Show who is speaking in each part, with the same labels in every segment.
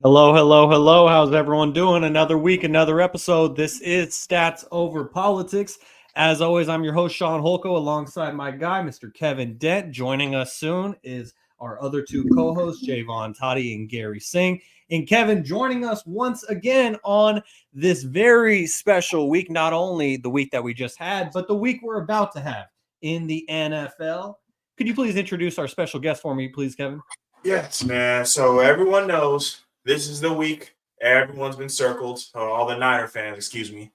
Speaker 1: Hello, hello, hello. How's everyone doing? Another week, another episode. This is Stats Over Politics. As always, I'm your host, Shaun Holko, alongside my guy, Mr. Kevin Dent. Joining us soon is our other two co-hosts, Jaevon, Toddy, and Garry Singh. And Kevin joining us once again on this very special week, not only the week that we just had, but the week we're about to have in the NFL. Could you please introduce our special guest for me, please, Kevin?
Speaker 2: Yes, man. So everyone knows this is the week. Everyone's been circled. All the Niner fans, excuse me.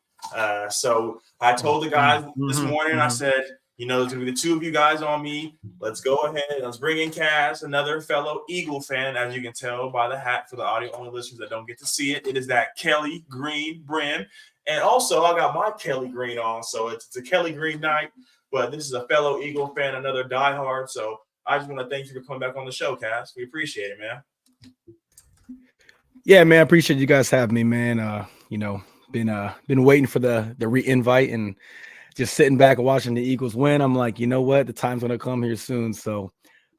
Speaker 2: So I told the guys this morning, I said, you know, there's going to be the two of you guys on me. Let's go ahead. Let's bring in Kaz, another fellow Eagle fan, as you can tell by the hat for the audio-only listeners that don't get to see it. It is that Kelly Green brim. And also, I got my Kelly Green on, so it's a Kelly Green night. But this is a fellow Eagle fan, another diehard. So I just want to thank you for coming back on the show, Kaz. We appreciate it, man.
Speaker 3: Yeah, man, I appreciate you guys having me, man. Been waiting for the re-invite and just sitting back and watching the Eagles win. I'm like, you know what? The time's going to come here soon. So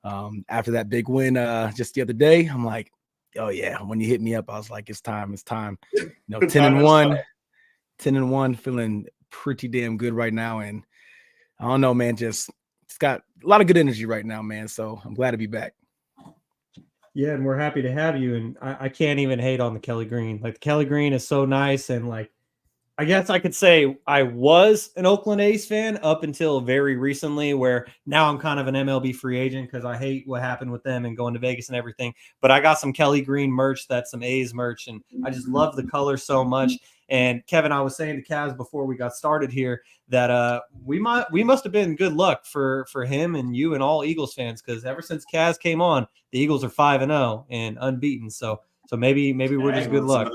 Speaker 3: after that big win just the other day, I'm like, oh, yeah. When you hit me up, I was like, it's time. You know, 10-1, feeling pretty damn good right now. And I don't know, man, it's got a lot of good energy right now, man. So I'm glad to be back.
Speaker 1: Yeah, and we're happy to have you. And I can't even hate on the Kelly Green. Like, the Kelly Green is so nice. And, like, I guess I could say I was an Oakland A's fan up until very recently, where now I'm kind of an MLB free agent because I hate what happened with them and going to Vegas and everything. But I got some Kelly Green merch, that's some A's merch, and I just love the color so much. And Kevin, I was saying to Kaz before we got started here that we must have been good luck for him and you and all Eagles fans, because ever since Kaz came on, the Eagles are 5-0 and unbeaten. So maybe we're just good luck.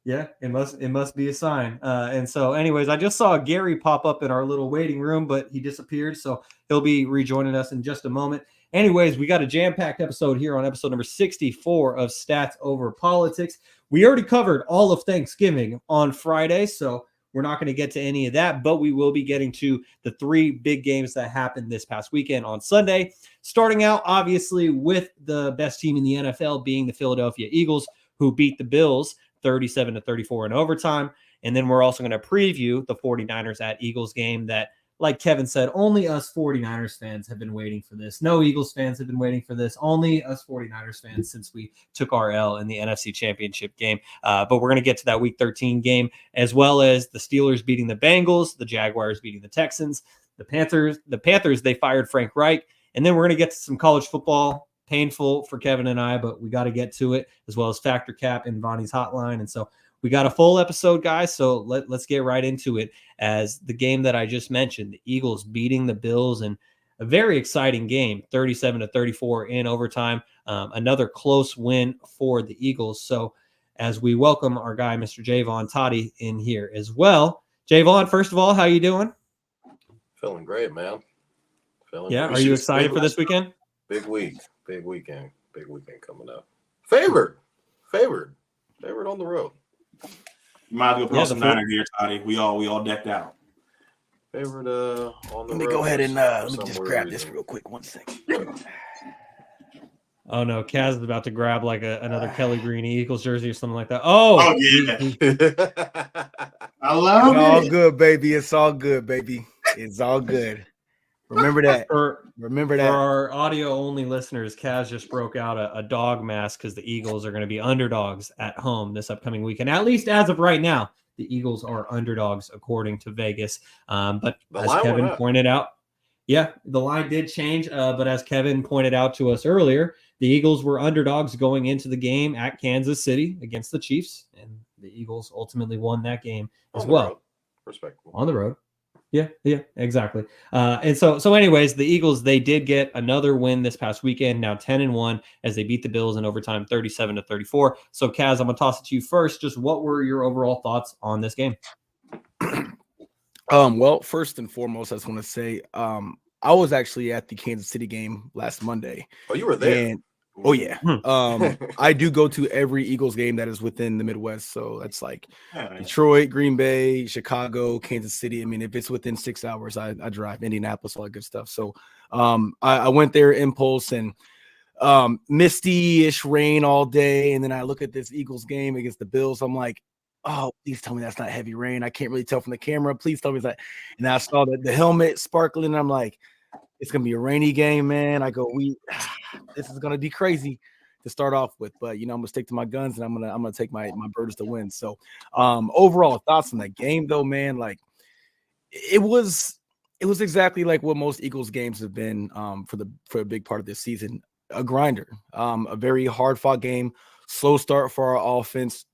Speaker 1: Yeah, it must be a sign. And so, anyways, I just saw Garry pop up in our little waiting room, but he disappeared, so he'll be rejoining us in just a moment. Anyways, we got a jam-packed episode here on episode number 64 of Stats Over Politics. We already covered all of Thanksgiving on Friday, so we're not going to get to any of that, but we will be getting to the three big games that happened this past weekend on Sunday. Starting out, obviously, with the best team in the NFL being the Philadelphia Eagles, who beat the Bills 37-34 in overtime. And then we're also going to preview the 49ers at Eagles game that, like Kevin said, only us 49ers fans have been waiting for this. No Eagles fans have been waiting for this. Only us 49ers fans since we took our L in the NFC Championship game. But we're going to get to that Week 13 game, as well as the Steelers beating the Bengals, the Jaguars beating the Texans, the Panthers, they fired Frank Reich. And then we're going to get to some college football. Painful for Kevin and I, but we got to get to it, as well as Factor Cap and Vonny's Hotline. And so we got a full episode, guys. So let's get right into it. As the game that I just mentioned, the Eagles beating the Bills in a very exciting game, 37-34 in overtime. Another close win for the Eagles. So as we welcome our guy, Mr. Jaevon Toddy, in here as well. Jaevon, first of all, how you doing?
Speaker 4: Feeling great, man.
Speaker 1: Are you excited for this weekend?
Speaker 4: Big week. Big weekend coming up. Favored on the road.
Speaker 2: You might as well put on some Niner gear, Toddy. We all decked out.
Speaker 4: Favored on the road.
Speaker 3: Let me go ahead and let me just grab this real quick. 1 second.
Speaker 1: Oh no, Kaz is about to grab like another Kelly Green Eagles jersey or something like that. Oh
Speaker 2: yeah. I love
Speaker 3: it. It's all good, baby. It's all good, baby. It's all good. Remember that. Remember that.
Speaker 1: For our audio-only listeners, Kaz just broke out a dog mask because the Eagles are going to be underdogs at home this upcoming weekend. At least as of right now, the Eagles are underdogs according to Vegas. But as Kevin pointed out, the line did change. But as Kevin pointed out to us earlier, the Eagles were underdogs going into the game at Kansas City against the Chiefs, and the Eagles ultimately won that game as well.
Speaker 4: Respectable.
Speaker 1: On the road. Yeah, exactly. And so anyways, the Eagles, they did get another win this past weekend, now 10-1 as they beat the Bills in overtime 37-34. So Kaz, I'm gonna toss it to you first. Just what were your overall thoughts on this game?
Speaker 3: Well, first and foremost, I just want to say I was actually at the Kansas City game last Monday.
Speaker 4: Oh, you were there?
Speaker 3: And oh yeah. I do go to every Eagles game that is within the Midwest. So that's like Detroit, Green Bay, Chicago, Kansas City. I mean, if it's within 6 hours, I drive. Indianapolis, all that good stuff. So I went there impulse and misty-ish rain all day. And then I look at this Eagles game against the Bills. I'm like, oh, please tell me that's not heavy rain. I can't really tell from the camera. Please tell me that. And I saw the helmet sparkling. And I'm like, it's gonna be a rainy game, man. I go, this is gonna be crazy to start off with, but I'm gonna stick to my guns and I'm gonna take my birds to win. So overall thoughts on that game though, man, like it was exactly like what most Eagles games have been for a big part of this season. A grinder, a very hard fought game, slow start for our offense.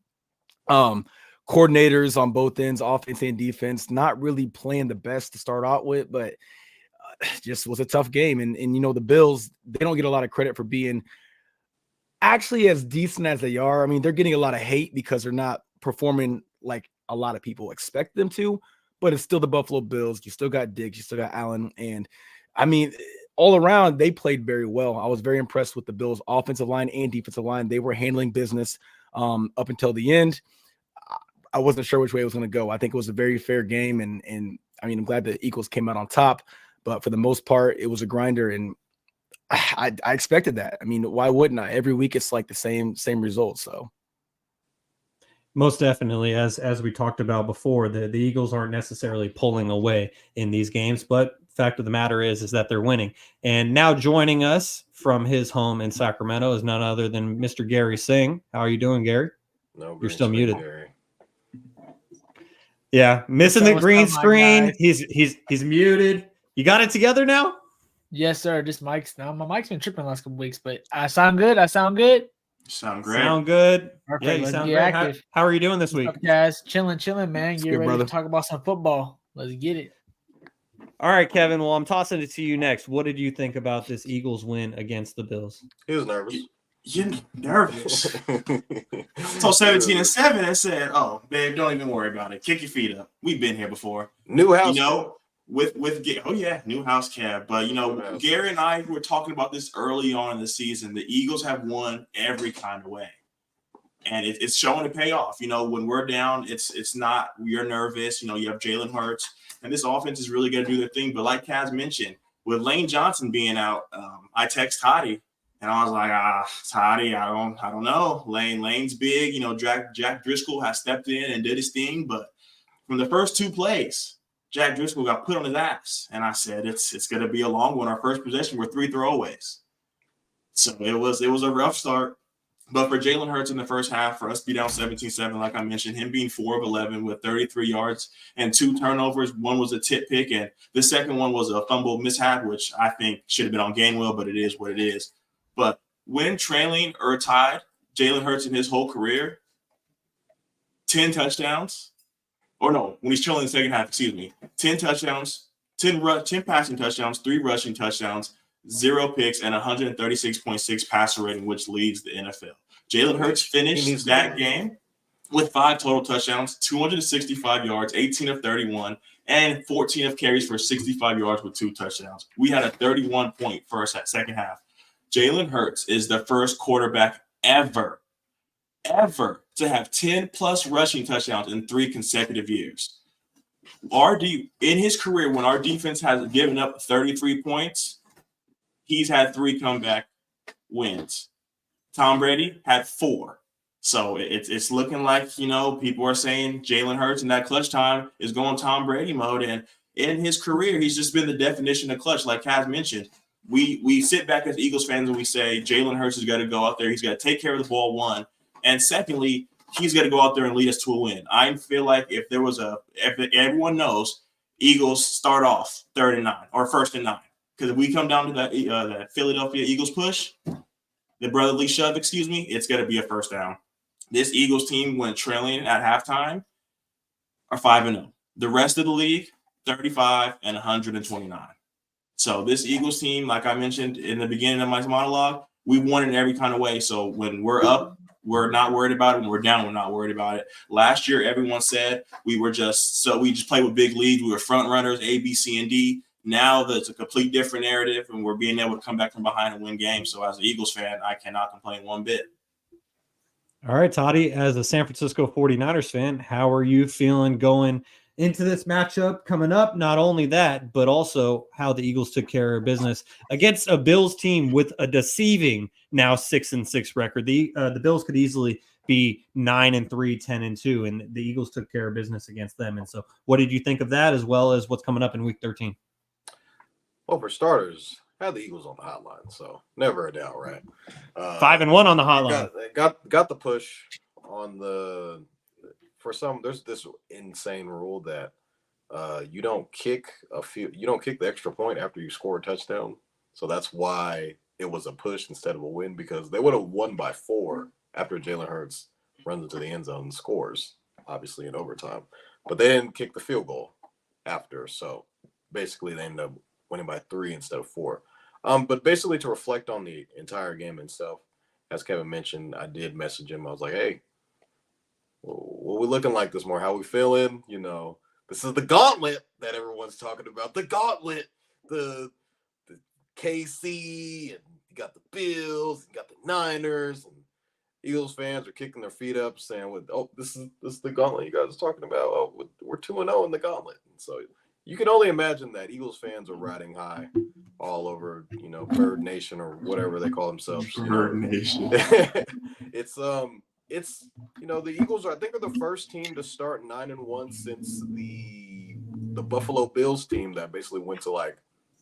Speaker 3: Coordinators on both ends, offense and defense, not really playing the best to start out with, but just was a tough game. And the Bills, they don't get a lot of credit for being actually as decent as they are. I mean, they're getting a lot of hate because they're not performing like a lot of people expect them to, but it's still the Buffalo Bills. You still got Diggs, you still got Allen. And I mean, all around, they played very well. I was very impressed with the Bills' offensive line and defensive line. They were handling business up until the end. I wasn't sure which way it was going to go. I think it was a very fair game. And I mean, I'm glad the Eagles came out on top. But for the most part, it was a grinder, and I expected that. I mean, why wouldn't I? Every week, it's like the same results. So,
Speaker 1: most definitely, as we talked about before, the Eagles aren't necessarily pulling away in these games, but fact of the matter is that they're winning. And now joining us from his home in Sacramento is none other than Mr. Garry Singh. How are you doing, Gary?
Speaker 4: No,
Speaker 1: you're still muted.
Speaker 4: Gary.
Speaker 1: Yeah, missing the green screen. He's muted. You got it together now?
Speaker 5: Yes, sir. Just mic's now. My mic's been tripping the last couple weeks, but I sound good.
Speaker 2: Sound great.
Speaker 1: Sound good.
Speaker 5: Perfect.
Speaker 1: Yeah, you sound great. How are you doing this week?
Speaker 5: What's up, guys? Chilling, man.
Speaker 3: It's
Speaker 5: Get
Speaker 3: good,
Speaker 5: ready
Speaker 3: brother.
Speaker 5: to talk about some football. Let's get it.
Speaker 1: All right, Kevin. Well, I'm tossing it to you next. What did you think about this Eagles win against the Bills?
Speaker 4: He was nervous.
Speaker 2: You're nervous. So 17-7 and said, "Oh, babe, don't even worry about it. Kick your feet up. We've been here before.
Speaker 4: New house,
Speaker 2: with new house cab. But Garry and I were talking about this early on in the season. The Eagles have won every kind of way, and it's showing to pay off. When we're down, it's not we're nervous. You have Jalen Hurts, and this offense is really going to do their thing. But like Kaz mentioned, with Lane Johnson being out, I text Toddy. And I was like, Toddy, I don't know. Lane's big. Jack Driscoll has stepped in and did his thing. But from the first two plays, Jack Driscoll got put on his ass. And I said, it's going to be a long one. Our first possession were 3 throwaways. So it was a rough start. But for Jalen Hurts in the first half, for us to be down 17-7, like I mentioned, him being 4 of 11 with 33 yards and 2 turnovers. One was a tip pick, and the second one was a fumble mishap, which I think should have been on Gainwell, but it is what it is. But when trailing or tied, Jalen Hurts in his whole career, 10 touchdowns. Or no, when he's trailing in the second half, 10 touchdowns, 10 passing touchdowns, 3 rushing touchdowns, 0 picks, and 136.6 passer rating, which leads the NFL. Jalen Hurts finished that game with 5 total touchdowns, 265 yards, 18 of 31, and 14 of carries for 65 yards with 2 touchdowns. We had a 31-point second half. Jalen Hurts is the first quarterback ever to have 10-plus rushing touchdowns in 3 consecutive years. In his career, when our defense has given up 33 points, he's had 3 comeback wins. Tom Brady had 4. So it's looking like, people are saying Jalen Hurts in that clutch time is going Tom Brady mode. And in his career, he's just been the definition of clutch. Like Kaz mentioned, we sit back as Eagles fans and we say Jalen Hurts has got to go out there. He's got to take care of the ball, 1. And secondly, he's got to go out there and lead us to a win. I feel like if everyone knows, Eagles start off 3rd and 9 or 1st and 9. Because if we come down to that Philadelphia Eagles push, the brotherly shove, it's going to be a first down. This Eagles team went trailing at halftime are 5-0. The rest of the league, 35 and 129. So this Eagles team, like I mentioned in the beginning of my monologue, we won in every kind of way. So when we're up, we're not worried about it. When we're down, we're not worried about it. Last year, everyone said we just played with big leads. We were front runners, A, B, C, and D. Now that's a complete different narrative, and we're being able to come back from behind and win games. So as an Eagles fan, I cannot complain one bit.
Speaker 1: All right, Toddy, as a San Francisco 49ers fan, how are you feeling going into this matchup coming up? Not only that, but also how the Eagles took care of business against a Bills team with a deceiving now 6-6 record. The Bills could easily be 9-3, 10-2, and the Eagles took care of business against them. And so what did you think of that, as well as what's coming up in week 13?
Speaker 4: Well, for starters, I had the Eagles on the hotline, so never a doubt, right?
Speaker 1: 5-1 on the hotline.
Speaker 4: Got the push on the. For some, there's this insane rule that you don't kick the extra point after you score a touchdown. So that's why it was a push instead of a win, because they would have won by 4 after Jalen Hurts runs into the end zone and scores, obviously in overtime. But they didn't kick the field goal after, so basically they ended up winning by 3 instead of 4. But basically, to reflect on the entire game itself, as Kevin mentioned, I did message him. I was like, hey, what we looking like this morning? How we feeling? This is the gauntlet that everyone's talking about. The gauntlet, the KC, and you got the Bills, you got the Niners, and Eagles fans are kicking their feet up, saying, this is the gauntlet you guys are talking about. Oh, we're 2-0 in the gauntlet. And so you can only imagine that Eagles fans are riding high all over, Bird Nation or whatever they call themselves.
Speaker 2: Bird Nation.
Speaker 4: It's the Eagles are the first team to start 9-1 since the Buffalo Bills team that basically went to like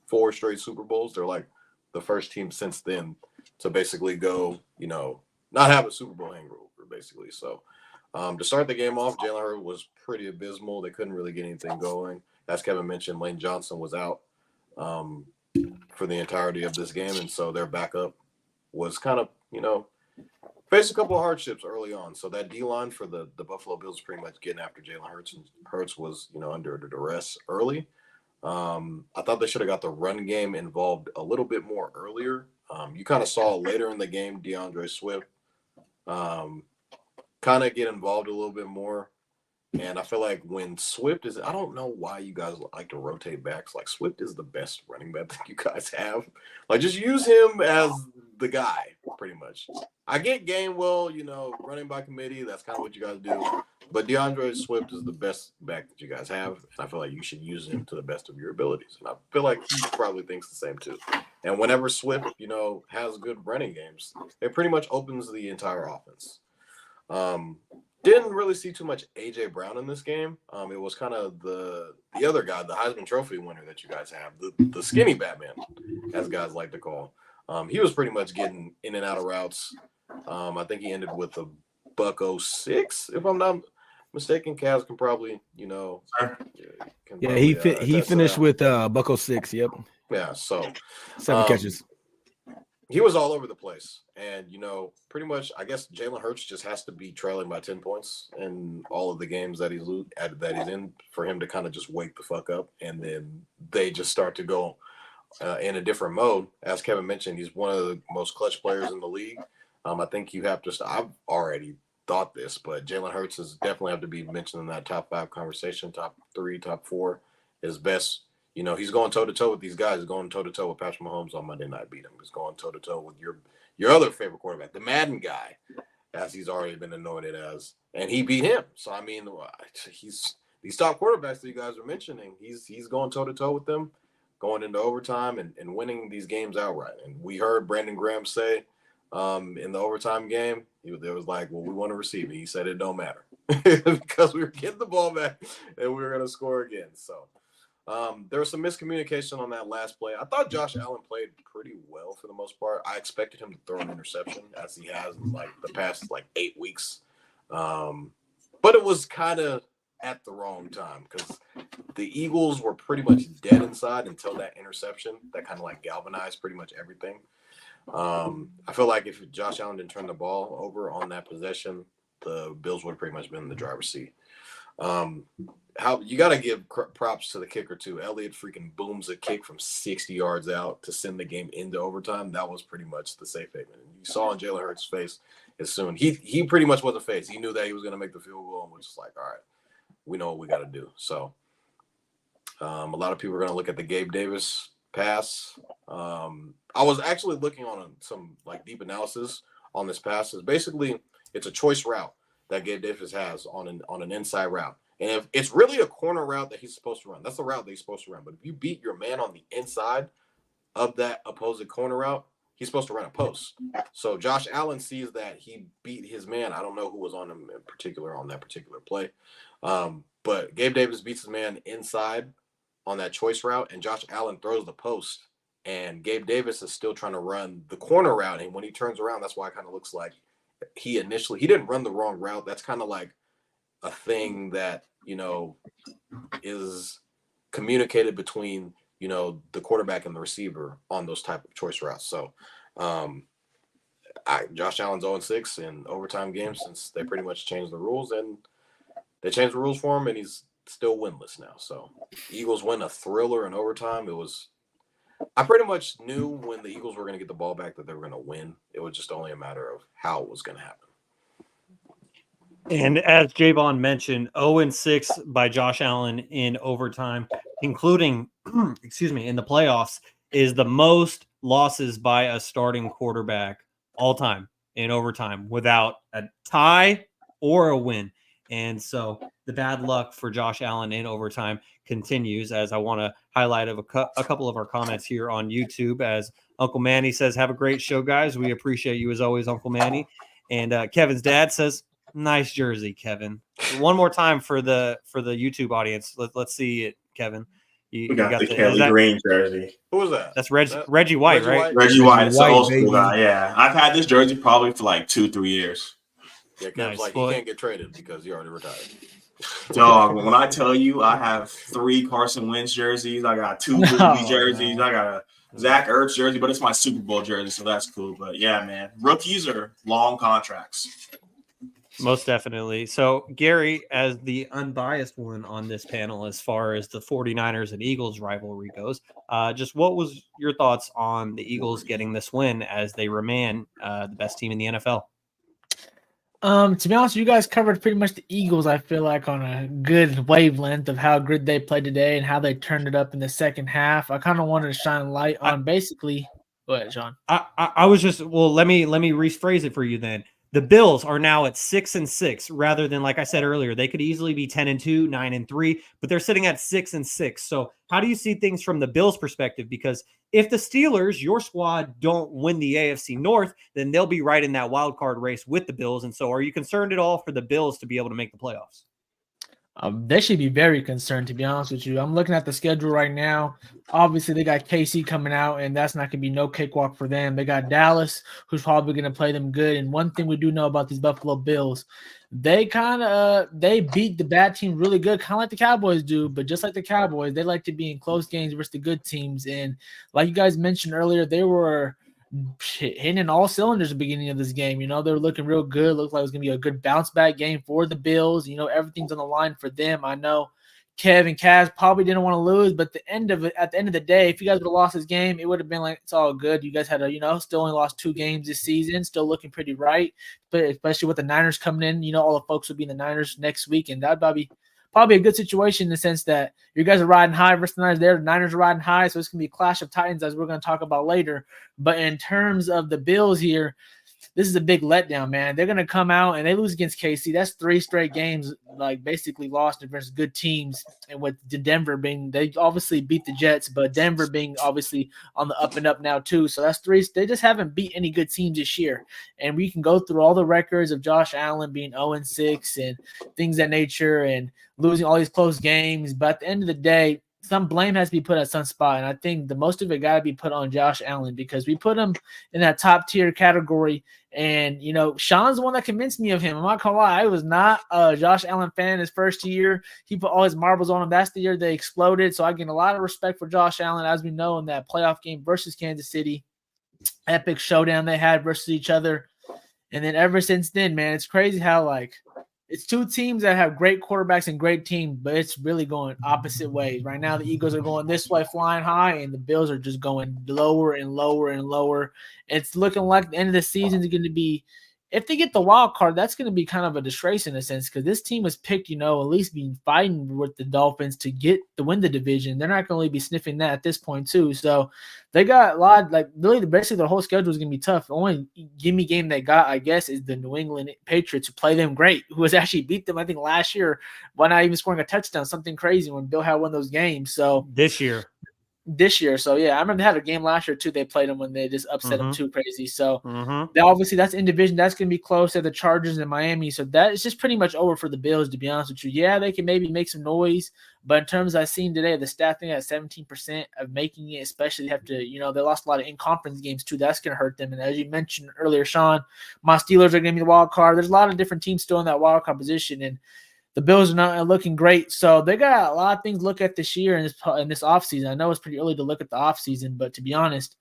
Speaker 4: 4 straight Super Bowls. They're like the first team since then to basically go, not have a Super Bowl hangover, basically. So to start the game off, Jalen Hurts was pretty abysmal. They couldn't really get anything going. As Kevin mentioned, Lane Johnson was out for the entirety of this game, and so their backup was kind of, faced a couple of hardships early on. So that D-line for the Buffalo Bills pretty much getting after Jalen Hurts, and Hurts was, under duress early. I thought they should have got the run game involved a little bit more earlier. You kind of saw later in the game DeAndre Swift kind of get involved a little bit more. And I feel like when Swift is, I don't know why you guys like to rotate backs. Like, Swift is the best running back that you guys have. Like, just use him as the guy, pretty much. I get Gainwell, running by committee. That's kind of what you guys do. But DeAndre Swift is the best back that you guys have. And I feel like you should use him to the best of your abilities. And I feel like he probably thinks the same, too. And whenever Swift, has good running games, it pretty much opens the entire offense. Didn't really see too much AJ Brown in this game. It was kind of the other guy, the Heisman Trophy winner that you guys have, the skinny Batman, as guys like to call. He was pretty much getting in and out of routes. I think he ended with a $106, if I'm not mistaken. Kaz can probably,
Speaker 3: he finished with $106. Yep.
Speaker 4: Yeah, so
Speaker 3: 7 catches.
Speaker 4: He was all over the place. And, pretty much, I guess Jalen Hurts just has to be trailing by 10 points in all of the games that he's in for him to kind of just wake the fuck up. And then they just start to go in a different mode. As Kevin mentioned, he's one of the most clutch players in the league. I think you have to – I've already thought this, but Jalen Hurts is definitely have to be mentioned in that top 5 conversation, top 3, top 4. His best – he's going toe-to-toe with these guys. He's going toe-to-toe with Patrick Mahomes on Monday Night Beat him. He's going toe-to-toe with your other favorite quarterback, the Madden guy, as he's already been anointed as. And he beat him. So, I mean, he's these top quarterbacks that you guys are mentioning, he's going toe-to-toe with them, going into overtime and winning these games outright. And we heard Brandon Graham say in the overtime game, there was like, well, we want to receive it. He said it don't matter because we were getting the ball back and we were going to score again. So, there was some miscommunication on that last play. I thought Josh Allen played pretty well for the most part. I expected him to throw an interception as he has in the past 8 weeks. But it was kind of at the wrong time because the Eagles were pretty much dead inside until that interception that kind of galvanized pretty much everything. I feel like if Josh Allen didn't turn the ball over on that possession, the Bills would have pretty much been in the driver's seat. How you got to give props to the kicker too. Elliott freaking booms a kick from 60 yards out to send the game into overtime. That was pretty much the safe haven. You saw in Jalen Hurts' face as soon he pretty much was a face. He knew that he was going to make the field goal and was just like, all right, we know what we got to do. So a lot of people are going to look at the Gabe Davis pass. I was actually looking on some deep analysis on this pass. Basically, it's a choice route that Gabe Davis has on an inside route. And if it's really a corner route that he's supposed to run, that's the route that he's supposed to run. But if you beat your man on the inside of that opposing corner route, he's supposed to run a post. So Josh Allen sees that he beat his man. I don't know who was on him in particular on that particular play. But Gabe Davis beats his man inside on that choice route, and Josh Allen throws the post. And Gabe Davis is still trying to run the corner route. And when he turns around, that's why it kind of looks like he didn't run the wrong route. That's kind of like a thing that, is communicated between, the quarterback and the receiver on those type of choice routes. So Josh Allen's 0-6 in overtime games since they pretty much changed the rules, and they changed the rules for him, and he's still winless now. So Eagles win a thriller in overtime. I pretty much knew when the Eagles were going to get the ball back that they were going to win. It was just only a matter of how it was going to happen.
Speaker 1: And as Jaevon mentioned, 0-6 by Josh Allen in overtime, including, in the playoffs, is the most losses by a starting quarterback all time in overtime without a tie or a win. And so the bad luck for Josh Allen in overtime continues, as I want to highlight a couple of our comments here on YouTube. As Uncle Manny says, have a great show, guys. We appreciate you as always, Uncle Manny. And Kevin's dad says, nice jersey, Kevin. One more time for the YouTube audience. Let's see it, Kevin.
Speaker 2: We got the Kelly Green jersey.
Speaker 4: Who was that?
Speaker 1: That's Reggie White, right?
Speaker 2: Reggie White. It's an old school guy. Yeah, I've had this jersey probably for 2-3 years.
Speaker 4: Yeah, Kevin's he can't get traded because he already retired.
Speaker 2: Dog, when I tell you I have 3 Carson Wentz jerseys, I got 2 Ruby jerseys, I got a Zach Ertz jersey, but it's my Super Bowl jersey, so that's cool. But yeah, man, rookies are long contracts.
Speaker 1: Most definitely. So, Garry, as the unbiased one on this panel, as far as the 49ers and Eagles rivalry goes, just what was your thoughts on the Eagles getting this win as they remain the best team in the NFL?
Speaker 5: To be honest, you guys covered pretty much the Eagles, I feel like, on a good wavelength of how good they played today and how they turned it up in the second half. I kind of wanted to shine light on basically – go ahead, Shaun.
Speaker 1: I was just – well, let me rephrase it for you then. The Bills are now at 6-6 rather than, like I said earlier, they could easily be 10-2, 9-3, but they're sitting at 6-6. So how do you see things from the Bills' perspective? Because if the Steelers, your squad, don't win the AFC North, then they'll be right in that wild card race with the Bills. And so are you concerned at all for the Bills to be able to make the playoffs?
Speaker 5: They should be very concerned, to be honest with you. I'm looking at the schedule right now. Obviously, they got KC coming out, and that's not going to be no cakewalk for them. They got Dallas, who's probably going to play them good. And one thing we do know about these Buffalo Bills, they beat the bad team really good, kind of like the Cowboys do. But just like the Cowboys, they like to be in close games versus the good teams. And like you guys mentioned earlier, they were hitting in all cylinders at the beginning of this game. You know, they were looking real good. Looked like it was going to be a good bounce back game for the Bills. You know, everything's on the line for them. I know Kev and Kaz probably didn't want to lose, but at the end of the day, if you guys would have lost this game, it would have been like, it's all good. You guys had still only lost 2 games this season, still looking pretty right. But especially with the Niners coming in, all the folks will be in the Niners next week, and that'd probably a good situation in the sense that you guys are riding high versus the Niners there. The Niners are riding high, so it's going to be a clash of titans, as we're going to talk about later. But in terms of the Bills here, this is a big letdown, man. They're going to come out and they lose against KC. That's 3 straight games, like basically lost versus good teams. And with Denver they obviously beat the Jets, but Denver being obviously on the up and up now too. So that's 3. They just haven't beat any good teams this year. And we can go through all the records of Josh Allen being 0-6 and things of that nature and losing all these close games. But at the end of the day, some blame has to be put at some spot. And I think the most of it got to be put on Josh Allen because we put him in that top tier category. And, Shaun's the one that convinced me of him. I'm not going to lie. I was not a Josh Allen fan his first year. He put all his marbles on him. That's the year they exploded. So I gain a lot of respect for Josh Allen, as we know, in that playoff game versus Kansas City. Epic showdown they had versus each other. And then ever since then, man, it's crazy how, it's 2 teams that have great quarterbacks and great teams, but it's really going opposite ways. Right now, the Eagles are going this way, flying high, and the Bills are just going lower and lower and lower. It's looking like the end of the season is going to be, if they get the wild card, that's going to be kind of a disgrace in a sense because this team was picked, at least being fighting with the Dolphins to win the division. They're not going to really be sniffing that at this point too. So they got a lot, really basically their whole schedule is going to be tough. The only gimme game they got, I guess, is the New England Patriots, who play them great, who has actually beat them, I think, last year by not even scoring a touchdown, something crazy when Bill had won those games. So
Speaker 1: This year.
Speaker 5: So yeah, I remember they had a game last year too. They played them when they just upset them too crazy. So obviously that's in division. That's going to be close to the Chargers in Miami. So that is just pretty much over for the Bills, to be honest with you. Yeah, they can maybe make some noise, but in terms I've seen today, the stat thing at 17% of making it, especially they have to, they lost a lot of in-conference games too. That's going to hurt them. And as you mentioned earlier, Shaun, my Steelers are going to be the wild card. There's a lot of different teams still in that wild card position, and the Bills are not looking great. So they got a lot of things to look at this year in this offseason. I know it's pretty early to look at the offseason, but to be honest,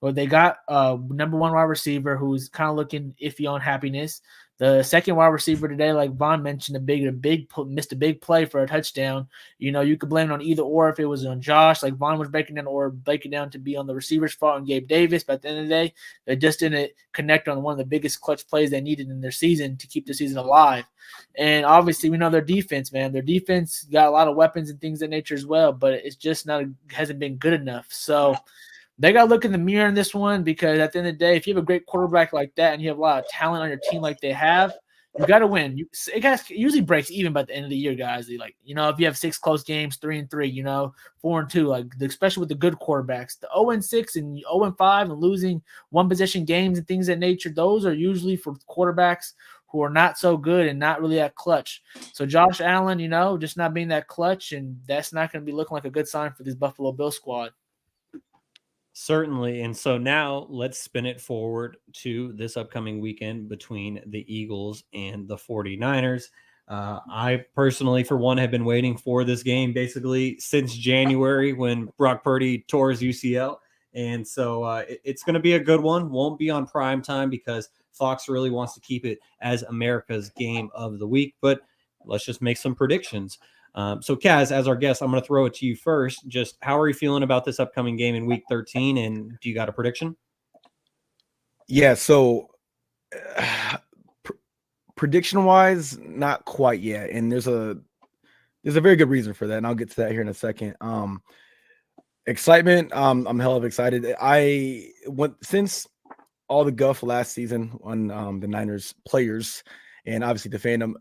Speaker 5: they got number 1 wide receiver who's kind of looking iffy on happiness. The second wide receiver today, like Von mentioned, missed a big play for a touchdown. You could blame it on either or if it was on Josh, like Von was breaking down, or breaking down to be on the receiver's fault and Gabe Davis. But at the end of the day, they just didn't connect on one of the biggest clutch plays they needed in their season to keep the season alive. And obviously, we know their defense, man. Their defense got a lot of weapons and things of that nature as well, but it's just hasn't been good enough. So they got to look in the mirror in this one because at the end of the day, if you have a great quarterback like that and you have a lot of talent on your team like they have, you got to win. It usually breaks even by the end of the year, guys. If you have 6 close games, 3-3, 4-2, especially with the good quarterbacks, the 0-6 and 0-5 and losing one possession games and things of that nature, those are usually for quarterbacks who are not so good and not really that clutch. So Josh Allen, just not being that clutch, and that's not going to be looking like a good sign for this Buffalo Bills squad.
Speaker 1: Certainly. And so now let's spin it forward to this upcoming weekend between the Eagles and the 49ers. I personally, for one, have been waiting for this game basically since January when Brock Purdy tore his UCL. And so it's going to be a good one. Won't be on prime time because Fox really wants to keep it as America's game of the week. But let's just make some predictions. So Kaz, as our guest, I'm going to throw it to you first. Just how are you feeling about this upcoming game in week 13? And do you got a prediction?
Speaker 3: Yeah. So prediction wise, not quite yet. And there's a very good reason for that. And I'll get to that here in a second. Excitement. I'm hell of excited. Since all the guff last season on the Niners players and obviously the fandom,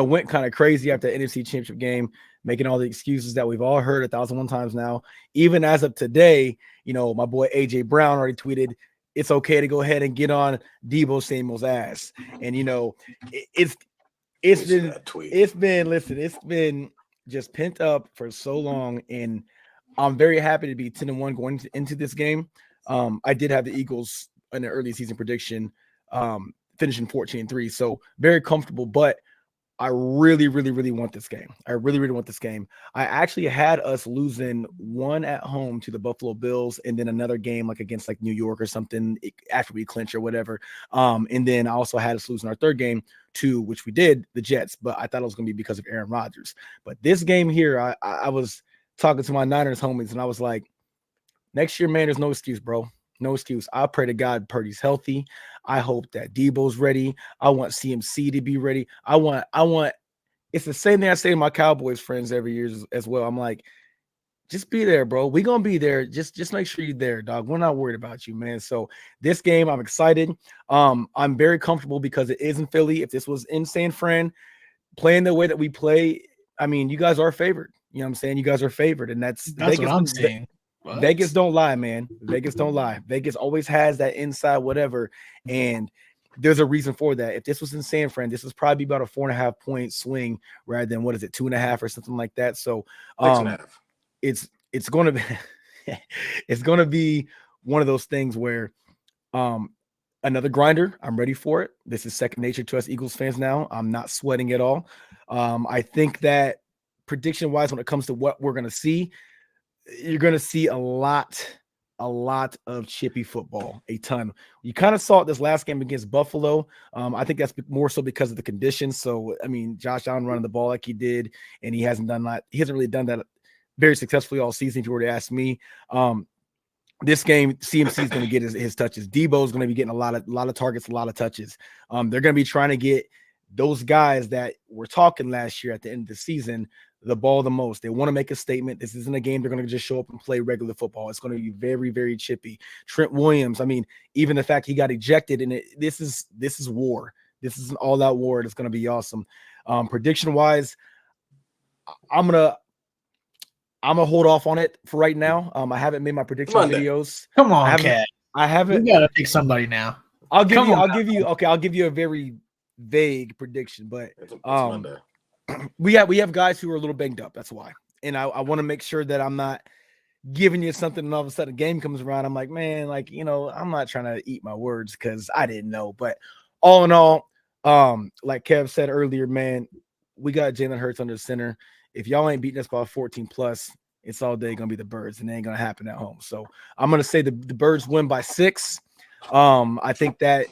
Speaker 3: went kind of crazy after the NFC Championship game, making all the excuses that we've all heard 1,001 times now. Even as of today, my boy AJ Brown already tweeted, it's okay to go ahead and get on Deebo Samuel's ass. And it's been just pent up for so long, and I'm very happy to be 10-1 going into this game. I did have the Eagles in the early season prediction, finishing 14-3, so very comfortable. But I really, really, really want this game. I really, really want this game. I actually had us losing one at home to the Buffalo Bills, and then another game against New York or something after we clinch or whatever. And then I also had us losing our third game to, which we did, the Jets. But I thought it was going to be because of Aaron Rodgers. But this game here, I was talking to my Niners homies, and I was like, next year, man, there's no excuse, bro. No excuse. I pray to God Purdy's healthy. I hope that Debo's ready. I want CMC to be ready. I want it's the same thing I say to my Cowboys friends every year as well. I'm like, just be there, bro. We're gonna be there. Just make sure you're there, dog. We're not worried about you, man. So this game, I'm excited. I'm very comfortable because it is in Philly. If this was in San Fran, playing the way that we play, I mean, you guys are favored. You know what I'm saying? You guys are favored, and that's
Speaker 5: Vegas, what I'm saying. What?
Speaker 3: Vegas don't lie, man. Vegas don't lie. Vegas always has that inside whatever, and there's a reason for that. If this was in San Fran, this is probably about a 4.5 point swing rather than 2.5 or something like that. So,
Speaker 4: 6.5.
Speaker 3: It's going to be it's going to be one of those things where another grinder. I'm ready for it. This is second nature to us Eagles fans now. I'm not sweating at all. I think that prediction wise, when it comes to what we're going to see, you're going to see a lot of chippy football, a ton. You kind of saw it this last game against Buffalo. I think that's more so because of the conditions. So, I mean, Josh Allen running the ball like he did, and he hasn't really done that very successfully all season, if you were to ask me. This game, CMC is going to get his touches. Debo is going to be getting a lot of targets, a lot of touches. They're going to be trying to get those guys that were talking last year at the end of the season the ball the most. They want to make a statement. This isn't a game they're going to just show up and play regular football. It's going to be very, very chippy. Trent Williams, I mean, even the fact he got ejected, and this is war. This is an all-out war. It's going to be awesome. Prediction-wise, I'm gonna hold off on it for right now. I haven't made my prediction videos.
Speaker 5: Come on, Cat.
Speaker 3: I haven't.
Speaker 5: You gotta pick somebody now.
Speaker 3: I'll give you a very vague prediction, but
Speaker 4: It's Monday.
Speaker 3: we have guys who are a little banged up. That's why, and I want to make sure that I'm not giving you something and all of a sudden a game comes around. I'm like, man, I'm not trying to eat my words because I didn't know. But all in all, like Kev said earlier, man, we got Jalen Hurts under center. If y'all ain't beating us by 14 plus, it's all day gonna be the Birds, and it ain't gonna happen at home. So I'm gonna say the Birds win by 6. I think that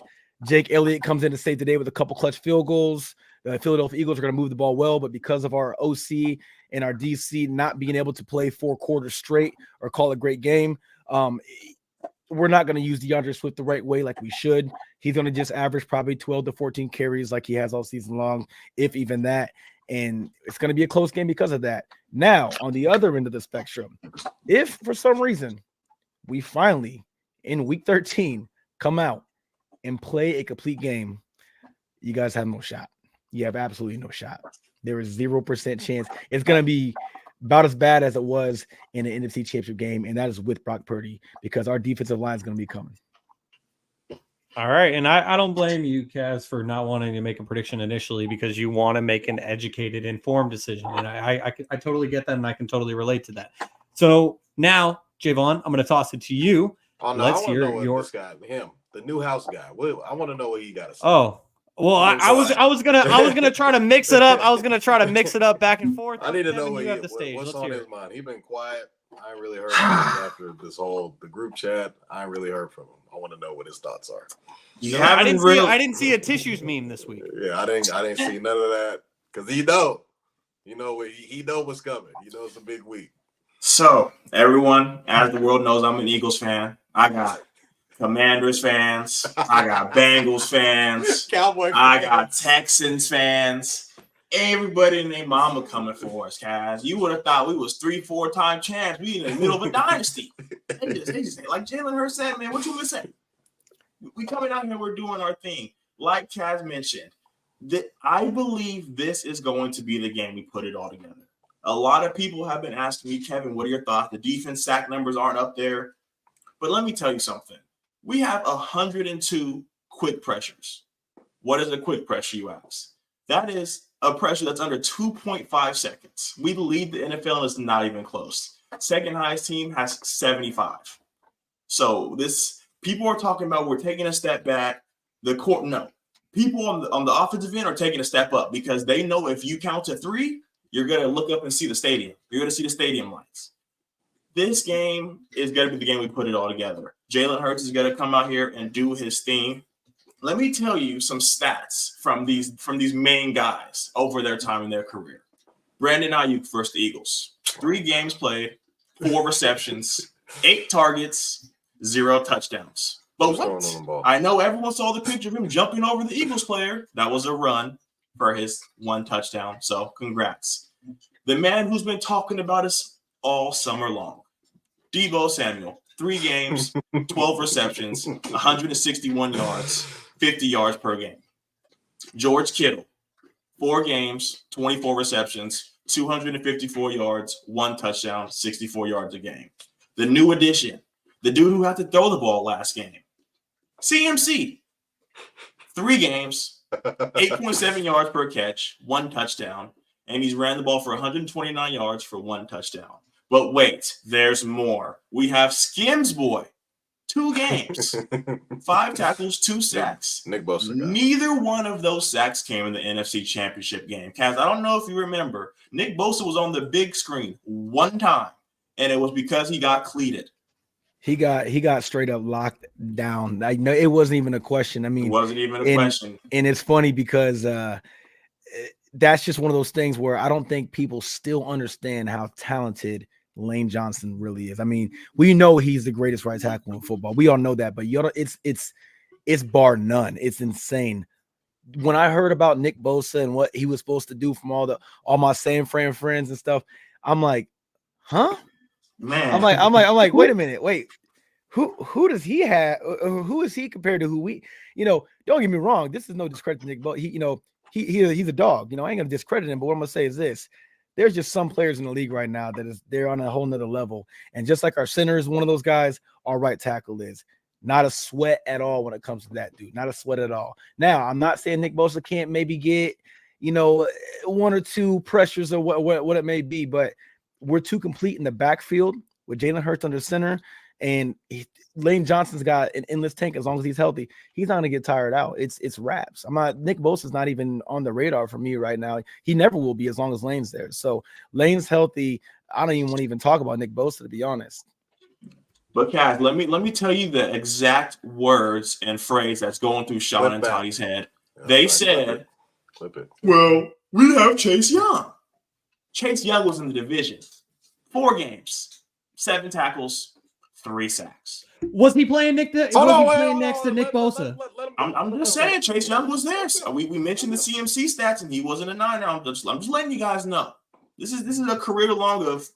Speaker 3: Jake Elliott comes in to save the day with a couple clutch field goals. The Philadelphia Eagles are going to move the ball well, but because of our OC and our DC not being able to play 4 quarters straight or call a great game, we're not going to use DeAndre Swift the right way like we should. He's going to just average probably 12 to 14 carries like he has all season long, if even that. And it's going to be a close game because of that. Now, on the other end of the spectrum, if for some reason we finally, in week 13, come out and play a complete game, you guys have no shot. You have absolutely no shot. There is 0% chance. It's going to be about as bad as it was in the NFC Championship game, and that is with Brock Purdy, because our defensive line is going to be coming.
Speaker 1: All right, and I don't blame you, Kaz, for not wanting to make a prediction initially because you want to make an educated, informed decision, and I totally get that, and I can totally relate to that. So now, Jaevon, I'm going to toss it to you.
Speaker 4: Oh, no, let's hear this guy, the new house guy. I want to know what he got to say.
Speaker 1: Oh. Well, I was gonna try to mix it up. I was gonna try to mix it up back and forth.
Speaker 4: I need to know what's on his mind. He's been quiet. I ain't really heard from him after the group chat. I ain't really heard from him. I want to know what his thoughts are.
Speaker 1: I didn't see a tissues meme this week.
Speaker 4: Yeah, I didn't see none of that because he know what's coming. He knows it's a big week.
Speaker 2: So everyone, as the world knows, I'm an Eagles fan. I got Commanders fans, I got Bengals fans, I got Texans fans. Everybody and their mama coming for us, guys. You would have thought we was 3-4 time champs. We in the middle of a dynasty. They just like Jalen Hurts said, man. What you gonna say? We coming out here, we're doing our thing. Like Chaz mentioned, I believe this is going to be the game we put it all together. A lot of people have been asking me, Kevin, what are your thoughts? The defense sack numbers aren't up there. But let me tell you something. We have 102 quick pressures. What is a quick pressure, you ask? That is a pressure that's under 2.5 seconds. We lead the NFL, and it's not even close. Second highest team has 75. So people are talking about we're taking a step back. People on the offensive end are taking a step up because they know if you count to 3, you're going to look up and see the stadium. You're going to see the stadium lights. This game is going to be the game we put it all together. Jalen Hurts is going to come out here and do his thing. Let me tell you some stats from these main guys over their time in their career. Brandon Ayuk versus the Eagles. 3 games played, 4 receptions, 8 targets, 0 touchdowns. But what? I know everyone saw the picture of him jumping over the Eagles player. That was a run for his 1 touchdown. So congrats. The man who's been talking about us all summer long. Deebo Samuel, 3 games, 12 receptions, 161 yards, 50 yards per game. George Kittle, 4 games, 24 receptions, 254 yards, 1 touchdown, 64 yards a game. The new addition, the dude who had to throw the ball last game. CMC, 3 games, 8.7 yards per catch, 1 touchdown, and he's ran the ball for 129 yards for 1 touchdown. But wait, there's more. We have Skims Boy, 2 games, 5 tackles, 2 sacks.
Speaker 4: Nick Bosa.
Speaker 2: Neither one of those sacks came in the NFC Championship game. Kaz, I don't know if you remember, Nick Bosa was on the big screen 1 time, and it was because he got cleated.
Speaker 3: He got straight up locked down. I know it wasn't even a question. I mean,
Speaker 2: It wasn't even a question.
Speaker 3: And it's funny because that's just one of those things where I don't think people still understand how talented Lane Johnson really is. I mean, we know he's the greatest right tackle in football. We all know that, but it's bar none. It's insane. When I heard about Nick Bosa and what he was supposed to do from all my San Fran friends and stuff, I'm like, huh?
Speaker 2: Man,
Speaker 3: I'm like, wait a minute, who does he have? Who is he compared to who we? Don't get me wrong. This is no discredit to Nick Bosa. He's a dog. I ain't gonna discredit him. But what I'm gonna say is this: there's just some players in the league right now they're on a whole nother level. And just like our center is one of those guys, our right tackle is not a sweat at all when it comes to that dude. Not a sweat at all. Now, I'm not saying Nick Bosa can't maybe get 1 or 2 pressures or what it may be, but we're too complete in the backfield with Jalen Hurts under center, and Lane Johnson's got an endless tank as long as he's healthy. He's not gonna get tired out. It's wraps. Nick Bosa's not even on the radar for me right now. He never will be as long as Lane's there. So Lane's healthy. I don't even want to even talk about Nick Bosa, to be honest.
Speaker 2: But Kaz, let me tell you the exact words and phrase that's going through Shaun and Toddy's head. They said,
Speaker 4: Clip it.
Speaker 2: Well, we have Chase Young. Chase Young was in the division. 4 games, 7 tackles, 3 sacks.
Speaker 1: Was he playing next to Nick Bosa?
Speaker 2: I'm just saying Chase Young was there. So we mentioned the CMC stats, and he wasn't a Niner. I'm just letting you guys know. This is a career long of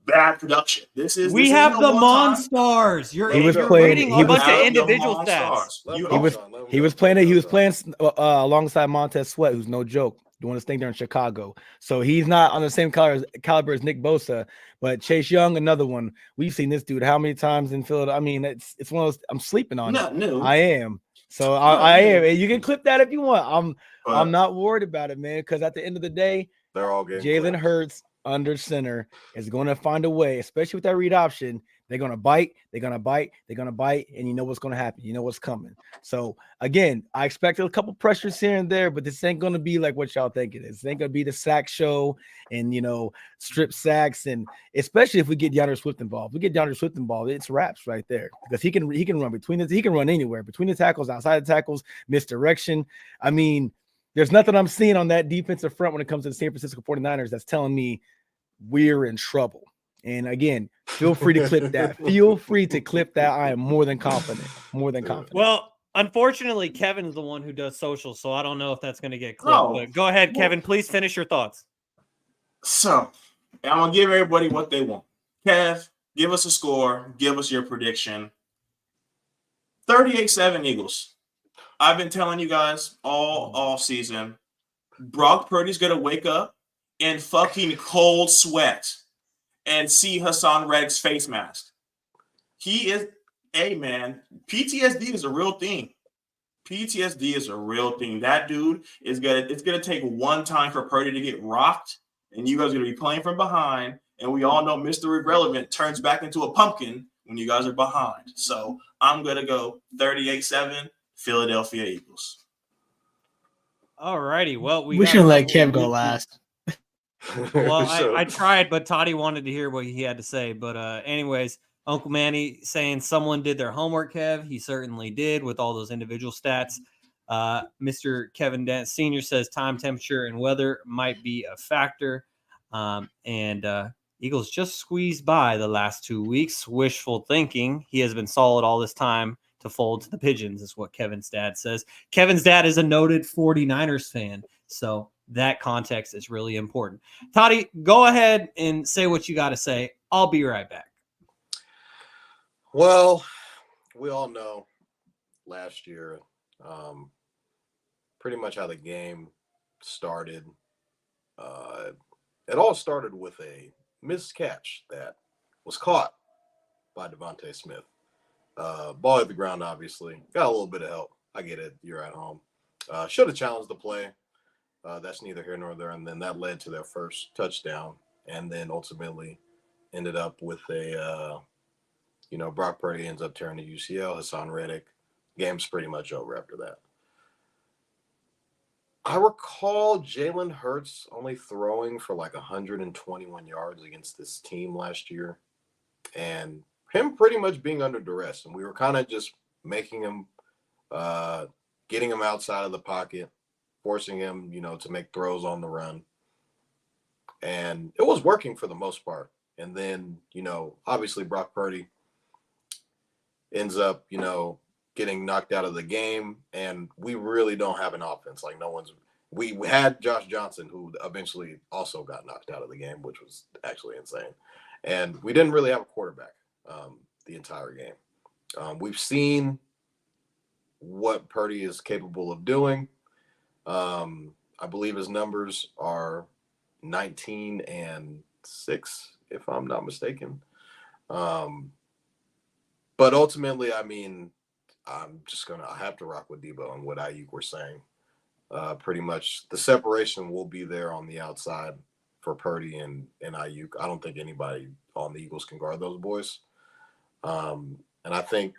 Speaker 2: bad production.
Speaker 1: We have the Monstars. You're reading a bunch of individual stats.
Speaker 3: He was playing alongside Montez Sweat, who's no joke, doing his thing there in Chicago. So he's not on the same caliber as Nick Bosa. But Chase Young, another one. We've seen this dude how many times in Philadelphia? I mean, it's one of those. I'm sleeping on it.
Speaker 2: New.
Speaker 3: I am. So I am. And you can clip that if you want. I'm not worried about it, man. Because at the end of the day,
Speaker 4: they're all getting
Speaker 3: Jalen Hurts under center is going to find a way, especially with that read option. They're going to bite. They're going to bite. They're going to bite. And you know what's going to happen. You know what's coming. So, again, I expected a couple pressures here and there, but this ain't going to be like what y'all think it is. It ain't going to be the sack show and, strip sacks. And especially if we get DeAndre Swift involved. We get DeAndre Swift involved, it's wraps right there. Because he can run he can run anywhere. Between the tackles, outside the tackles, misdirection. I mean, there's nothing I'm seeing on that defensive front when it comes to the San Francisco 49ers that's telling me we're in trouble. And again, feel free to clip that. Feel free to clip that. I am more than confident. More than confident.
Speaker 1: Well, unfortunately, Kevin's the one who does social, so I don't know if that's going to get clipped. But go ahead, Kevin. Please finish your thoughts.
Speaker 2: So, I'm going to give everybody what they want. Kev, give us a score. Give us your prediction. 38-7 Eagles. I've been telling you guys all season, Brock Purdy's going to wake up in fucking cold sweat and see Hassan Reddick's face mask. He is, hey man, PTSD is a real thing. PTSD is a real thing. That dude it's gonna take one time for Purdy to get rocked, and you guys are gonna be playing from behind. And we all know Mr. Irrelevant turns back into a pumpkin when you guys are behind. So I'm gonna go 38-7 Philadelphia Eagles.
Speaker 1: All righty. Well,
Speaker 5: we shouldn't let Kev go last.
Speaker 1: Well,
Speaker 4: So-
Speaker 1: I tried, but Toddy wanted to hear what he had to say. But anyways, Uncle Manny saying someone did their homework, Kev. He certainly did with all those individual stats. Mr. Kevin Dent Sr. says time, temperature, and weather might be a factor. And Eagles just squeezed by the last 2 weeks. Wishful thinking. He has been solid all this time to fold to the Pigeons, is what Kevin's dad says. Kevin's dad is a noted 49ers fan. So that context is really important. Toddy, go ahead and say what you got to say. I'll be right back.
Speaker 4: Well, we all know last year pretty much how the game started. It all started with a missed catch that was caught by Devontae Smith. Ball hit the ground, obviously. Got a little bit of help. I get it. You're at home. Should have challenged the play. That's neither here nor there. And then that led to their first touchdown. And then ultimately ended up with a, Brock Purdy ends up tearing the UCL. Hassan Reddick. Game's pretty much over after that. I recall Jalen Hurts only throwing for like 121 yards against this team last year. And him pretty much being under duress. And we were kind of just making him, getting him outside of the pocket, forcing him, to make throws on the run. And it was working for the most part. And then, obviously Brock Purdy ends up, getting knocked out of the game. And we really don't have an offense. Like we had Josh Johnson, who eventually also got knocked out of the game, which was actually insane. And we didn't really have a quarterback the entire game. We've seen what Purdy is capable of doing. I believe his numbers are 19-6, if I'm not mistaken. But ultimately, I have to rock with Debo and what Ayuk were saying. Pretty much the separation will be there on the outside for Purdy and Ayuk. I don't think anybody on the Eagles can guard those boys. And I think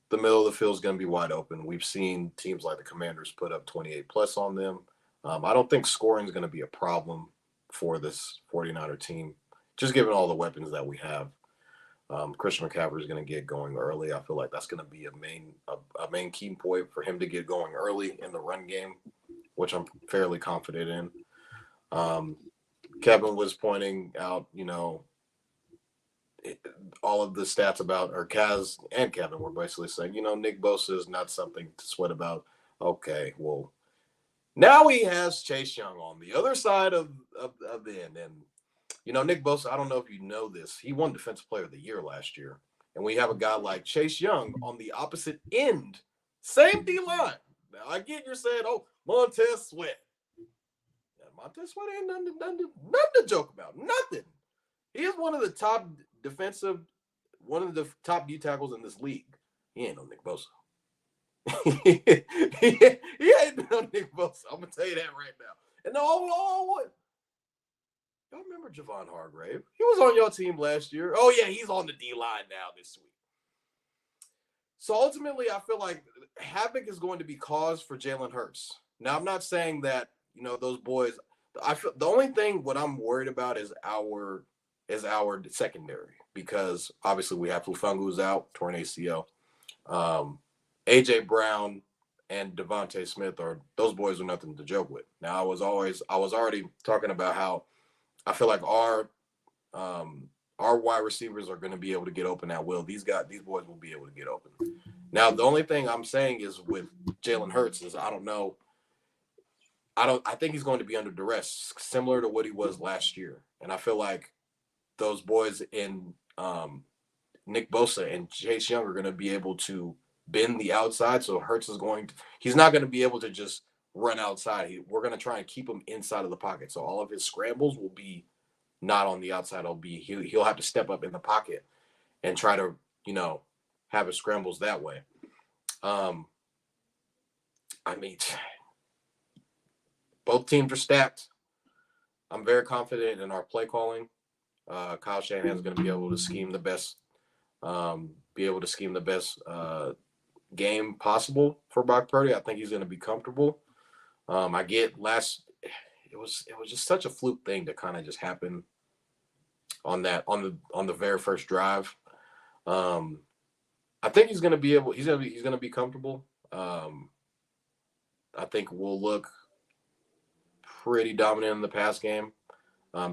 Speaker 4: the middle of the field is going to be wide open. We've seen teams like the Commanders put up 28 plus on them. I don't think scoring is going to be a problem for this 49er team, just given all the weapons that we have. Christian McCaffrey is going to get going early. I feel like that's going to be a main key point for him to get going early in the run game, which I'm fairly confident in. Kevin was pointing out, all of the stats about, or Kaz and Kevin were basically saying, Nick Bosa is not something to sweat about. Okay, well, now he has Chase Young on the other side of the end. And, Nick Bosa, I don't know if you know this, he won Defensive Player of the Year last year. And we have a guy like Chase Young on the opposite end, same D-line. Now, I get you're saying, oh, Montez Sweat. Yeah, Montez Sweat ain't nothing to joke about. Nothing. He is one of the top D tackles in this league. He ain't no Nick Bosa. he ain't no Nick Bosa. I'm gonna tell you that right now. And what? Y'all remember Jaevon Hargrave? He was on your team last year. Oh yeah, he's on the D line now this week. So ultimately, I feel like havoc is going to be caused for Jalen Hurts. Now, I'm not saying that those boys. I feel the only thing what I'm worried about is our secondary, because obviously we have Fufungu's out, torn ACL. AJ Brown and Devontae Smith those boys are nothing to joke with. Now I was already talking about how I feel like our wide receivers are going to be able to get open at will. These boys will be able to get open. Now the only thing I'm saying is with Jalen Hurts is I don't know. I think he's going to be under duress, similar to what he was last year. And I feel like those boys in Nick Bosa and Chase Young are going to be able to bend the outside. So Hurts is he's not going to be able to just run outside. We're going to try and keep him inside of the pocket. So all of his scrambles will be not on the outside. He'll have to step up in the pocket and try to, have his scrambles that way. I mean, both teams are stacked. I'm very confident in our play calling. Kyle Shanahan's going to be able to scheme the best, game possible for Brock Purdy. I think he's going to be comfortable. It was just such a fluke thing to kind of just happen on the very first drive. I think he's going to be comfortable. I think we'll look pretty dominant in the pass game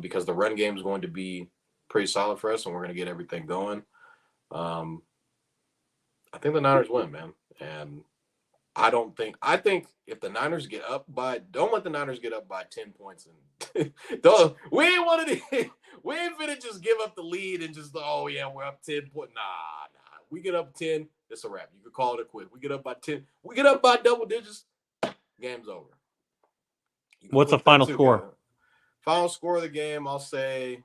Speaker 4: because the run game is going to be pretty solid for us, and we're going to get everything going. I think the Niners win, man. And I think if the Niners get up don't let the Niners get up by 10 points. And we ain't finna just give up the lead and just, oh yeah, we're up 10 points. Nah. We get up 10, it's a wrap. You could call it a quit. We get up by 10. We get up by double digits, game's over.
Speaker 1: What's the final score?
Speaker 4: Man. Final score of the game, I'll say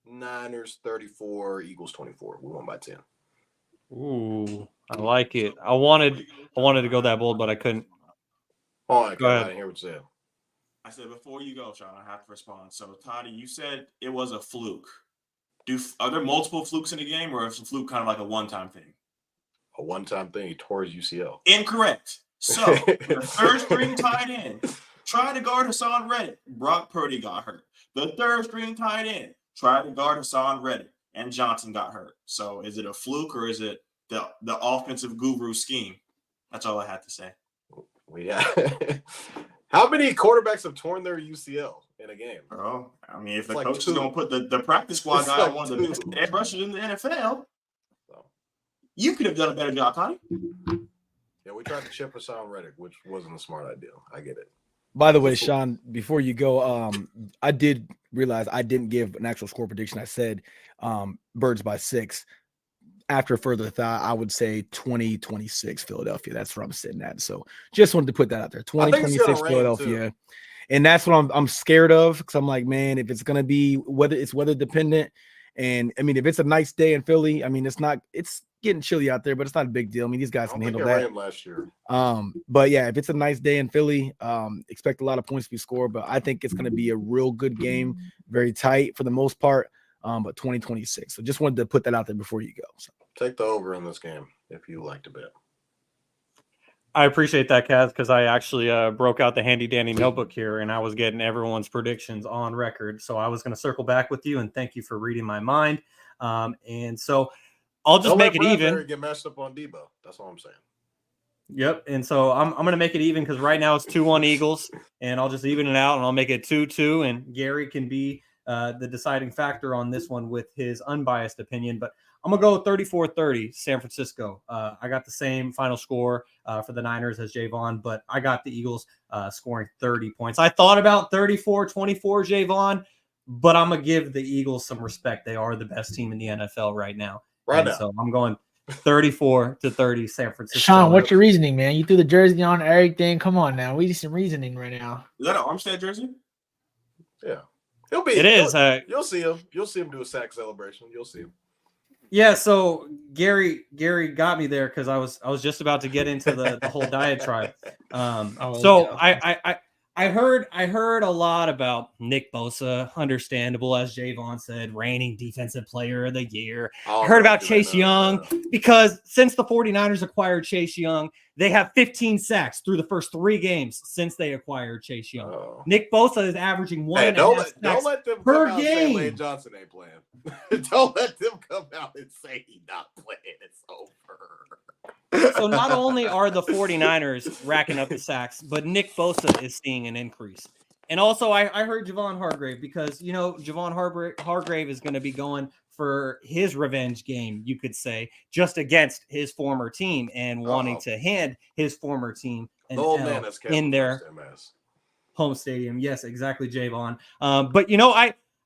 Speaker 4: Niners 34, Eagles 24. We won by 10.
Speaker 1: Ooh, I like it. I wanted to go that bold, but I couldn't.
Speaker 4: Oh, I
Speaker 1: go ahead.
Speaker 4: I didn't hear what you said.
Speaker 2: I said, before you go, Shaun, I have to respond. So, Toddy, you said it was a fluke. Are there multiple flukes in the game, or is a fluke kind of like a one-time thing?
Speaker 4: A one-time thing. He tore his UCL.
Speaker 2: Incorrect. So, the third-string tight end tried to guard Hassan Reddick. Brock Purdy got hurt. The third-string tight end tried to guard Hassan Reddick, and Johnson got hurt. So, is it a fluke, or is it the offensive guru scheme? That's all I had to say.
Speaker 4: Yeah. How many quarterbacks have torn their UCL in a game?
Speaker 2: Bro, I mean, if
Speaker 4: It's
Speaker 2: the
Speaker 4: like
Speaker 2: coach is
Speaker 4: 2.
Speaker 2: going to put the practice squad
Speaker 4: It's
Speaker 2: guy
Speaker 4: like
Speaker 2: on one of the
Speaker 4: 2.
Speaker 2: best edge rushers in the NFL,
Speaker 4: So,
Speaker 2: you could have done a better job, Toddy.
Speaker 4: yeah, we tried to chip Hassan Reddick, which wasn't a smart idea. I get it.
Speaker 3: By the way, Shaun, before you go, I did realize I didn't give an actual score prediction. I said Birds by 6. After further thought, I would say 20-26 Philadelphia. That's where I'm sitting at. So just wanted to put that out there. 20-26 Philadelphia. And that's what I'm scared of, because I'm like, man, if it's going to be weather dependent. And I mean, if it's a nice day in Philly, I mean, it's getting chilly out there, but it's not a big deal. I mean, these guys can handle that.
Speaker 4: Rained last year.
Speaker 3: But yeah, if it's a nice day in Philly, expect a lot of points to be scored, but I think it's going to be a real good game, very tight for the most part. But 20-26. So just wanted to put that out there before you go. So.
Speaker 4: Take the over in this game if you like to bet.
Speaker 1: I appreciate that, Kaz, because I actually broke out the handy dandy notebook here, and I was getting everyone's predictions on record. So I was going to circle back with you, and thank you for reading my mind. And so I'll just make it even.
Speaker 4: Get messed up on Debo. That's all I'm saying.
Speaker 1: Yep. And so I'm going to make it even, because right now it's 2-1 Eagles, and I'll just even it out, and I'll make it 2-2, and Garry can be the deciding factor on this one with his unbiased opinion. But I'm going to go 34-30 San Francisco. I got the same final score for the Niners as Jaevon, but I got the Eagles scoring 30 points. I thought about 34-24 Jaevon, but I'm going to give the Eagles some respect. They are the best team in the NFL right now. So I'm going 34-30 San Francisco.
Speaker 5: Shaun, what's your reasoning, man? You threw the jersey on, everything. Come on now. We need some reasoning right now.
Speaker 2: Is that an Armstead jersey?
Speaker 4: Yeah.
Speaker 1: It is.
Speaker 4: You'll see him. You'll see him do a sack celebration. You'll see him.
Speaker 1: Yeah, so Garry got me there, because I was just about to get into the whole diatribe. I heard a lot about Nick Bosa, understandable, as Jaevon said, reigning defensive player of the year. I heard about Chase Young, because since the 49ers acquired Chase Young, they have 15 sacks through the first 3 games since they acquired Chase Young.
Speaker 4: Oh.
Speaker 1: Nick Bosa is averaging 1.5 sacks
Speaker 4: don't let them
Speaker 1: per
Speaker 4: come out
Speaker 1: game.
Speaker 4: And say Lane Johnson ain't playing. Don't let them come out and say he's not playing. It's over.
Speaker 1: So not only are the 49ers racking up the sacks, but Nick Bosa is seeing an increase. And also I heard Javon Hargrave, because, Javon Hargrave is going to be going for his revenge game, you could say, just against his former team, and wanting to hand his former team an L in their home stadium. Yes, exactly, Jaevon. But,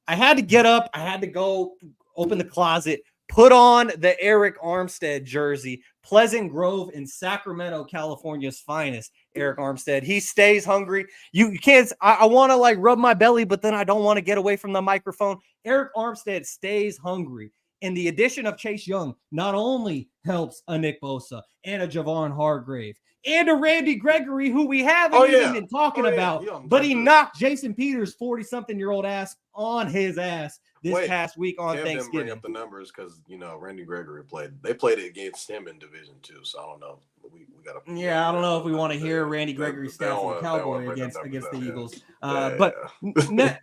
Speaker 1: I had to get up. I had to go open the closet, Put on the Eric Armstead jersey. Pleasant Grove in Sacramento, California's finest. Eric Armstead. He stays hungry. You can't. I want to like rub my belly, but then I don't want to get away from the microphone. Eric Armstead stays hungry. And the addition of Chase Young not only helps a Nick Bosa and a Javon Hargrave and a Randy Gregory, who we haven't even been talking about, but he knocked Jason Peters' 40-something-year-old ass on his ass this past week on Thanksgiving.
Speaker 4: Didn't bring up the numbers because Randy Gregory played against him in Division 2, so I don't know. We got to.
Speaker 1: Yeah, I don't know if we want to hear Randy Gregory's stats for the Cowboy against the Eagles. But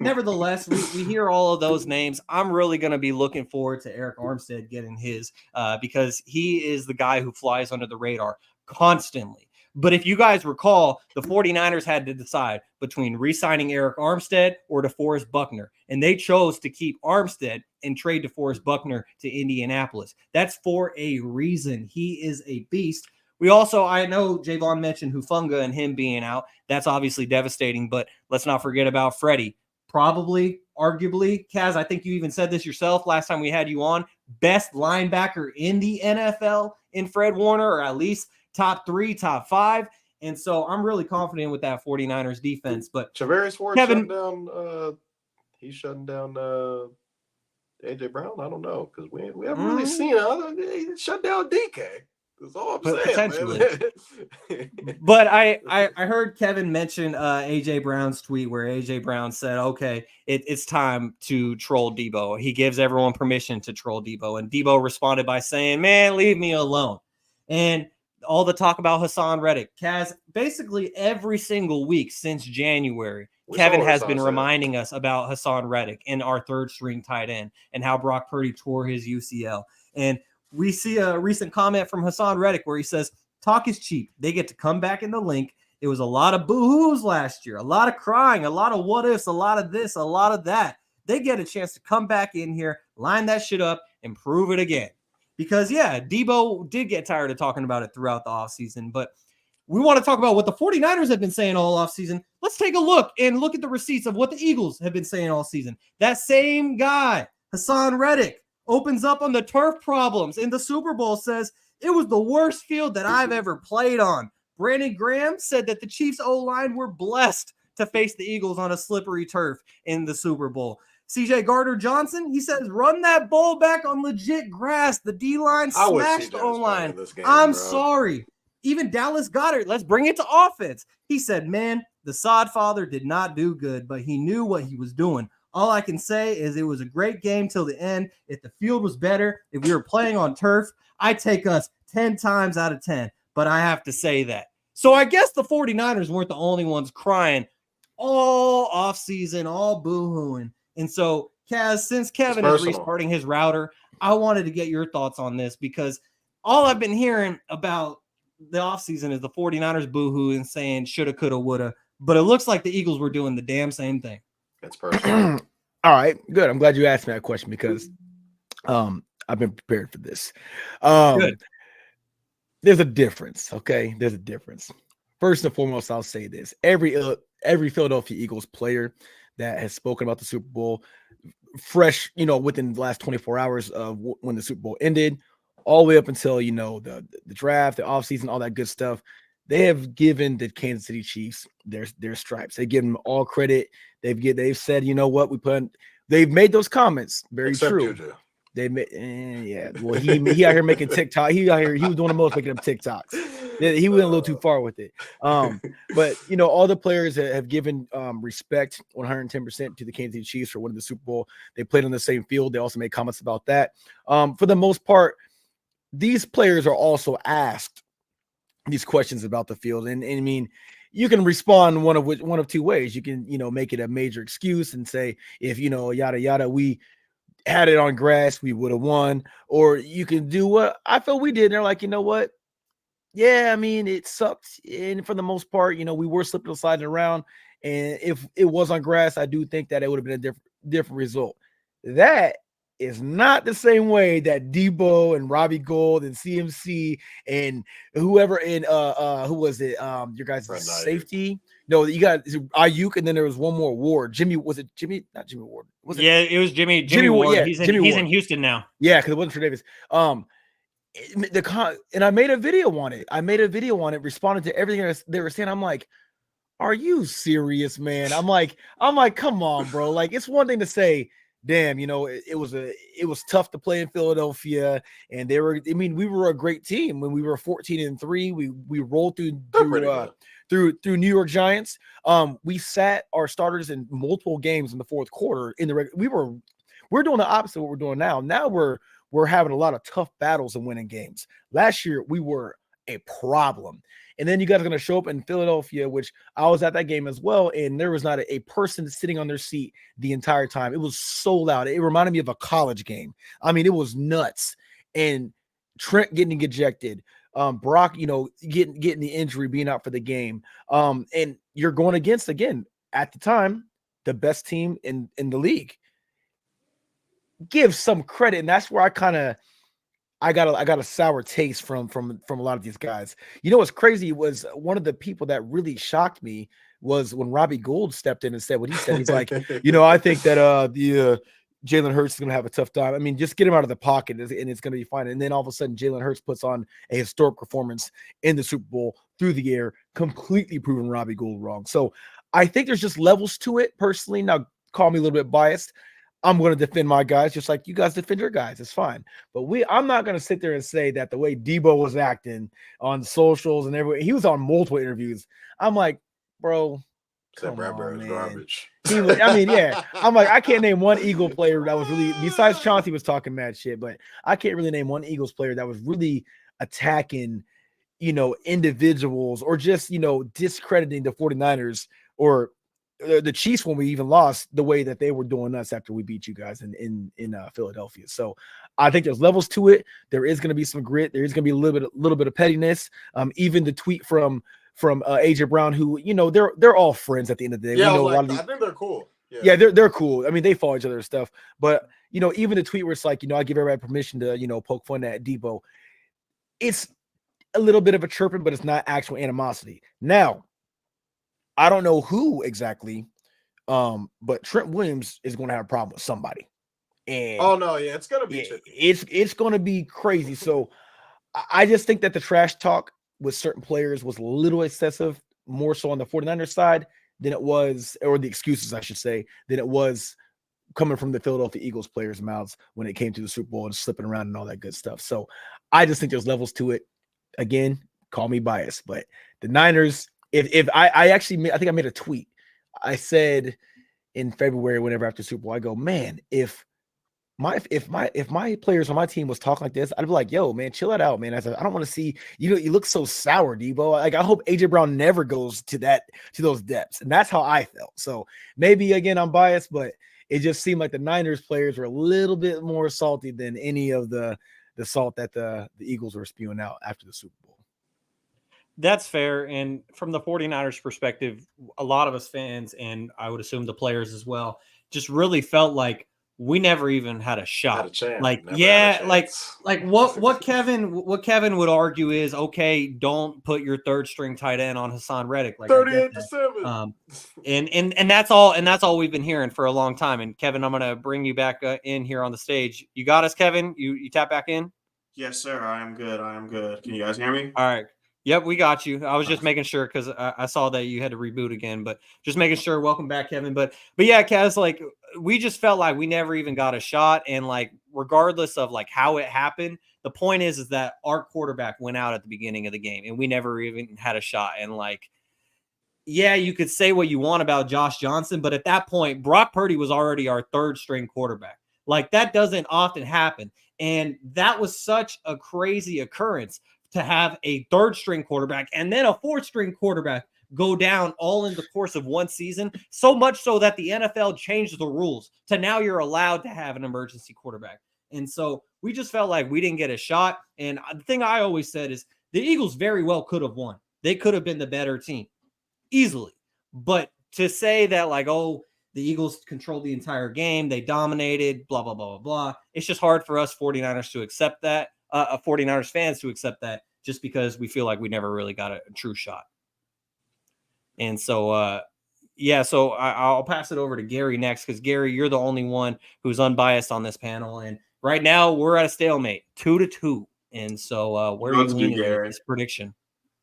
Speaker 1: nevertheless, we hear all of those names. I'm really going to be looking forward to Eric Armstead getting his because he is the guy who flies under the radar constantly. But if you guys recall, the 49ers had to decide between re-signing Eric Armstead or DeForest Buckner. And they chose to keep Armstead and trade DeForest Buckner to Indianapolis. That's for a reason. He is a beast. We also, I know Jaevon mentioned Hufanga and him being out. That's obviously devastating, but let's not forget about Freddie. Probably, arguably, Kaz, I think you even said this yourself last time we had you on, best linebacker in the NFL in Fred Warner, or at least top 3, top 5. And so I'm really confident with that 49ers defense. But
Speaker 4: Travarius Ward
Speaker 1: Kevin,
Speaker 4: he's shutting down AJ Brown. I don't know because we haven't really seen he shut down DK. That's all I'm saying. Potentially.
Speaker 1: But I heard Kevin mention AJ Brown's tweet where AJ Brown said, okay, it's time to troll Debo. He gives everyone permission to troll Debo. And Debo responded by saying, man, leave me alone. And all the talk about Hassan Reddick. Kaz, basically every single week since January, Kevin has been reminding us about Hassan Reddick and our third string tight end and how Brock Purdy tore his UCL. And we see a recent comment from Hassan Reddick where he says, talk is cheap. They get to come back in the link. It was a lot of boo-hoos last year, a lot of crying, a lot of what ifs, a lot of this, a lot of that. They get a chance to come back in here, line that shit up, and prove it again. Because, yeah, Debo did get tired of talking about it throughout the offseason, but we want to talk about what the 49ers have been saying all offseason. Let's take a look at the receipts of what the Eagles have been saying all season. That same guy, Hassan Reddick, opens up on the turf problems in the Super Bowl, says, it was the worst field that I've ever played on. Brandon Graham said that the Chiefs O-line were blessed to face the Eagles on a slippery turf in the Super Bowl. CJ Gardner-Johnson, he says, run that ball back on legit grass. The D-line smashed the O-line. I'm sorry. Even Dallas Goedert, let's bring it to offense. He said, man, the sod father did not do good, but he knew what he was doing. All I can say is it was a great game till the end. If the field was better, if we were playing on turf, I'd take us 10 times out of 10. But I have to say that. So I guess the 49ers weren't the only ones crying all offseason, all boo-hooing. And so, Kaz, since Kevin is restarting his router, I wanted to get your thoughts on this because all I've been hearing about the offseason is the 49ers boo-hoo and saying shoulda, coulda, woulda. But it looks like the Eagles were doing the damn same thing.
Speaker 4: That's personal.
Speaker 3: All right, good. I'm glad you asked me that question because I've been prepared for this. Good. There's a difference, okay? There's a difference. First and foremost, I'll say this. Every Philadelphia Eagles player that has spoken about the Super Bowl, fresh, within the last 24 hours of when the Super Bowl ended, all the way up until, the draft, the offseason, all that good stuff, they have given the Kansas City Chiefs their stripes. They give them all credit. They've said, you know what, they've made those comments. Very true. Juju. They made, well, he out here making TikTok. He was doing the most making them TikToks. He went a little too far with it. But all the players have given respect 110% to the Kansas City Chiefs for winning the Super Bowl. They played on the same field. They also made comments about that. For the most part, these players are also asked these questions about the field, and I mean, you can respond one of two ways. You can make it a major excuse and say, if yada yada, we had it on grass, we would have won. Or you can do what I feel we did. And they're like, you know what? Yeah, I mean, it sucked. And for the most part, we were slipping and sliding around. And if it was on grass, I do think that it would have been a different result. That is not the same way that Debo and Robbie Gould and CMC and whoever in who was it? Your guys' safety. No, you got Ayuk, and then there was one more Ward. Jimmy, was it Jimmy? Not Jimmy Ward. Was it?
Speaker 1: Yeah, it was Jimmy Ward.
Speaker 3: Yeah,
Speaker 1: he's
Speaker 3: Jimmy
Speaker 1: in
Speaker 3: Ward.
Speaker 1: Houston now.
Speaker 3: Yeah, because it wasn't for Davis. And I made a video on it. Responded to everything they were saying. I'm like, are you serious, man? I'm like, come on, bro. Like, it's one thing to say, damn, it was tough to play in Philadelphia, and we were a great team when we were 14-3. We rolled through New York Giants. We sat our starters in multiple games in the fourth quarter. We're doing the opposite of what we're doing now. Now we're having a lot of tough battles and winning games. Last year we were a problem. And then you guys are going to show up in Philadelphia, which I was at that game as well, and there was not a person sitting on their seat the entire time. It was so loud. It reminded me of a college game. I mean, it was nuts. And Trent getting ejected, Brock, getting the injury, being out for the game. And you're going against, again, at the time, the best team in the league. Give some credit, and that's where I got a sour taste from a lot of these guys. What's crazy was one of the people that really shocked me was when Robbie Gould stepped in and said what he said. He's like, I think that the Jalen Hurts is going to have a tough time. I mean, just get him out of the pocket and it's going to be fine. And then all of a sudden, Jalen Hurts puts on a historic performance in the Super Bowl through the air, completely proving Robbie Gould wrong. So I think there's just levels to it personally. Now, call me a little bit biased. I'm going to defend my guys just like you guys defend your guys. It's fine. But I'm not going to sit there and say that the way Debo was acting on socials and everywhere, he was on multiple interviews. I'm like, bro, come on, man.
Speaker 4: Garbage.
Speaker 3: I'm like, I can't name one Eagle player that was really, besides Chauncey was talking mad shit, but I can't really name one Eagles player that was really attacking, individuals or just, discrediting the 49ers or the Chiefs when we even lost the way that they were doing us after we beat you guys in Philadelphia. So I think there's levels to it. There is going to be some grit. There is going to be a little bit of pettiness. Even the tweet from AJ Brown, who they're all friends at the end of the day.
Speaker 4: Yeah,
Speaker 3: I
Speaker 4: think they're cool.
Speaker 3: Yeah, they're cool. I mean, they follow each other and stuff. But even the tweet where it's like, I give everybody permission to poke fun at Debo. It's a little bit of a chirping, but it's not actual animosity. Now, I don't know who exactly, but Trent Williams is going to have a problem with somebody. And
Speaker 4: it's going to be
Speaker 3: it's going to be crazy. So I just think that the trash talk with certain players was a little excessive, more so on the 49ers side than it was, or the excuses, I should say, than it was coming from the Philadelphia Eagles players' mouths when it came to the Super Bowl and slipping around and all that good stuff. So I just think there's levels to it. Again, call me biased, but the Niners, If I think I made a tweet. I said in February, whenever after Super Bowl, I go, man, if my players on my team was talking like this, I'd be like, yo, man, chill it out, man. I said, I don't want to see you look so sour, Debo. Like, I hope AJ Brown never goes to those depths. And that's how I felt. So maybe again I'm biased, but it just seemed like the Niners players were a little bit more salty than any of the salt that the Eagles were spewing out after the Super Bowl.
Speaker 1: That's fair. And from the 49ers perspective, a lot of us fans, and I would assume the players as well, just really felt like we never even had a shot. Like what Kevin would argue is, okay, don't put your third string tight end on Hassan Reddick. Like
Speaker 4: 38-7.
Speaker 1: And that's all we've been hearing for a long time. And Kevin, I'm going to bring you back in here on the stage. You got us, Kevin? You tap back in?
Speaker 2: Yes, sir. I am good. Can you guys hear me?
Speaker 1: All right. Yep, we got you. I was just making sure because I saw that you had to reboot again, but just making sure. Welcome back, Kevin. But yeah, Kaz, like we just felt like we never even got a shot, and like regardless of like how it happened, the point is that our quarterback went out at the beginning of the game, and we never even had a shot. And like, yeah, you could say what you want about Josh Johnson, but at that point, Brock Purdy was already our third string quarterback. Like that doesn't often happen, and that was such a crazy occurrence to have a third string quarterback and then a fourth string quarterback go down all in the course of one season, so much so that the NFL changed the rules to now you're allowed to have an emergency quarterback. And so we just felt like we didn't get a shot. And the thing I always said is the Eagles very well could have won. They could have been the better team easily. But to say that like, oh, the Eagles controlled the entire game, they dominated, blah, blah, blah, blah, blah. It's just hard for us 49ers to accept that. 49ers fans to accept that just because we feel like we never really got a true shot. And so, so I'll pass it over to Gary next because, Gary, you're the only one who's unbiased on this panel. And right now we're at a stalemate, 2-2. And so where are you leaning in this prediction?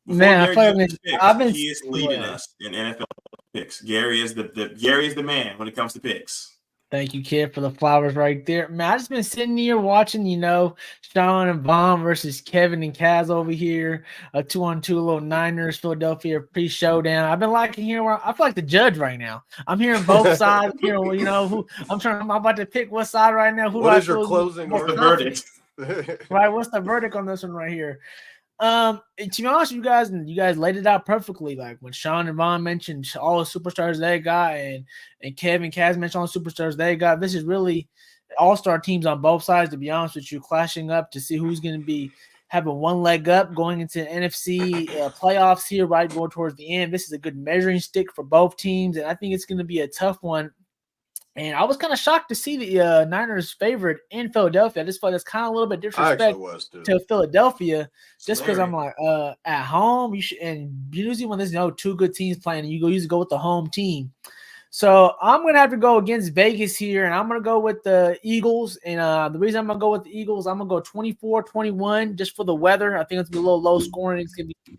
Speaker 5: Man, I feel like
Speaker 2: he is leading us in NFL picks. Gary is the man when it comes to picks.
Speaker 5: Thank you, kid, for the flowers right there. Man, I just been sitting here watching, Shaun and Von versus Kevin and Kaz over here. A 2-on-2 little Niners, Philadelphia pre-showdown. I've been liking here where I feel like the judge right now. I'm hearing both sides. Who I'm about to pick what side right now.
Speaker 4: What is your closing
Speaker 2: verdict?
Speaker 5: Right, what's the verdict on this one right here? To be honest with you guys laid it out perfectly. Like when Shaun and Von mentioned all the superstars they got, and Kevin Kaz mentioned all the superstars they got. This is really all-star teams on both sides, to be honest with you, clashing up to see who's going to be having one leg up going into NFC playoffs here, right, going towards the end. This is a good measuring stick for both teams, and I think it's going to be a tough one. And I was kind of shocked to see the Niners favorite in Philadelphia. I just felt that's kind of a little bit disrespect to Philadelphia, just because I'm like, at home, you should, and usually when there's two good teams playing, you usually go with the home team. So I'm going to have to go against Vegas here, and I'm going to go with the Eagles. And the reason I'm going to go with the Eagles, I'm going to go 24-21 just for the weather. I think it's going to be a little low scoring. It's going to be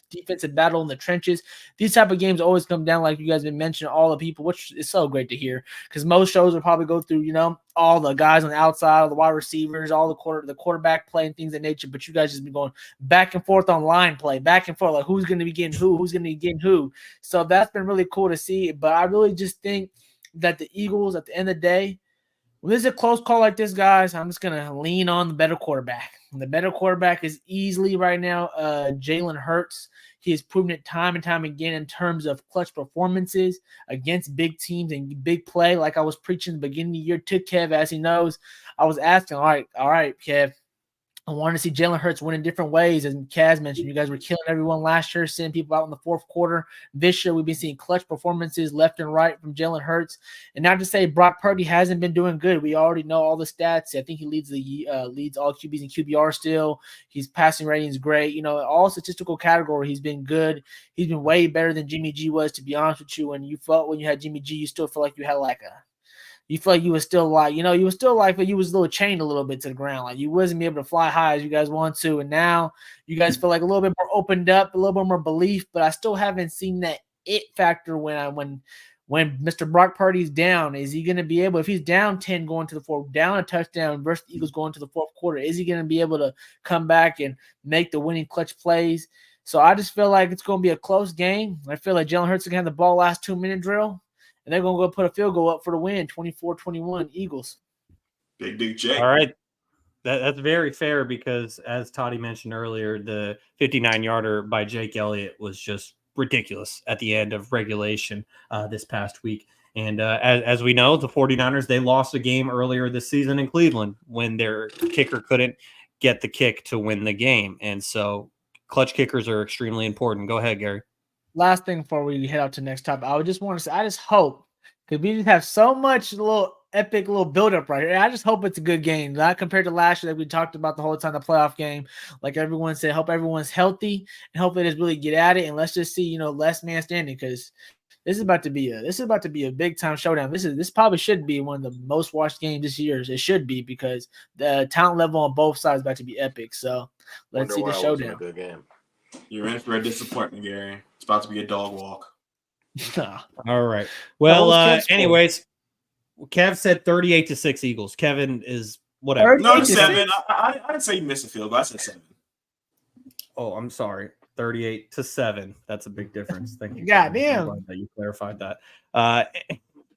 Speaker 5: defensive battle in the trenches. These type of games always come down, like you guys have been mentioning, all the people, which is so great to hear because most shows will probably go through, all the guys on the outside, all the wide receivers, all the quarterback play and things of that nature. But you guys just been going back and forth on line play, back and forth, like who's going to be getting who's going to be getting who. So that's been really cool to see. But I really just think that the Eagles, at the end of the day, when there's a close call like this, guys, I'm just going to lean on the better quarterback. And the better quarterback is easily right now Jalen Hurts. He has proven it time and time again in terms of clutch performances against big teams and big play. Like I was preaching at the beginning of the year to Kev, as he knows, I was asking, all right, Kev, I wanted to see Jalen Hurts win in different ways. As Kaz mentioned, you guys were killing everyone last year, sending people out in the fourth quarter. This year, we've been seeing clutch performances left and right from Jalen Hurts. And not to say Brock Purdy hasn't been doing good. We already know all the stats. I think he leads all QBs in QBR still. His passing rating is great. All statistical category, he's been good. He's been way better than Jimmy G was, to be honest with you. When you had Jimmy G, you still feel like you had you feel like you was still like, but you was a little chained a little bit to the ground. Like you wasn't able to fly high as you guys want to. And now you guys feel like a little bit more opened up, a little bit more belief, but I still haven't seen that it factor when Mr. Brock Purdy's down. Is he going to be able, if he's down 10 going to the fourth, down a touchdown versus the Eagles going to the fourth quarter, is he going to be able to come back and make the winning clutch plays? So I just feel like it's going to be a close game. I feel like Jalen Hurts is going to have the ball last 2-minute drill. And they're going to go put a field goal up for the win, 24-21 Eagles.
Speaker 2: Big J.
Speaker 1: All right. That's very fair because, as Toddy mentioned earlier, the 59-yarder by Jake Elliott was just ridiculous at the end of regulation this past week. And as we know, the 49ers, they lost a game earlier this season in Cleveland when their kicker couldn't get the kick to win the game. And so clutch kickers are extremely important. Go ahead, Gary.
Speaker 5: Last thing before we head out to the next topic, I would just want to say, I just hope, because we just have so much epic build-up right here. I just hope it's a good game, not compared to last year that we talked about the whole time, the playoff game. Like everyone said, hope everyone's healthy and hope they just really get at it. And let's just see, less man standing, because this is about to be a big time showdown. This probably should be one of the most watched games this year. It should be, because the talent level on both sides is about to be epic. So let's see the showdown.
Speaker 4: A good game.
Speaker 2: You're in for a disappointment, Gary. It's about to be a dog walk.
Speaker 1: All right. Well, anyways, Kev said 38-6 Eagles. Kevin is whatever.
Speaker 2: No, 7. I didn't say you missed a field goal. I said 7.
Speaker 1: Oh, I'm sorry. 38-7. That's a big difference. Thank you.
Speaker 5: Goddamn.
Speaker 1: I'm glad that you clarified that.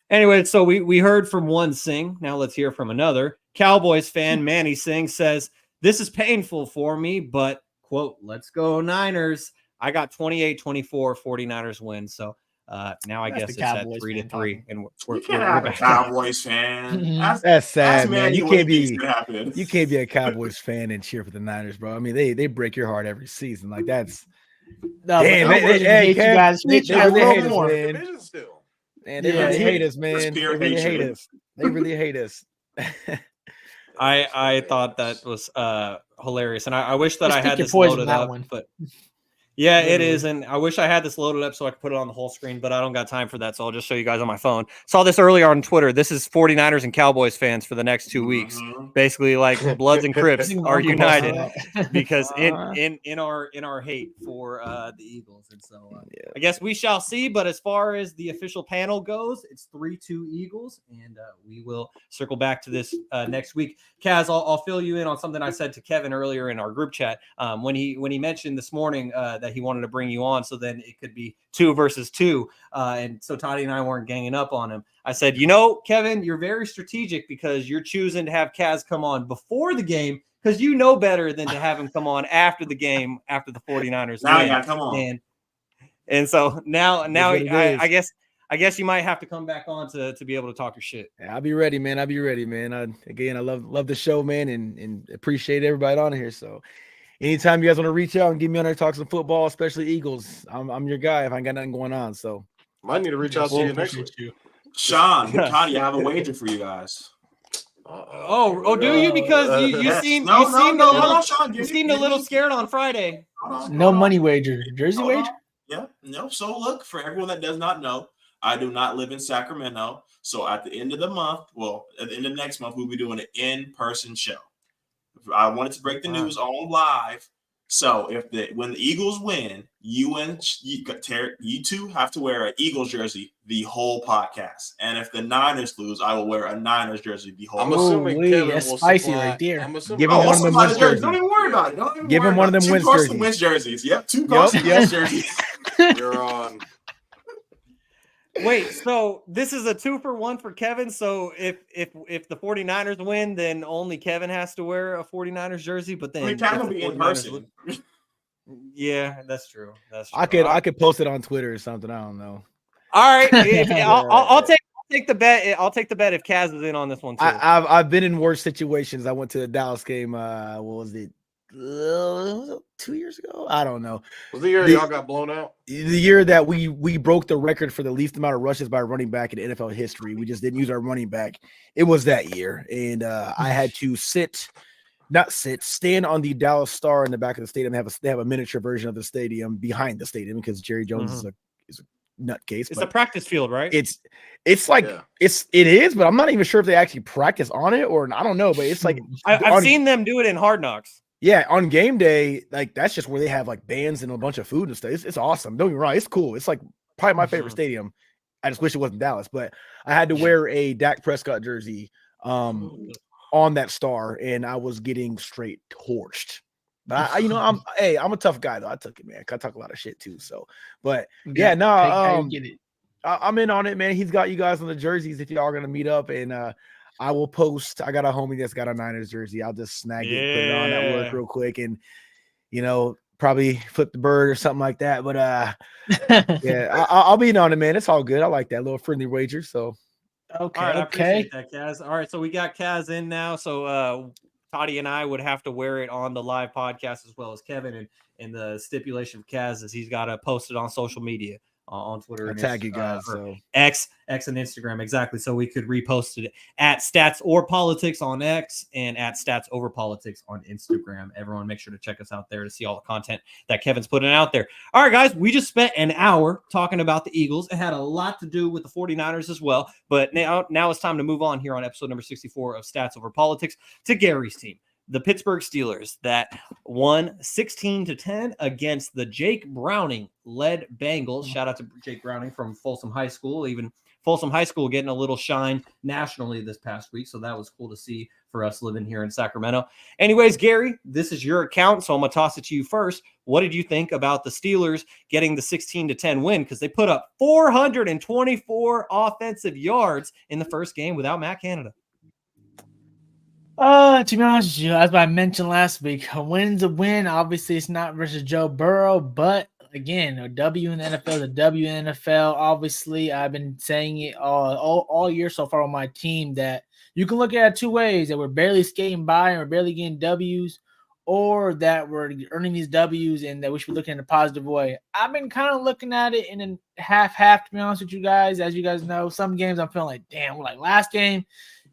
Speaker 1: Anyway, so we heard from one Sing. Now let's hear from another. Cowboys fan Manny Sing says, "This is painful for me, but quote, let's go Niners. I got 28-24 49ers win." So now I guess it's at 3-3. And
Speaker 2: we're a Cowboys fan.
Speaker 3: That's sad, man.
Speaker 2: You can't be
Speaker 3: a Cowboys fan and cheer for the Niners, bro. I mean, they break your heart every season. Like that's
Speaker 5: damn.
Speaker 3: They
Speaker 5: hate you guys.
Speaker 3: They really hate us, man. Man, they really hate us, man. They really hate us. They really hate us.
Speaker 1: I thought that was hilarious, and I wish that I had this loaded up, but Yeah, it
Speaker 5: Literally.
Speaker 1: is. And I wish I had this loaded up so I could put it on the whole screen, but I don't got time for that. So I'll just show you guys on my phone. Saw this earlier on Twitter. This is 49ers and Cowboys fans for the next 2 weeks. Basically, like Bloods and Crips
Speaker 5: I think
Speaker 1: are
Speaker 5: Uncle posted
Speaker 1: united
Speaker 5: that.
Speaker 1: because in our hate for the Eagles. And so I guess we shall see. But as far as the official panel goes, it's 3-2 Eagles. And we will circle back to this next week. Kaz, I'll fill you in on something I said to Kevin earlier in our group chat when he mentioned this morning that he wanted to bring you on, so then it could be 2 versus 2, and so Toddy and I weren't ganging up on him. I said, Kevin, you're very strategic because you're choosing to have Kaz come on before the game because you know better than to have him come on after the game after the 49ers
Speaker 2: Now
Speaker 1: win.
Speaker 2: you gotta come on.
Speaker 1: And so now I
Speaker 3: is.
Speaker 1: guess you might have to come back on to be able to talk your shit.
Speaker 3: Yeah, I'll be ready, man. I love the show, man, and appreciate everybody on here. So anytime you guys want to reach out and get me on there, talk some football, especially Eagles, I'm your guy if I ain't got nothing going on. So
Speaker 4: might need to reach out to you next week.
Speaker 2: Shaun, Toddy, I have a wager for you guys.
Speaker 1: Do you? Because you seemed a little scared on Friday.
Speaker 5: No money wager. Jersey wager?
Speaker 2: Yeah, no. So look, for everyone that does not know, I do not live in Sacramento. So at the end of the month, at the end of next month, we'll be doing an in-person show. I wanted to break the news on live. So when the Eagles win, you two have to wear an Eagles jersey the whole podcast. And if the Niners lose, I will wear a Niners jersey the whole podcast.
Speaker 4: I'm assuming Kevin
Speaker 5: that's
Speaker 4: will
Speaker 5: spicy
Speaker 4: supply,
Speaker 5: right there.
Speaker 4: I'm assuming
Speaker 3: Give him one of them wins jerseys.
Speaker 2: Don't even worry about it.
Speaker 3: Give him one of them
Speaker 2: Two
Speaker 3: wins
Speaker 2: Carson
Speaker 3: jerseys.
Speaker 2: Wentz jerseys. Yep, 2 Carson Wentz jerseys.
Speaker 4: You're on.
Speaker 1: Wait, so this is a 2-for-1 for Kevin. So if the 49ers win, then only Kevin has to wear a 49ers jersey. But then
Speaker 2: Kevin will be in person.
Speaker 1: Yeah, that's true. That's true.
Speaker 3: I could post it on Twitter or something. I don't know.
Speaker 1: All right, I'll take the bet. I'll take the bet if Kaz is in on this one too.
Speaker 3: I've been in worse situations. I went to the Dallas game. What was it? 2 years ago? I don't know.
Speaker 4: Was the year y'all got blown out?
Speaker 3: The year that we broke the record for the least amount of rushes by a running back in NFL history. We just didn't use our running back. It was that year, and I had to stand on the Dallas Star in the back of the stadium. They have a miniature version of the stadium behind the stadium because Jerry Jones is a nutcase.
Speaker 1: It's a practice field, right?
Speaker 3: It is, but I'm not even sure if they actually practice on it or I don't know. But it's like
Speaker 1: I've seen them do it in Hard Knocks.
Speaker 3: Yeah, on game day, like that's just where they have like bands and a bunch of food and stuff. It's awesome. Don't get me wrong, it's cool. It's like probably my favorite stadium. I just wish it wasn't Dallas, but I had to wear a Dak Prescott jersey on that Star, and I was getting straight torched. But I'm a tough guy though. I took it, man. I talk a lot of shit too. So, but yeah, no, I'm in on it, man. He's got you guys on the jerseys if y'all are gonna meet up, and I will post. I got a homie that's got a Niners jersey. I'll just snag it, put it on at work real quick, and probably flip the bird or something like that. But yeah, I'll be in on it, man. It's all good. I like that little friendly wager. So
Speaker 1: okay, all right, I appreciate that, Kaz. All right, so we got Kaz in now. So Toddy and I would have to wear it on the live podcast as well as Kevin, and the stipulation for Kaz is he's got to post it on social media. On Twitter and
Speaker 3: tag you guys, so
Speaker 1: X and Instagram, exactly. So we could repost it at Stats or Politics on X and at Stats Over Politics on Instagram. Everyone, make sure to check us out there to see all the content that Kevin's putting out there. All right, guys, we just spent an hour talking about the Eagles. It had a lot to do with the 49ers as well, but now it's time to move on here on episode number 64 of Stats Over Politics to Garry's team. The Pittsburgh Steelers that won 16-10 against the Jake Browning-led Bengals. Shout out to Jake Browning from Folsom High School. Even Folsom High School getting a little shine nationally this past week, so that was cool to see for us living here in Sacramento. Anyways, Garry, this is your account, so I'm going to toss it to you first. What did you think about the Steelers getting the 16-10 win? Because they put up 424 offensive yards in the first game without Matt Canada.
Speaker 5: To be honest with you, as I mentioned last week, a win's a win. Obviously, it's not versus Joe Burrow, but again, a W in the NFL is a W in the NFL. Obviously, I've been saying it all year so far on my team that you can look at it 2 ways: that we're barely skating by and we're barely getting W's, or that we're earning these W's and that we should be looking in a positive way. I've been kind of looking at it in a half, to be honest with you guys. As you guys know, some games I'm feeling like, damn, like last game,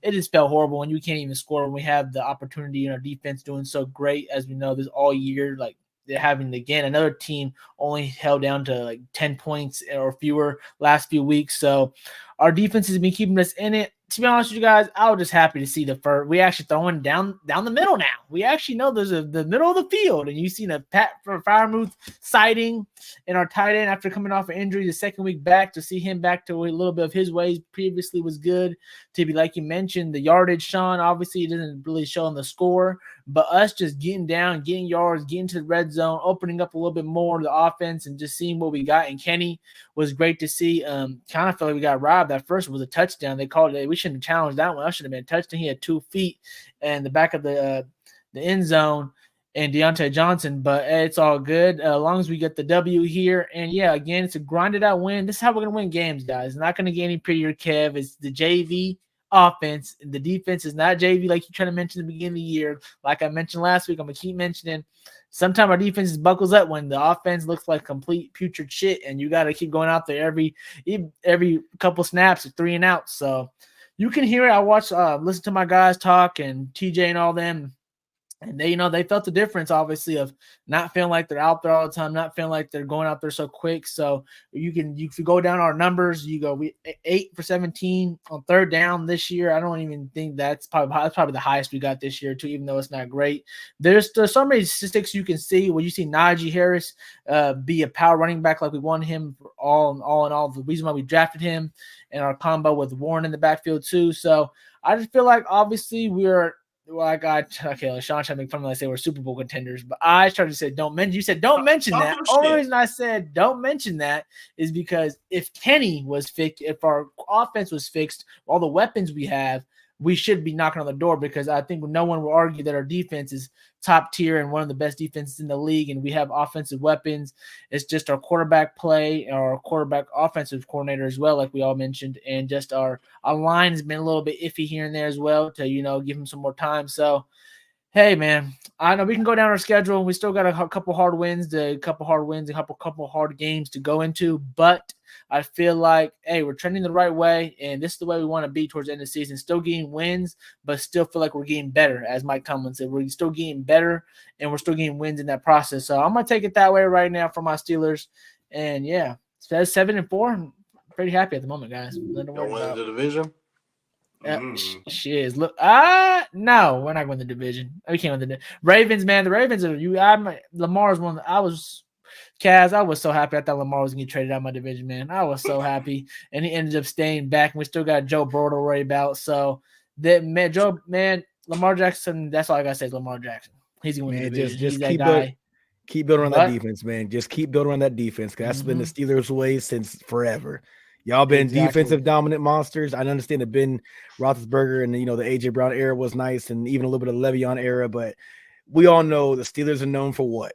Speaker 5: it just felt horrible when you can't even score when we have the opportunity and our defense doing so great. As we know, this all year, like having again another team only held down to like 10 points or fewer last few weeks. So our defense has been keeping us in it. To be honest with you guys, I was just happy to see we actually throwing down the middle now. We actually know there's the middle of the field, and you've seen a Pat Freiermuth sighting in our tight end after coming off an injury the second week back. To see him back to a little bit of his ways previously was good. To be like you mentioned, the yardage, Shaun, obviously it doesn't really show on the score, but us just getting down, getting yards, getting to the red zone, opening up a little bit more of the offense, and just seeing what we got. And Kenny was great to see. Kind of felt like we got robbed. That first was a touchdown. They called it. We shouldn't have challenged that one. That should have been a touchdown. He had 2 feet and the back of the end zone and Deontay Johnson, but it's all good as long as we get the W here. And yeah, again, it's a grinded out win. This is how we're gonna win games, guys. Not gonna get any prettier, Kev. It's the JV offense. The defense is not JV like you trying to mention at the beginning of the year. Like I mentioned last week, I'm gonna keep mentioning. Sometimes our defense buckles up when the offense looks like complete putrid shit, and you got to keep going out there every couple snaps, 3 and out. So you can hear it. I watch, listen to my guys talk and TJ and all them. And they felt the difference, obviously, of not feeling like they're out there all the time, not feeling like they're going out there so quick. So you go down our numbers, we 8 for 17 on third down this year. I don't even think that's probably the highest we got this year too, even though it's not great. There's so many statistics you can see when you see Najee Harris be a power running back like we want him for all in all. The reason why we drafted him and our combo with Warren in the backfield too. So I just feel like obviously we're. Well, like Shaun tried to make fun of me. I say we're Super Bowl contenders, but I started to say don't mention. You said don't mention that. Only reason I said don't mention that is because if Kenny was fixed, if our offense was fixed, all the weapons we have, we should be knocking on the door, because I think no one will argue that our defense is top tier and one of the best defenses in the league, and we have offensive weapons. It's just our quarterback play, our quarterback offensive coordinator as well, like we all mentioned, and just our line has been a little bit iffy here and there as well to, give him some more time. So, hey, man, I know we can go down our schedule. We still got a couple hard wins, a couple hard games to go into, but I feel like, hey, we're trending the right way, and this is the way we want to be towards the end of the season. Still getting wins, but still feel like we're getting better, as Mike Tomlin said. We're still getting better, and we're still getting wins in that process. So I'm going to take it that way right now for my Steelers. And, yeah, it's 7-4. I'm pretty happy at the moment, guys.
Speaker 4: Don't win the division?
Speaker 5: Shiz. Look, no, we're not going to the division. We can't win the Ravens, man. The Ravens are Lamar's one. I was so happy. I thought Lamar was going to get traded out of my division, man. I was so happy, and he ended up staying back. And we still got Joe Burrow to worry about. So that man, Lamar Jackson. That's all I got to say is Lamar Jackson. He's going to win the division.
Speaker 3: Just keep building. Keep building on that defense, man. Just keep building on that defense, because that's been the Steelers' way since forever. Y'all been defensive dominant monsters. I understand the Ben Roethlisberger and the AJ Brown era was nice, and even a little bit of Le'Veon era, but we all know the Steelers are known for what?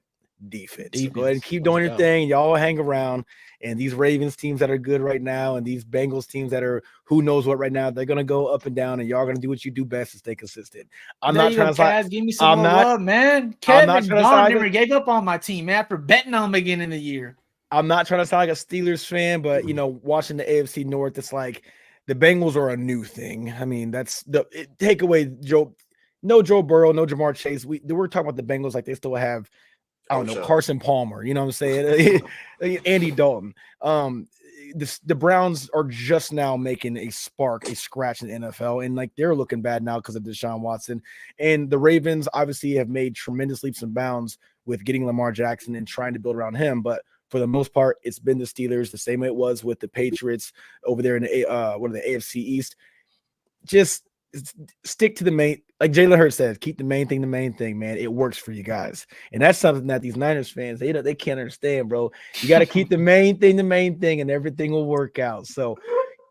Speaker 3: Defense. So go ahead and keep doing your thing. Y'all hang around, and these Ravens teams that are good right now, and these Bengals teams that are who knows what right now, they're gonna go up and down, and y'all gonna do what you do best and stay consistent. I'm not trying to
Speaker 5: give me some more love, man. Kevin never gave up on my team after betting on them beginning of the year.
Speaker 3: I'm not trying to sound like a Steelers fan, but watching the AFC North, it's like the Bengals are a new thing. I mean, take away Joe Burrow, no Jamar Chase. We're talking about the Bengals like they still have, I don't know, Carson Palmer. You know what I'm saying? Andy Dalton. The Browns are just now making a scratch in the NFL, and like they're looking bad now because of Deshaun Watson. And the Ravens obviously have made tremendous leaps and bounds with getting Lamar Jackson and trying to build around him, but for the most part, it's been the Steelers, the same way it was with the Patriots over there in the AFC East. Just stick to the main, like Jalen Hurts said, keep the main thing, man. It works for you guys. And that's something that these Niners fans, they can't understand, bro. You got to keep the main thing, and everything will work out. So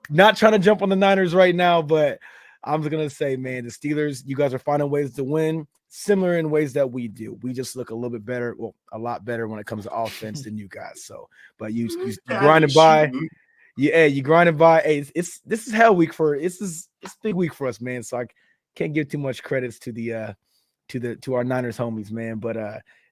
Speaker 3: not trying to jump on the Niners right now, but I'm just going to say, man, the Steelers, you guys are finding ways to win, similar in ways that we do. We just look a little bit better, a lot better when it comes to offense than you guys. So, but you grinding by. Yeah, you grinding by. Hey, this is hell week it's big week for us, man. So I can't give too much credits to our Niners homies, man. But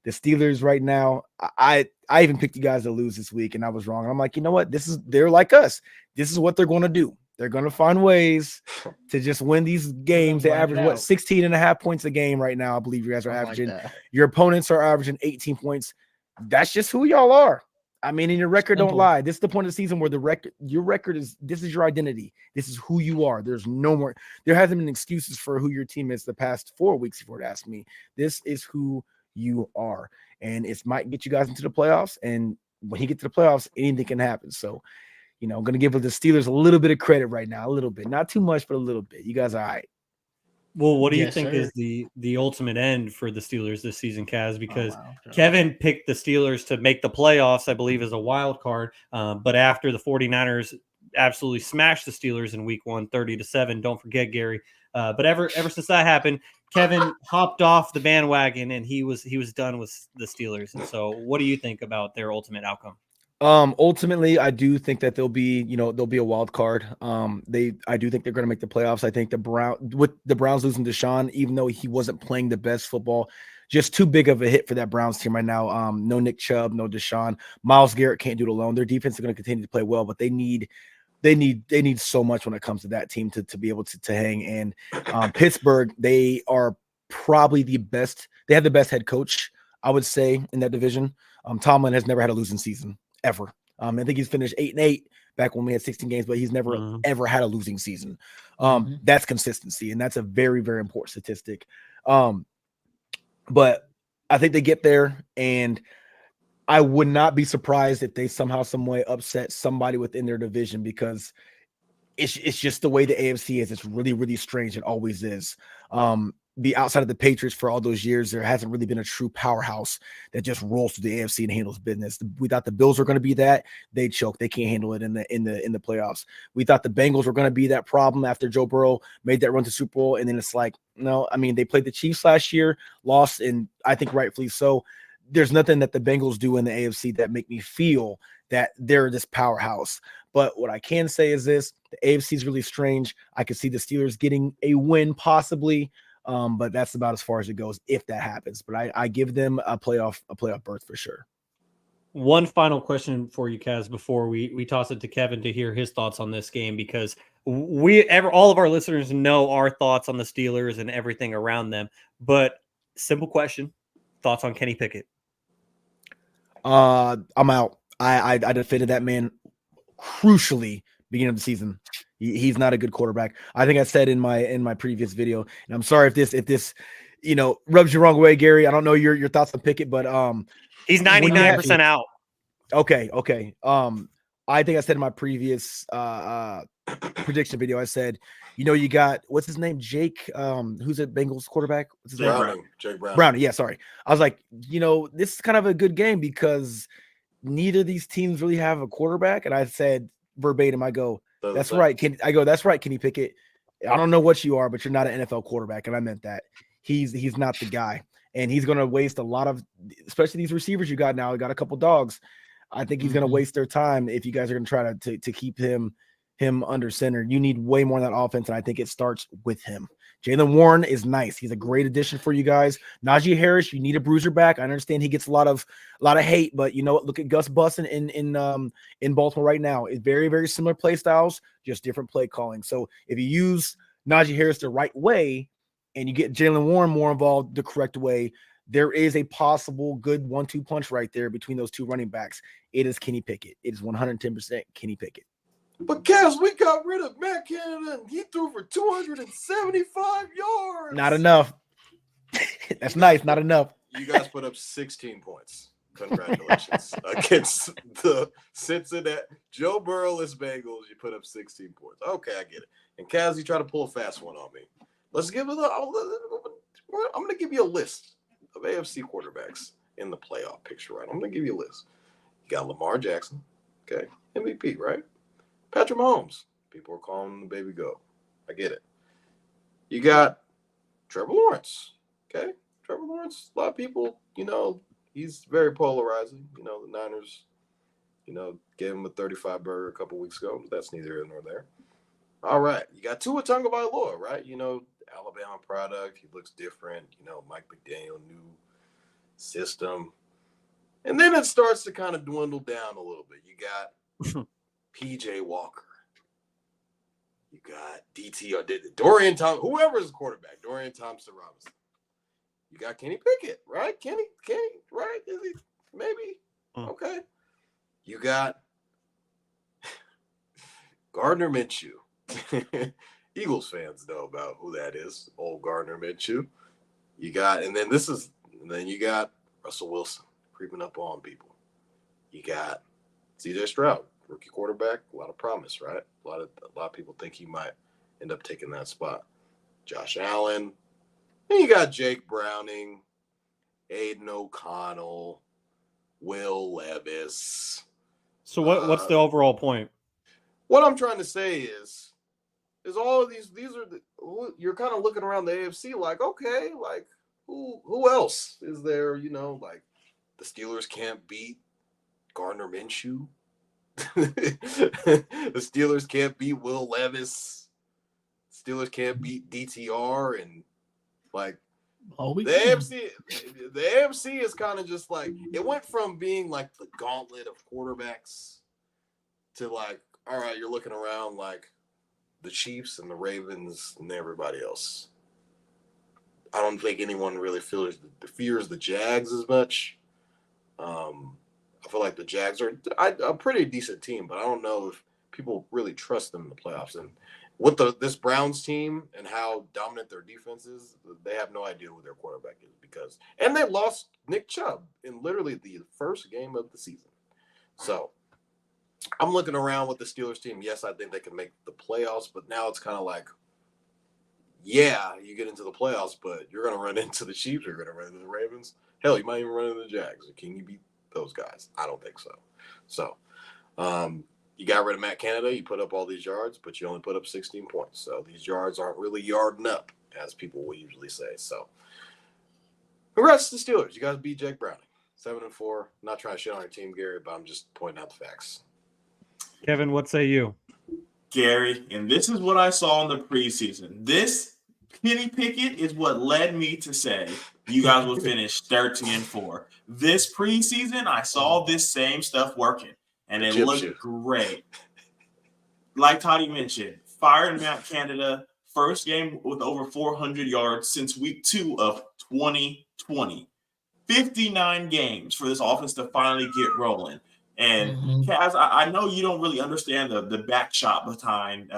Speaker 3: the Steelers right now, I even picked you guys to lose this week, and I was wrong. I'm like, you know what? They're like us. This is what they're going to do. They're going to find ways to just win these games. They average 16 and a half points a game right now. I believe you guys are averaging. Your opponents are averaging 18 points. That's just who y'all are. I mean, and your record don't lie. This is the point of the season where your record is, this is your identity. This is who you are. There's no more, there hasn't been excuses for who your team is the past 4 weeks, if you were to ask me. This is who you are. And it might get you guys into the playoffs. And when you get to the playoffs, anything can happen. So, I'm going to give the Steelers a little bit of credit right now, a little bit. Not too much, but a little bit. You guys are all right.
Speaker 1: Well, what do you think is the ultimate end for the Steelers this season, Kaz? Because Kevin picked the Steelers to make the playoffs, I believe, as a wild card. But after the 49ers absolutely smashed the Steelers in week 1, 30-7, don't forget, Gary. But ever since that happened, Kevin hopped off the bandwagon and he was done with the Steelers. And so what do you think about their ultimate outcome?
Speaker 3: Ultimately, I do think that they'll be a wild card. I do think they're going to make the playoffs. I think with the Browns losing to Shaun, even though he wasn't playing the best football, just too big of a hit for that Browns team right now. No Nick Chubb, no Deshaun. Myles Garrett can't do it alone. Their defense is going to continue to play well, but they need so much when it comes to that team to be able to hang. And Pittsburgh, they are probably the best. They have the best head coach, I would say, in that division. Tomlin has never had a losing season. Ever. I think he's finished 8-8 back when we had 16 games, but he's never ever had a losing season. That's consistency, and that's a very, very important statistic. But I think they get there, and I would not be surprised if they somehow, some way upset somebody within their division, because it's just the way the AFC is. It's really, really strange. It always is. The outside of the Patriots for all those years, there hasn't really been a true powerhouse that just rolls through the AFC and handles business. We thought the Bills were going to be that. They choke. They can't handle it in the playoffs. We thought the Bengals were going to be that problem after Joe Burrow made that run to Super Bowl, and then it's like, no. I mean, they played the Chiefs last year, lost, and I think rightfully so. There's nothing that the Bengals do in the AFC that make me feel that they're this powerhouse. But what I can say is this: the AFC is really strange. I could see the Steelers getting a win possibly. But that's about as far as it goes if that happens. But I give them a playoff berth for sure.
Speaker 1: One final question for you, Kaz, before we toss it to Kevin to hear his thoughts on this game, because all of our listeners know our thoughts on the Steelers and everything around them. But simple question: thoughts on Kenny Pickett?
Speaker 3: I'm out. I defended that man crucially beginning of the season. He's not a good quarterback. I think I said in my previous video, and I'm sorry if this rubs you the wrong way, Gary. I don't know your thoughts on Pickett, but
Speaker 1: he's 99% out.
Speaker 3: Okay. I think I said in my previous prediction video, I said, you got, what's his name? Jake, who's a Bengals quarterback? What's his name?
Speaker 4: Jake Browning.
Speaker 3: Browning. Yeah, sorry. I was like, this is kind of a good game because neither of these teams really have a quarterback. And I said verbatim, I go, that's right. That's right, Kenny Pickett. I don't know what you are, but you're not an NFL quarterback. And I meant that. He's not the guy. And he's going to waste a lot of, especially these receivers you got now. You got a couple dogs. I think he's going to waste their time if you guys are going to try to keep him under center. You need way more in that offense, and I think it starts with him. Jaylen Warren is nice. He's a great addition for you guys. Najee Harris, you need a bruiser back. I understand he gets a lot of hate, but you know what? Look at Gus Bus in Baltimore right now. It's very, very similar play styles, just different play calling. So if you use Najee Harris the right way and you get Jaylen Warren more involved the correct way, there is a possible good 1-2 punch right there between those two running backs. It is Kenny Pickett. It is 110% Kenny Pickett.
Speaker 4: But Kaz, we got rid of Matt Canada and he threw for 275 yards.
Speaker 3: Not enough. That's nice. Not enough.
Speaker 4: You guys put up 16 points. Congratulations. Against the Cincinnati Joe Burrow-less Bengals, you put up 16 points. Okay, I get it. And Kaz, you try to pull a fast one on me. I'm going to give you a list of AFC quarterbacks in the playoff picture, right? I'm going to give you a list. You got Lamar Jackson, okay? MVP, right? Patrick Mahomes. People are calling him the baby goat. I get it. You got Trevor Lawrence, okay? Trevor Lawrence, a lot of people, he's very polarizing. The Niners, gave him a 35 burger a couple weeks ago. But that's neither here nor there. All right. You got Tua Tagovailoa, right? Alabama product. He looks different. Mike McDaniel, new system. And then it starts to kind of dwindle down a little bit. You got PJ Walker. You got DT, Dorian Thompson, whoever's the quarterback, Dorian Thompson Robinson. You got Kenny Pickett, right? Kenny, right? Is he? Maybe. Okay. You got Gardner Minshew. Eagles fans know about who that is. Old Gardner Minshew. And then you got Russell Wilson creeping up on people. You got CJ Stroud, rookie quarterback, a lot of promise, right? A lot of people think he might end up taking that spot. Josh Allen. And you got Jake Browning, Aiden O'Connell, Will Levis.
Speaker 1: So what's the overall point?
Speaker 4: What I'm trying to say is all of these are you're kind of looking around the AFC like, okay, like who else is there? Like the Steelers can't beat Gardner Minshew. The Steelers can't beat Will Levis. Steelers can't beat DTR, and like the AFC is kind of just like, it went from being like the gauntlet of quarterbacks to like, all right, you're looking around like the Chiefs and the Ravens and everybody else. I don't think anyone really fears the Jags as much. I feel like the Jags are a pretty decent team, but I don't know if people really trust them in the playoffs. And with this Browns team and how dominant their defense is, they have no idea who their quarterback is and they lost Nick Chubb in literally the first game of the season. So I'm looking around with the Steelers team. Yes, I think they can make the playoffs, but now it's kind of like, yeah, you get into the playoffs, but you're going to run into the Chiefs, you're going to run into the Ravens. Hell, you might even run into the Jags. Can you beat those guys? I don't think so. So, you got rid of Matt Canada. You put up all these yards, but you only put up 16 points. So these yards aren't really yarding up, as people will usually say. So, congrats to the Steelers. You guys beat Jake Browning, 7-4. I'm not trying to shit on your team, Gary, but I'm just pointing out the facts.
Speaker 1: Kevin, what say you?
Speaker 2: Gary, and this is what I saw in the preseason. This Kenny Pickett is what led me to say you guys will finish 13-4. This preseason, I saw this same stuff working, and it looked great. Like Toddy mentioned, fired Matt Canada, first game with over 400 yards since week 2 of 2020. 59 games for this offense to finally get rolling. And Kaz, I know you don't really understand the back shot behind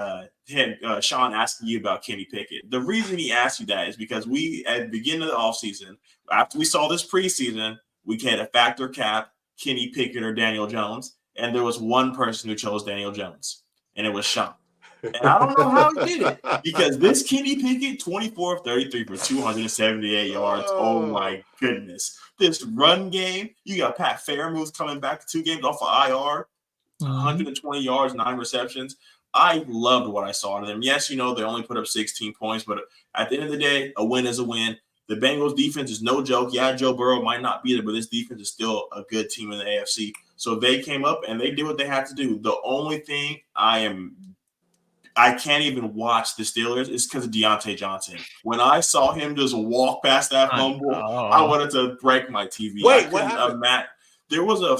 Speaker 2: Shaun asking you about Kenny Pickett. The reason he asked you that is because we, at the beginning of the offseason, after we saw this preseason, we had a factor cap, Kenny Pickett or Daniel Jones, and there was one person who chose Daniel Jones, and it was Shaun. And I don't know how he did it, because this Kenny Pickett, 24 of 33 for 278 yards. Oh, my goodness. This run game, you got Pat Fairmouth coming back 2 games off of IR, 120 yards, 9 receptions. I loved what I saw to them. Yes, they only put up 16 points, but at the end of the day, a win is a win. The Bengals defense is no joke. Yeah, Joe Burrow might not be there, but this defense is still a good team in the AFC. So they came up and they did what they had to do. The only thing I can't even watch the Steelers is because of Deontay Johnson. When I saw him just walk past that fumble, I wanted to break my TV.
Speaker 4: Wait, what happened?
Speaker 2: There was a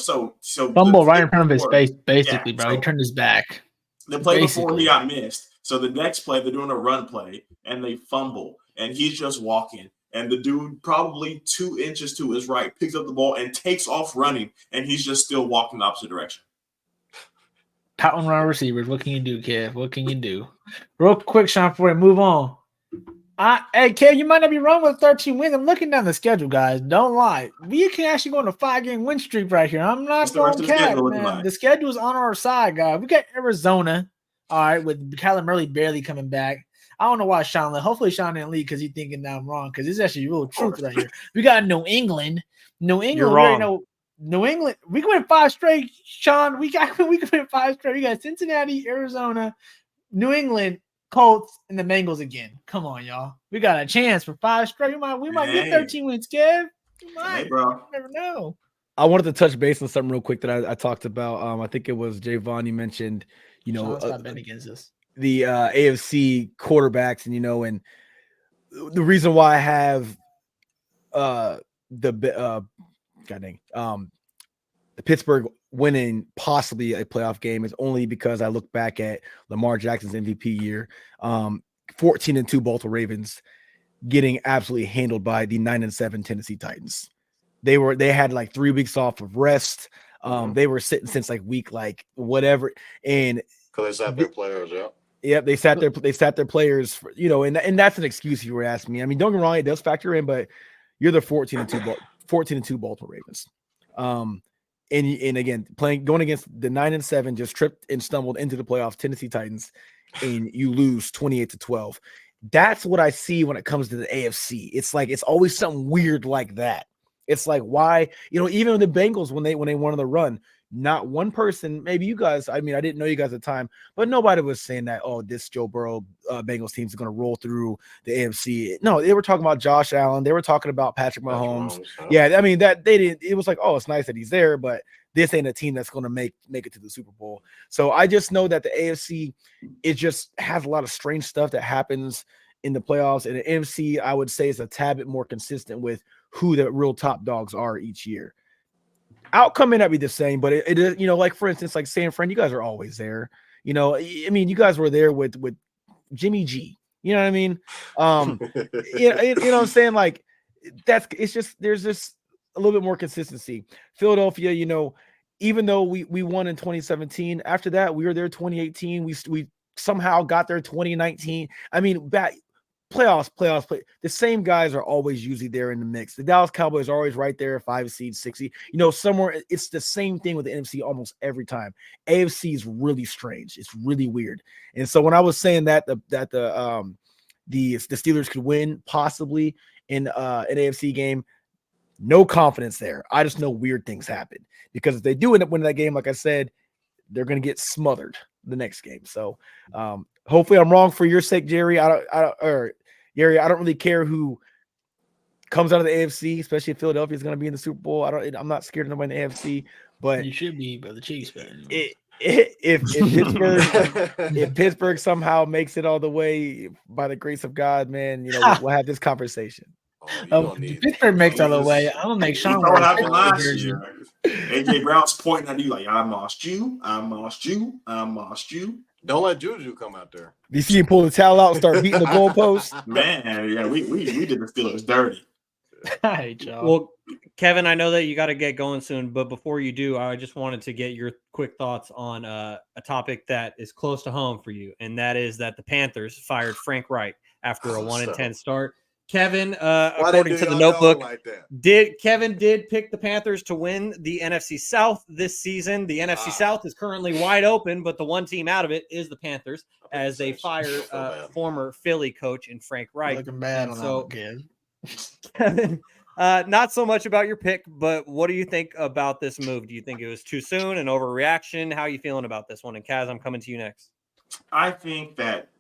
Speaker 5: fumble right in front of his face, basically, bro. He turned his back.
Speaker 2: The play before he got missed. So the next play, they're doing a run play, and they fumble, and he's just walking. And the dude, probably 2 inches to his right, picks up the ball and takes off running, and he's just still walking the opposite direction.
Speaker 5: Pouting around receivers. What can you do, Kev? What can you do? Real quick, Shaun, before we move on. Hey, Kev, you might not be wrong with 13 wins. I'm looking down the schedule, guys. Don't lie. We can actually go on a 5-game win streak right here. I'm not going cat, man. The schedule is on our side, guys. We got Arizona, all right, with Kyler Murray barely coming back. I don't know why Shaun left. Hopefully Shaun didn't leave because he's thinking that I'm wrong, because it's actually real truth right here. We got New England. You're wrong. New England, we can win 5 straight, Shaun. We can win 5 straight. We got Cincinnati, Arizona, New England, Colts, and the Bengals again. Come on, y'all. We got a chance for 5 straight. We might get 13 wins, Kev.
Speaker 2: Hey, bro.
Speaker 5: You never know.
Speaker 3: I wanted to touch base on something real quick that I talked about. I think it was Jaevon. You mentioned,
Speaker 5: Shaun's betting against us.
Speaker 3: The AFC quarterbacks, and and the reason why I have the Pittsburgh winning possibly a playoff game is only because I look back at Lamar Jackson's MVP year, 14-2 Baltimore Ravens getting absolutely handled by the 9-7 Tennessee Titans. They had like 3 weeks off of rest. They were sitting since like week like whatever, and
Speaker 4: because they sat their players out.
Speaker 3: Yep, they sat their players for, and that's an excuse if you were asking me. I mean, don't get me wrong, it does factor in, but you're the 14-2 Baltimore Ravens. And again, going against the 9-7, just tripped and stumbled into the playoffs, Tennessee Titans, and you lose 28-12. That's what I see when it comes to the AFC. It's like it's always something weird like that. It's like, why, even the Bengals when they wanted to run, not one person, maybe you guys, I mean, I didn't know you guys at the time, but nobody was saying that, oh, this Joe Burrow Bengals team is going to roll through the AFC. No, they were talking about Josh Allen. They were talking about Patrick Mahomes. Yeah, I mean, that they didn't, it was like, oh, it's nice that he's there, but this ain't a team that's going to make it to the Super Bowl. So I just know that the AFC, it just has a lot of strange stuff that happens in the playoffs, and the NFC, I would say, is a tad bit more consistent with who the real top dogs are each year. Outcome may not be the same, but it is, like for instance, like San Fran, you guys are always there. I mean, you guys were there with Jimmy G. You know what I mean? You know what I'm saying? Like there's just a little bit more consistency. Philadelphia, even though we won in 2017, after that we were there 2018. We somehow got there 2019. I mean, playoffs. The same guys are always usually there in the mix. The Dallas Cowboys are always right there, 5 seed, 6 seed. Somewhere it's the same thing with the NFC almost every time. AFC is really strange. It's really weird. And so when I was saying that the Steelers could win possibly in an AFC game, no confidence there. I just know weird things happen because if they do end up winning that game, like I said, they're going to get smothered the next game. So hopefully I'm wrong for your sake, Jerry. Gary, I don't really care who comes out of the AFC, especially if Philadelphia is going to be in the Super Bowl. I'm not scared of nobody in the AFC, but
Speaker 5: you should be, but the Chiefs.
Speaker 3: If Pittsburgh Pittsburgh makes it all the way by the grace of God, man, we'll have this conversation.
Speaker 5: Pittsburgh makes all the way. I'm gonna make Shaun.
Speaker 2: What happened last year? AJ Brown's pointing at you like, I lost you.
Speaker 4: Don't let Juju come out there.
Speaker 3: You see him pull the towel out and start beating the goalpost?
Speaker 2: Man, yeah, we did the Steelers dirty.
Speaker 5: Hey, Joe.
Speaker 1: Well, Kevin, I know that you got to get going soon, but before you do, I just wanted to get your quick thoughts on a topic that is close to home for you, and that is that the Panthers fired Frank Reich after a 1-10 start. Kevin, according to the notebook, Kevin did pick the Panthers to win the NFC South this season. The NFC South is currently wide open, but the one team out of it is the Panthers as they fire former Philly coach in Frank Reich.
Speaker 5: Looking bad on
Speaker 1: so,
Speaker 5: that
Speaker 1: Kevin, not so much about your pick, but what do you think about this move? Do you think it was too soon, an overreaction? How are you feeling about this one? And Kaz, I'm coming to you next.
Speaker 2: I think that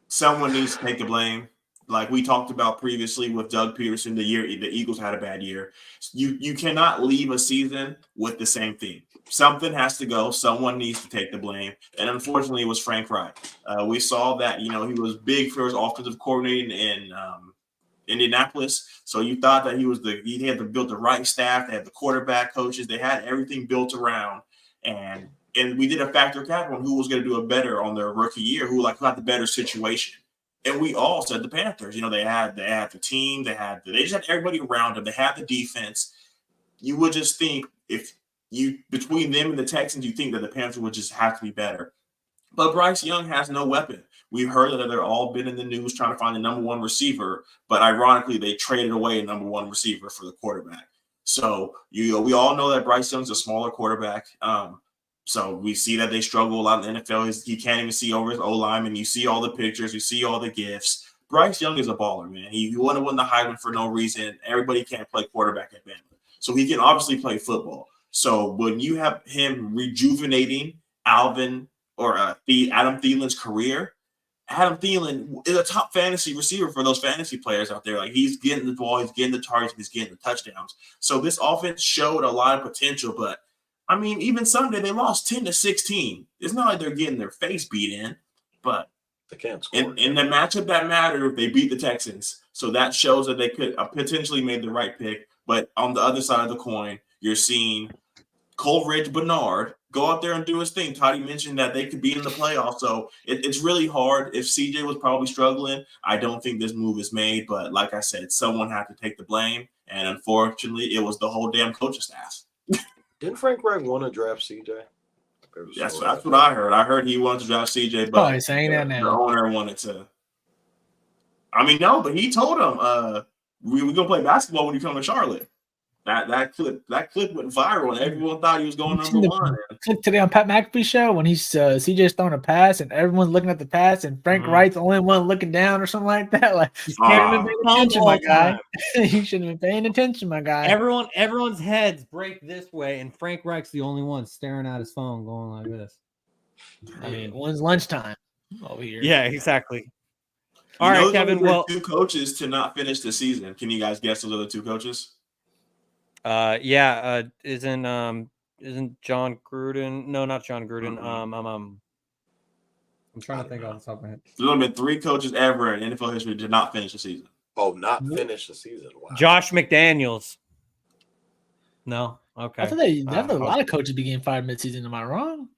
Speaker 2: someone needs to take the blame. Like we talked about previously with Doug Peterson, the Eagles had a bad year. You cannot leave a season with the same theme. Something has to go. Someone needs to take the blame. And unfortunately, it was Frank Reich. We saw that, he was big for his offensive coordinator in Indianapolis. So you thought that he had to build the right staff. They had the quarterback coaches. They had everything built around. And we did a factor cap on who was going to do it better on their rookie year, who had the better situation. And we all said the Panthers. They had the team, they just had everybody around them. They had the defense. You would just think if between them and the Texans, you think that the Panthers would just have to be better. But Bryce Young has no weapon. We've heard that they're all been in the news trying to find the number one receiver, but ironically, they traded away a number one receiver for the quarterback. So we all know that Bryce Young's a smaller quarterback. So we see that they struggle a lot in the NFL. He can't even see over his O-lineman. You see all the pictures. You see all the gifs. Bryce Young is a baller, man. He won the Heisman for no reason. Everybody can't play quarterback at Bama. So he can obviously play football. So when you have him rejuvenating Adam Thielen's career, Adam Thielen is a top fantasy receiver for those fantasy players out there. Like he's getting the ball, he's getting the targets, he's getting the touchdowns. So this offense showed a lot of potential, but I mean, even Sunday they lost 10-16. It's not like they're getting their face beat in, but
Speaker 4: they can't score.
Speaker 2: In the matchup that mattered, they beat the Texans. So that shows that they could potentially made the right pick. But on the other side of the coin, you're seeing Coleridge, Bernard, go out there and do his thing. Toddy mentioned that they could be in the playoffs, so it's really hard. If CJ was probably struggling, I don't think this move is made. But like I said, someone had to take the blame, and unfortunately, it was the whole damn coaching staff.
Speaker 4: Didn't Frank Reich want to draft CJ?
Speaker 2: That's what I heard. I heard he wanted to draft CJ, but
Speaker 5: Probably saying that
Speaker 2: the
Speaker 5: now.
Speaker 2: owner wanted to. I mean, no, but he told him, we're gonna play basketball when you come to Charlotte. That clip went viral, and everyone thought he was going number one.
Speaker 5: Clip today on Pat McAfee's show when he's CJ's throwing a pass and everyone's looking at the pass and Frank Wright's the only one looking down or something like that. Like you can't have been paying attention, my guy. You shouldn't have been paying attention, my guy.
Speaker 1: Everyone's heads break this way, and Frank Reich's the only one staring at his phone, going like this.
Speaker 5: I mean, when's lunchtime over here?
Speaker 1: Yeah, exactly. All right, Kevin. Well,
Speaker 2: 2 coaches to not finish the season. Can you guys guess those other 2 coaches?
Speaker 1: Isn't John Gruden? No, not John Gruden. I'm trying to think off the top of my head.
Speaker 2: There's only been 3 coaches ever in NFL history did not finish the season.
Speaker 4: Oh, not finish the season. Wow.
Speaker 1: Josh McDaniels. No, okay.
Speaker 5: I thought a lot of coaches be getting fired midseason. Am I wrong?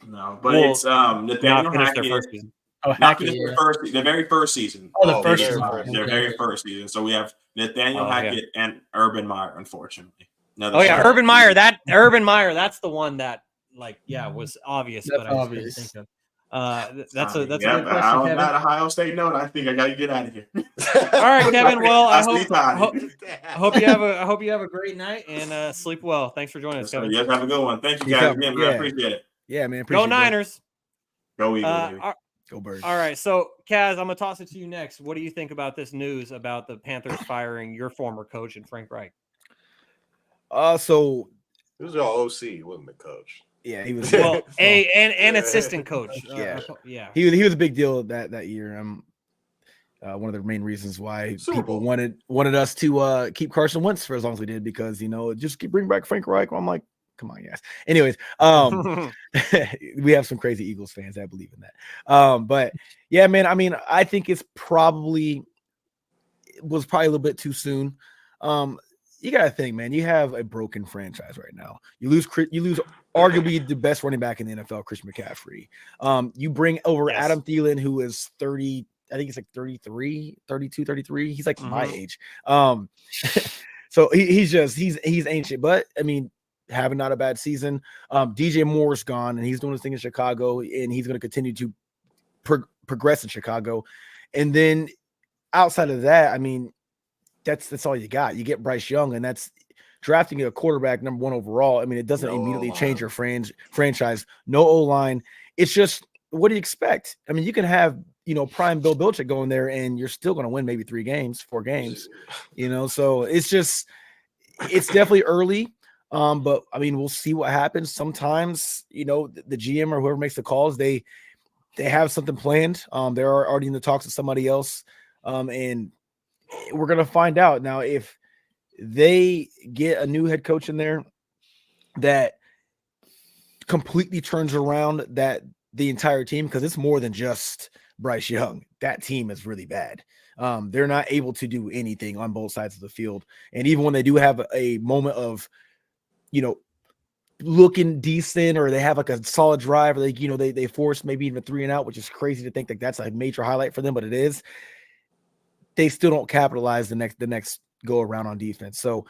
Speaker 2: No, but it's Nathaniel
Speaker 1: finished
Speaker 2: Hackett.
Speaker 1: their first season.
Speaker 5: Oh,
Speaker 2: Not
Speaker 5: Hackett,
Speaker 2: finished the very first season.
Speaker 5: Oh, the first season.
Speaker 2: Their very first season. So we have Nathaniel Hackett and Urban Meyer, unfortunately.
Speaker 1: Urban Meyer. Urban Meyer. That's the one that, was obvious.
Speaker 5: That's
Speaker 1: but I
Speaker 5: obvious.
Speaker 1: couldn't think of. That's a good question,
Speaker 2: On
Speaker 1: Kevin.
Speaker 2: that Ohio State note, I think I got to get out of here.
Speaker 1: All right, Kevin. Well, I
Speaker 2: hope
Speaker 1: hope you have a great night and sleep well. Thanks for joining us, Kevin.
Speaker 2: You guys have a good one. Thank you guys again. I appreciate it.
Speaker 3: Yeah, man.
Speaker 1: Go Niners.
Speaker 2: Go Eagles.
Speaker 3: Go Birds.
Speaker 1: All right, so Kaz, I'm gonna toss it to you next. What do you think about this news about the Panthers firing your former coach and Frank Reich?
Speaker 3: So
Speaker 4: he was our OC, he wasn't the coach.
Speaker 3: Yeah, he was.
Speaker 1: Well, an assistant coach.
Speaker 3: Yeah. He was a big deal that year. One of the main reasons why people wanted us to keep Carson Wentz for as long as we did, because just bring back Frank Reich. I'm like, come on, yes. Anyways, we have some crazy Eagles fans that believe in that. But yeah, man, I mean, I think it was probably a little bit too soon. You got to think, man, you have a broken franchise right now. You lose arguably the best running back in the NFL, Christian McCaffrey. You bring over Adam Thielen, who is 30, I think it's like 33, 32, 33. He's like my age. So he's ancient, but I mean, having not a bad season. DJ Moore's gone, and he's doing his thing in Chicago, and he's going to continue to progress in Chicago. And then outside of that, I mean, that's all you got. You get Bryce Young, and that's drafting a quarterback number 1 overall. I mean, it doesn't immediately change your franchise. No O-line. It's just, what do you expect? I mean, you can have, prime Bill Belichick going there, and you're still going to win maybe 4 games, so it's definitely early. But I mean, we'll see what happens. Sometimes, the GM or whoever makes the calls, they have something planned. They're already in the talks with somebody else. And we're going to find out now if they get a new head coach in there that completely turns around the entire team, because it's more than just Bryce Young. That team is really bad. They're not able to do anything on both sides of the field. And even when they do have a moment of, looking decent, or they have like a solid drive, or they force maybe even a 3 and out, which is crazy to think that's a major highlight for them, but it is. They still don't capitalize the next go around on defense. So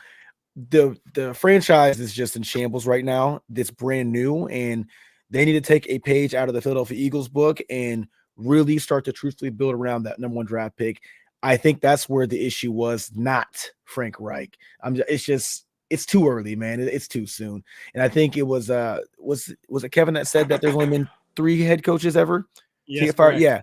Speaker 3: the franchise is just in shambles right now. It's brand new, and they need to take a page out of the Philadelphia Eagles book and really start to truthfully build around that number 1 draft pick. I think that's where the issue was, not Frank Reich. It's too early, man. It's too soon. And I think it was it Kevin that said that there's only been 3 head coaches ever?
Speaker 1: Yes,
Speaker 3: yeah.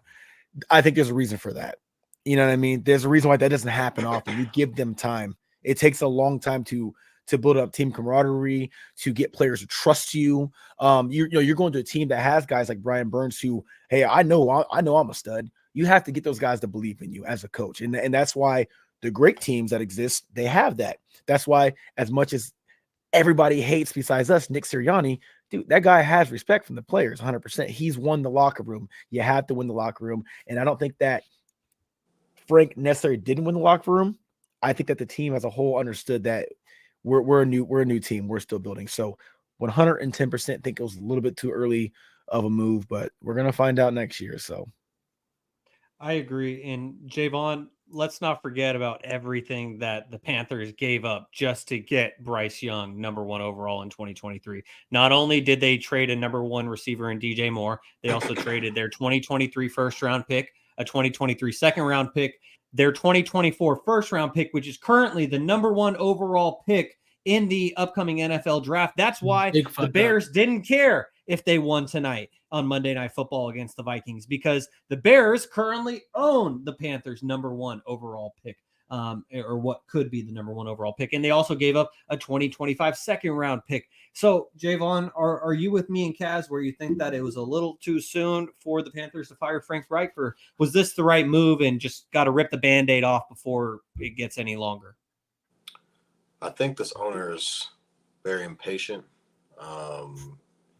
Speaker 3: I think there's a reason for that. You know what I mean? There's a reason why that doesn't happen often. You give them time. It takes a long time to build up team camaraderie, to get players to trust you. You're going to a team that has guys like Brian Burns who, hey, I know I'm a stud. You have to get those guys to believe in you as a coach. And that's why the great teams that exist, they have that. That's why, as much as everybody hates besides us, Nick Sirianni, dude, that guy has respect from the players 100%. He's won the locker room. You have to win the locker room. And I don't think that Frank necessarily didn't win the locker room. I think that the team as a whole understood that we're a new team. We're still building. So 110% think it was a little bit too early of a move, but we're going to find out next year. So
Speaker 1: I agree. And Jaevon, let's not forget about everything that the Panthers gave up just to get Bryce Young #1 overall in 2023. Not only did they trade a #1 receiver in DJ Moore, they also traded their 2023 first round pick, a 2023 second round pick, their 2024 first round pick, which is currently the #1 overall pick in the upcoming NFL draft. That's why the Bears didn't care if they won tonight on Monday Night Football against the Vikings, because the Bears currently own the Panthers' #1 overall pick, or what could be the #1 overall pick. And they also gave up a 2025 second round pick. So, Jaevon, are you with me and Kaz where you think that it was a little too soon for the Panthers to fire Frank Reich, or was this the right move and just got to rip the Band-Aid off before it gets any longer?
Speaker 4: I think this owner is very impatient.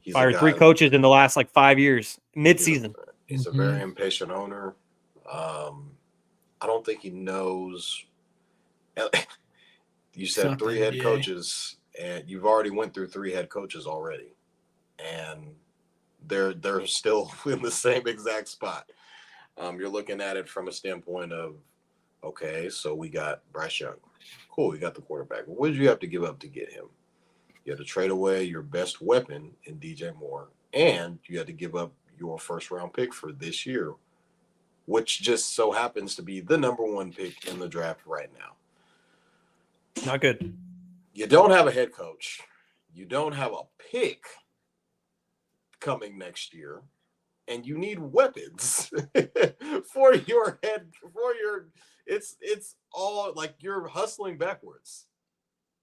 Speaker 4: He's
Speaker 1: fired 3 coaches in the last 5 years, mid-season.
Speaker 4: He's a very impatient owner. I don't think he knows. You said 3 head coaches, and you've already went through 3 head coaches already, and they're still in the same exact spot. You're looking at it from a standpoint of, okay, so we got Bryce Young. Cool, we got the quarterback. What did you have to give up to get him? You had to trade away your best weapon in DJ Moore, and you had to give up your first-round pick for this year, which just so happens to be the #1 pick in the draft right now.
Speaker 1: Not good.
Speaker 4: You don't have a head coach. You don't have a pick coming next year, and you need weapons for your head. It's all like you're hustling backwards.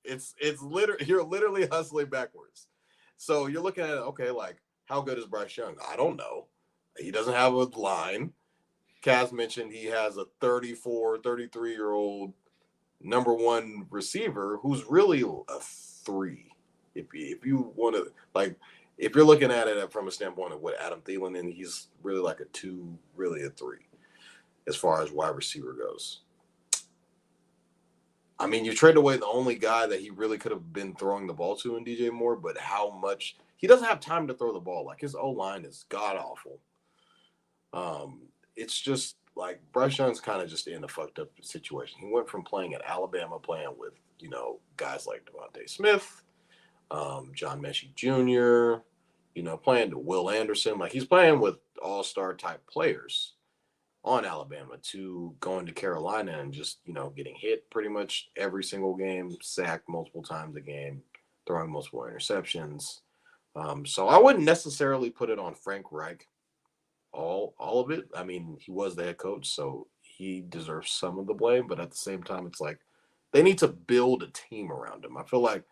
Speaker 4: It's literally, you're literally hustling backwards. So you're looking at it, okay, how good is Bryce Young? I don't know. He doesn't have a line. Kaz mentioned he has a 34, 33-year-old #1 receiver who's really a 3. If you want to, if you're looking at it from a standpoint of what Adam Thielen, and he's really a 2, really a 3, as far as wide receiver goes. I mean, you trade away the only guy that he really could have been throwing the ball to in DJ Moore, but how much he doesn't have time to throw the ball. His O-line is god awful. It's just Bryce Young's kind of just in a fucked up situation. He went from playing at Alabama, playing with, guys like Devontae Smith, John Mechie Jr., playing to Will Anderson. He's playing with all-star type players on Alabama, to going to Carolina and just, getting hit pretty much every single game, sacked multiple times a game, throwing multiple interceptions. So I wouldn't necessarily put it on Frank Reich, all of it. I mean, he was the head coach, so he deserves some of the blame, but at the same time, it's they need to build a team around him. I feel like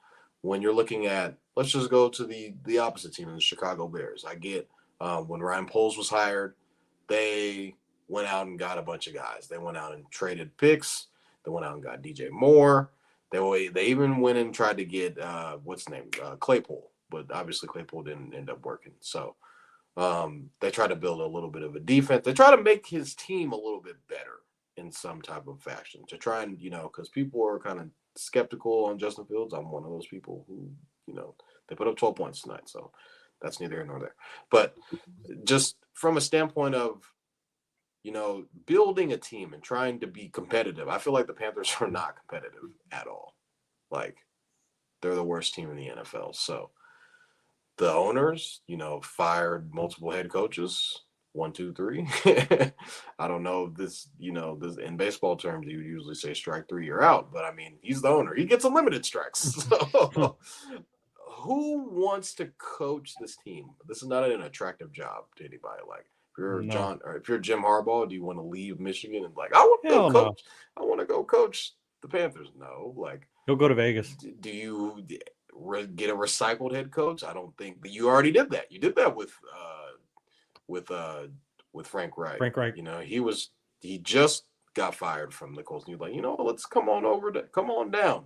Speaker 4: when you're looking at, let's just go to the opposite team, the Chicago Bears. I get when Ryan Poles was hired, they went out and got a bunch of guys. They went out and traded picks. They went out and got DJ Moore. They even went and tried to get Claypool, but obviously Claypool didn't end up working. So they tried to build a little bit of a defense. They try to make his team a little bit better in some type of fashion to try and, because people are kind of skeptical on Justin Fields. I'm one of those people who, they put up 12 points tonight. So that's neither here nor there. But just from a standpoint of, building a team and trying to be competitive. I feel like the Panthers are not competitive at all. They're the worst team in the NFL. So the owners, fired multiple head coaches, 1, 2, 3. I don't know if this in baseball terms, you would usually say strike 3, you're out. But I mean, he's the owner. He gets unlimited strikes. So who wants to coach this team? This is not an attractive job to anybody. If you're Jim Harbaugh, do you want to leave Michigan and I want to go coach? No. I want to go coach the Panthers. No,
Speaker 1: he'll go to Vegas.
Speaker 4: Do you get a recycled head coach? I don't think. But you already did that. You did that with Frank Reich.
Speaker 1: Frank Reich.
Speaker 4: He just got fired from the Colts. And you're let's come on down,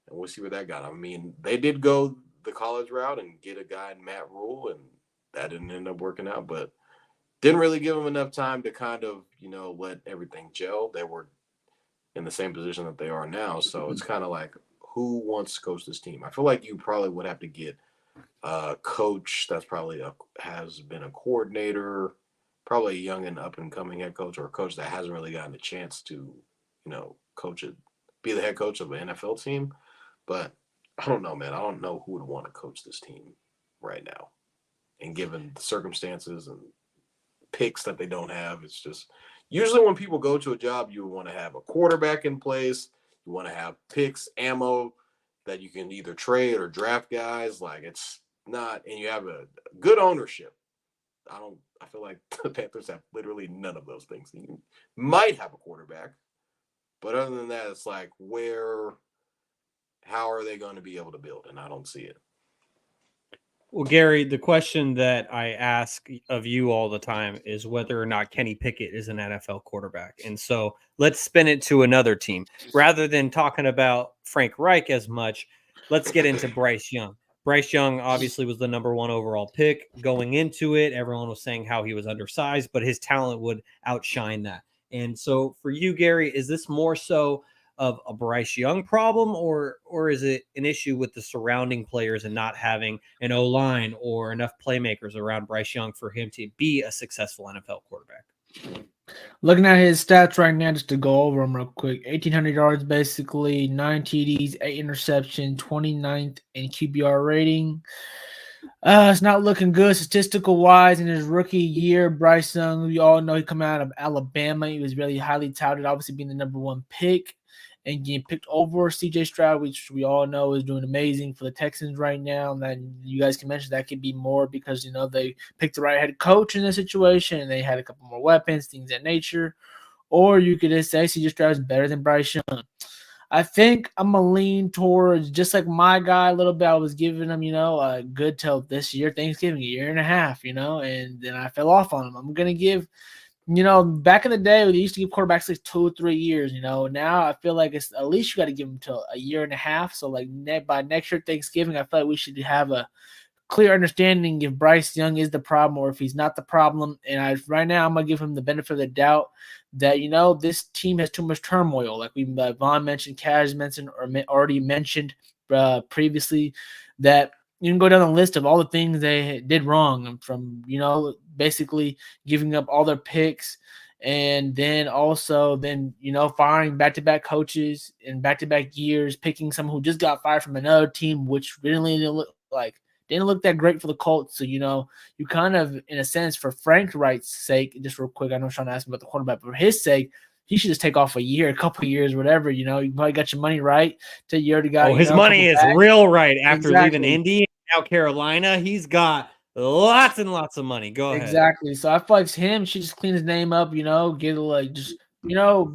Speaker 4: and we'll see where that got. I mean, they did go the college route and get a guy in Matt Rule, and that didn't end up working out, but didn't really give them enough time to kind of, let everything gel. They were in the same position that they are now. So it's kind of who wants to coach this team? I feel like you probably would have to get coach that's probably has been a coordinator, probably a young and up and coming head coach, or a coach that hasn't really gotten a chance to, coach it, be the head coach of an NFL team. But I don't know, man. I don't know who would want to coach this team right now. And given the circumstances and picks that they don't have, it's just usually when people go to a job, you want to have a quarterback in place. You want to have picks, ammo that you can either trade or draft guys. Like, it's not, and you have a good ownership. I feel like the Panthers have literally none of those things. You might have a quarterback, but other than that, it's like, how are they going to be able to build? And I don't see it.
Speaker 1: Well, Gary, the question that I ask of you all the time is whether or not Kenny Pickett is an NFL quarterback. And so let's spin it to another team. Rather than talking about Frank Reich as much, let's get into Bryce Young. Bryce Young obviously was the number 1 overall pick going into it. Everyone was saying how he was undersized, but his talent would outshine that. And so for you, Gary, is this more so of a Bryce Young problem, or is it an issue with the surrounding players and not having an O-line or enough playmakers around Bryce Young for him to be a successful NFL quarterback?
Speaker 5: Looking at his stats right now, just to go over them real quick, 1,800 yards basically, 9 TDs, 8 interceptions, 29th in QBR rating. It's not looking good statistical-wise in his rookie year. Bryce Young, we all know he come out of Alabama. He was really highly touted, obviously being the number 1 pick and getting picked over CJ Stroud, which we all know is doing amazing for the Texans right now. And then you guys can mention that could be more because, they picked the right head coach in this situation and they had a couple more weapons, things of that nature. Or you could just say CJ Stroud is better than Bryce Young. I think I'm going to lean towards, just like my guy a little bit, I was giving him, a good till this year, Thanksgiving, a year and a half, and then I fell off on him. I'm going to give, back in the day, they used to give quarterbacks like 2 or 3 years, Now I feel like it's at least you got to give them till a year and a half. So, like, by next year, Thanksgiving, I feel like we should have a clear understanding if Bryce Young is the problem or if he's not the problem. And right now, I'm going to give him the benefit of the doubt that, this team has too much turmoil. Like Von mentioned, Kaz mentioned, or already mentioned previously, that you can go down the list of all the things they did wrong from, basically giving up all their picks and then also firing back-to-back coaches in back-to-back years, picking someone who just got fired from another team, which really didn't look that great for the Colts. So, you kind of, in a sense, for Frank Reich's sake, just real quick, I know Shaun asked about the quarterback, but for his sake, he should just take off a couple of years, whatever, you probably got your money right to a year to go.
Speaker 1: Oh, his money is real right after leaving Indy and now Carolina. He's got lots and lots of money. Go ahead.
Speaker 5: Exactly. So I feel like him should just clean his name up, get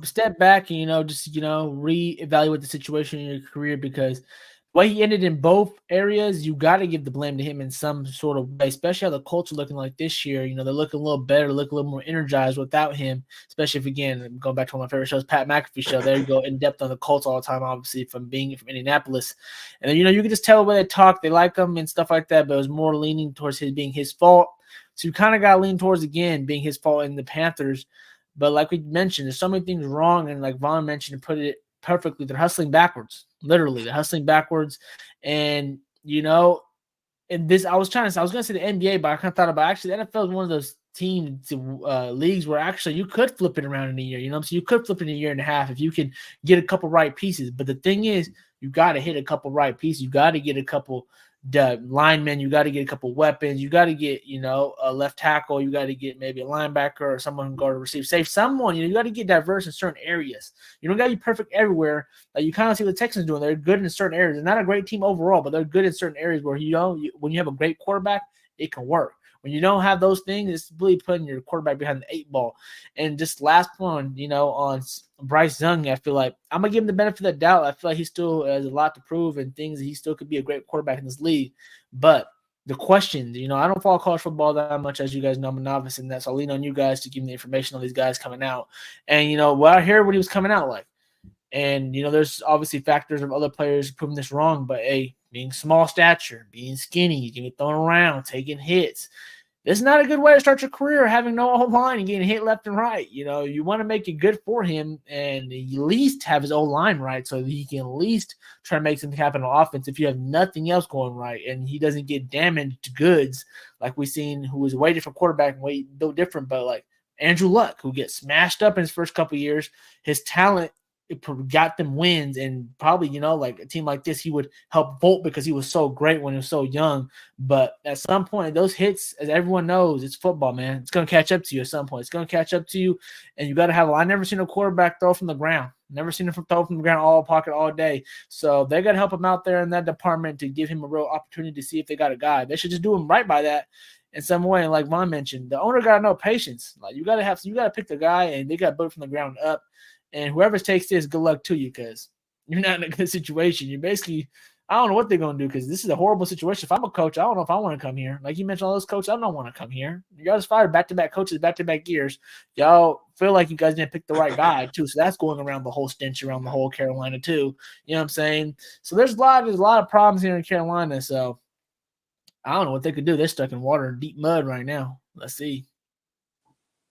Speaker 5: step back and, just, reevaluate the situation in your career, because the way he ended in both areas, you got to give the blame to him in some sort of way, especially how the Colts are looking like this year. They're looking a little better, look a little more energized without him, especially if, again, going back to one of my favorite shows, Pat McAfee show. There you go, in depth on the Colts all the time, obviously, from being from Indianapolis. And then, you can just tell when they talk, they like him and stuff like that, but it was more leaning towards his being his fault. So you kind of got to lean towards, again, being his fault in the Panthers. But like we mentioned, there's so many things wrong, and like Von mentioned and put it perfectly, they're hustling backwards. Literally, they're hustling backwards. And, and this, I was going to say the NBA, but I kind of thought about actually the NFL is one of those teams, leagues where actually you could flip it around in a year, so you could flip it in a year and a half if you could get a couple right pieces. But the thing is, you got to hit a couple right pieces. You got to get a couple linemen. You got to get a couple weapons. You got to get, a left tackle. You got to get maybe a linebacker or someone who can go to receive safe. Someone, you got to get diverse in certain areas. You don't got to be perfect everywhere. Like you kind of see what the Texans doing. They're good in certain areas. They're not a great team overall, but they're good in certain areas where, when you have a great quarterback, it can work. When you don't have those things, it's really putting your quarterback behind the 8 ball. And just last one, on Bryce Young, I feel like I'm going to give him the benefit of the doubt. I feel like he still has a lot to prove and things that he still could be a great quarterback in this league. But the question, I don't follow college football that much, as you guys know. I'm a novice in that, so I'll lean on you guys to give me the information on these guys coming out. And, I hear what he was coming out like. And, there's obviously factors of other players proving this wrong, but, being small stature, being skinny, getting thrown around, taking hits, This is not a good way to start your career, having no O-line and getting hit left and right. You want to make it good for him and at least have his O-line right so that he can at least try to make something happen on offense if you have nothing else going right and he doesn't get damaged goods like we've seen who was a way different quarterback and way no different, but like Andrew Luck, who gets smashed up in his first couple of years. His talent got them wins, and probably, like a team like this, he would help Volt because he was so great when he was so young. But at some point, those hits, as everyone knows, it's football, man. It's going to catch up to you at some point. It's going to catch up to you, and you got to have I never seen a quarterback throw from the ground. Never seen him throw from the ground all pocket all day. So they got to help him out there in that department to give him a real opportunity to see if they got a guy. They should just do him right by that in some way. And like Von mentioned, the owner got to know patience. Like you got to pick the guy, and they got to build from the ground up. And whoever takes this, good luck to you, because you're not in a good situation. You're basically, I don't know what they're going to do, because this is a horrible situation. If I'm a coach, I don't know if I want to come here. Like you mentioned, all those coaches, I don't want to come here. Y'all just fired back-to-back coaches, back-to-back years. Y'all feel like you guys didn't pick the right guy, too. So that's going around the whole stench around the whole Carolina, too. You know what I'm saying? So there's a lot of problems here in Carolina. So I don't know what they could do. They're stuck in water and deep mud right now. Let's see.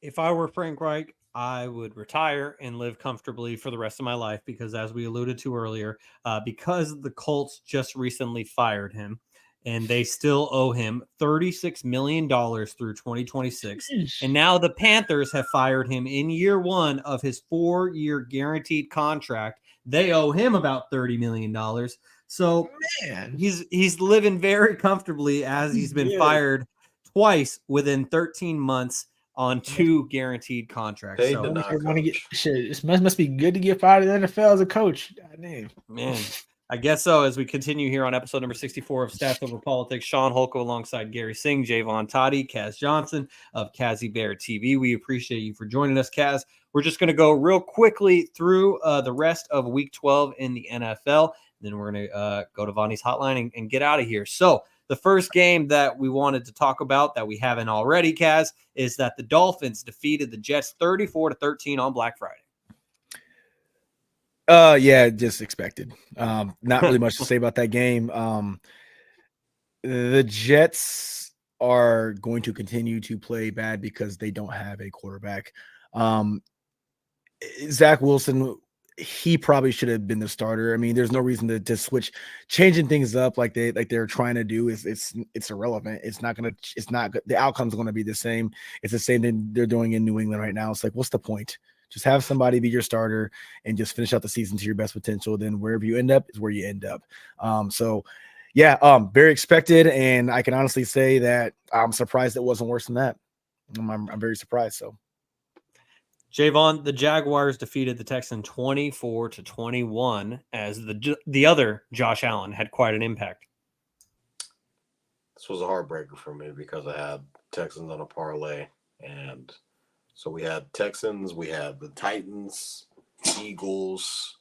Speaker 1: If I were Frank Reich, I would retire and live comfortably for the rest of my life because, as we alluded to earlier, because the Colts just recently fired him and they still owe him $36 million through 2026. And now the Panthers have fired him in year one of his 4-year guaranteed contract. They owe him about $30 million. So man, he's living very comfortably as he's been fired twice within 13 months on 2 guaranteed contracts.
Speaker 4: Paid
Speaker 1: so
Speaker 4: to not coach.
Speaker 5: It must be good to get fired in the NFL as a coach. God damn.
Speaker 1: Man, I guess so. As we continue here on episode number 64 of Stats Over Politics, Shaun Holko alongside Garry Singh, Jaevon Toddy, Kaz Johnson of Kazzybear TV. We appreciate you for joining us, Kaz. We're just going to go real quickly through the rest of Week 12 in the NFL. Then we're going to go to Vonny's hotline and get out of here. So the first game that we wanted to talk about that we haven't already, Kaz, is that the Dolphins defeated the Jets 34-13 on Black Friday.
Speaker 3: Yeah, just expected. Not really much to say about that game. The Jets are going to continue to play bad because they don't have a quarterback. Zach Wilson, he probably should have been the starter. I mean, there's no reason to switch, changing things up like they're trying to do. It's irrelevant. It's not good. The outcome's going to be the same. It's the same thing they're doing in New England right now. It's like, what's the point? Just have somebody be your starter and just finish out the season to your best potential. Then wherever you end up is where you end up. Very expected. And I can honestly say that I'm surprised it wasn't worse than that. I'm very surprised. So.
Speaker 1: Jaevon, the Jaguars defeated the Texans 24-21 as the other Josh Allen had quite an impact.
Speaker 4: This was a heartbreaker for me because I had Texans on a parlay. And so we had Texans, we had the Titans, Eagles,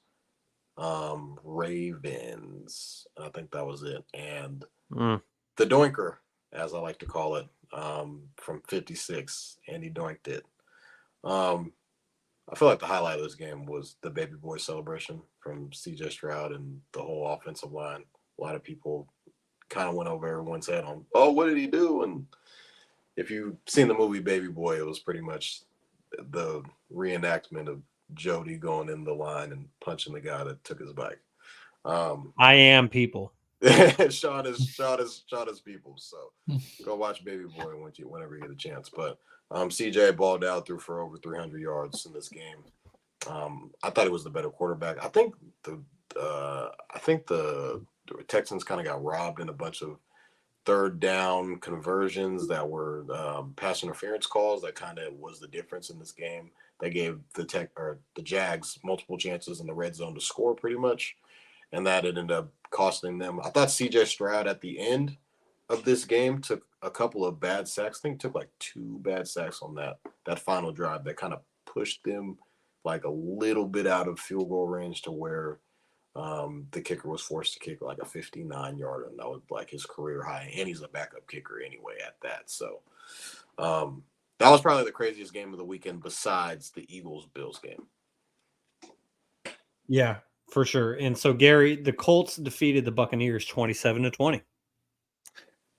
Speaker 4: Ravens. I think that was it. And the Doinker, as I like to call it, from 56, and he doinked it. I feel like the highlight of this game was the baby boy celebration from CJ Stroud and the whole offensive line. A lot of people kind of went over everyone's head on, oh, what did he do? And if you've seen the movie Baby Boy, it was pretty much the reenactment of Jody going in the line and punching the guy that took his bike.
Speaker 1: I am people.
Speaker 4: Shaun is people. So go watch Baby Boy whenever you get a chance. But CJ balled out, threw for over 300 yards in this game. I thought he was the better quarterback. I think the Texans kind of got robbed in a bunch of third down conversions that were pass interference calls. That kind of was the difference in this game. They gave the Jags multiple chances in the red zone to score pretty much, and that ended up costing them. I thought CJ Stroud at the end of this game took a couple of bad sacks. I think took like 2 bad sacks on that final drive that kind of pushed them like a little bit out of field goal range to where the kicker was forced to kick like a 59-yarder, and that was like his career high. And he's a backup kicker anyway at that. So that was probably the craziest game of the weekend besides the Eagles-Bills game.
Speaker 1: Yeah, for sure. And so, Garry, the Colts defeated the Buccaneers 27-20.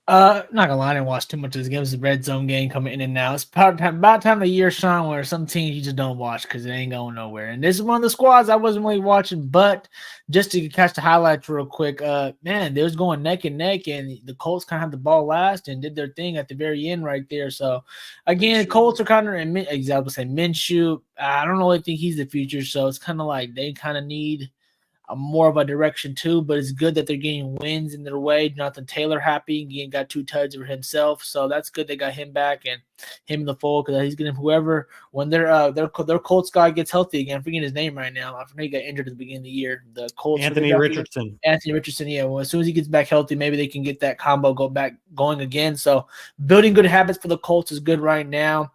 Speaker 5: Not gonna lie, I didn't watch too much of this game. It was a red zone game coming in and out. It's about time of the year, Shaun, where some teams you just don't watch because it ain't going nowhere. And this is one of the squads I wasn't really watching, but just to catch the highlights real quick, man, they was going neck and neck, and the Colts kind of had the ball last and did their thing at the very end right there. So again, the Colts are kind of exactly saying Minshew. I don't really think he's the future, so it's kind of like they kind of need more of a direction too, but it's good that they're getting wins in their way. Jonathan Taylor happy, he got 2 touchdowns for himself, so that's good. They got him back and him in the fold because he's getting whoever when their Colts guy gets healthy again. I'm forgetting his name right now. I forget he got injured at the beginning of the year. The Colts
Speaker 1: Anthony Richardson.
Speaker 5: Yeah. Well, as soon as he gets back healthy, maybe they can get that combo going again. So building good habits for the Colts is good right now.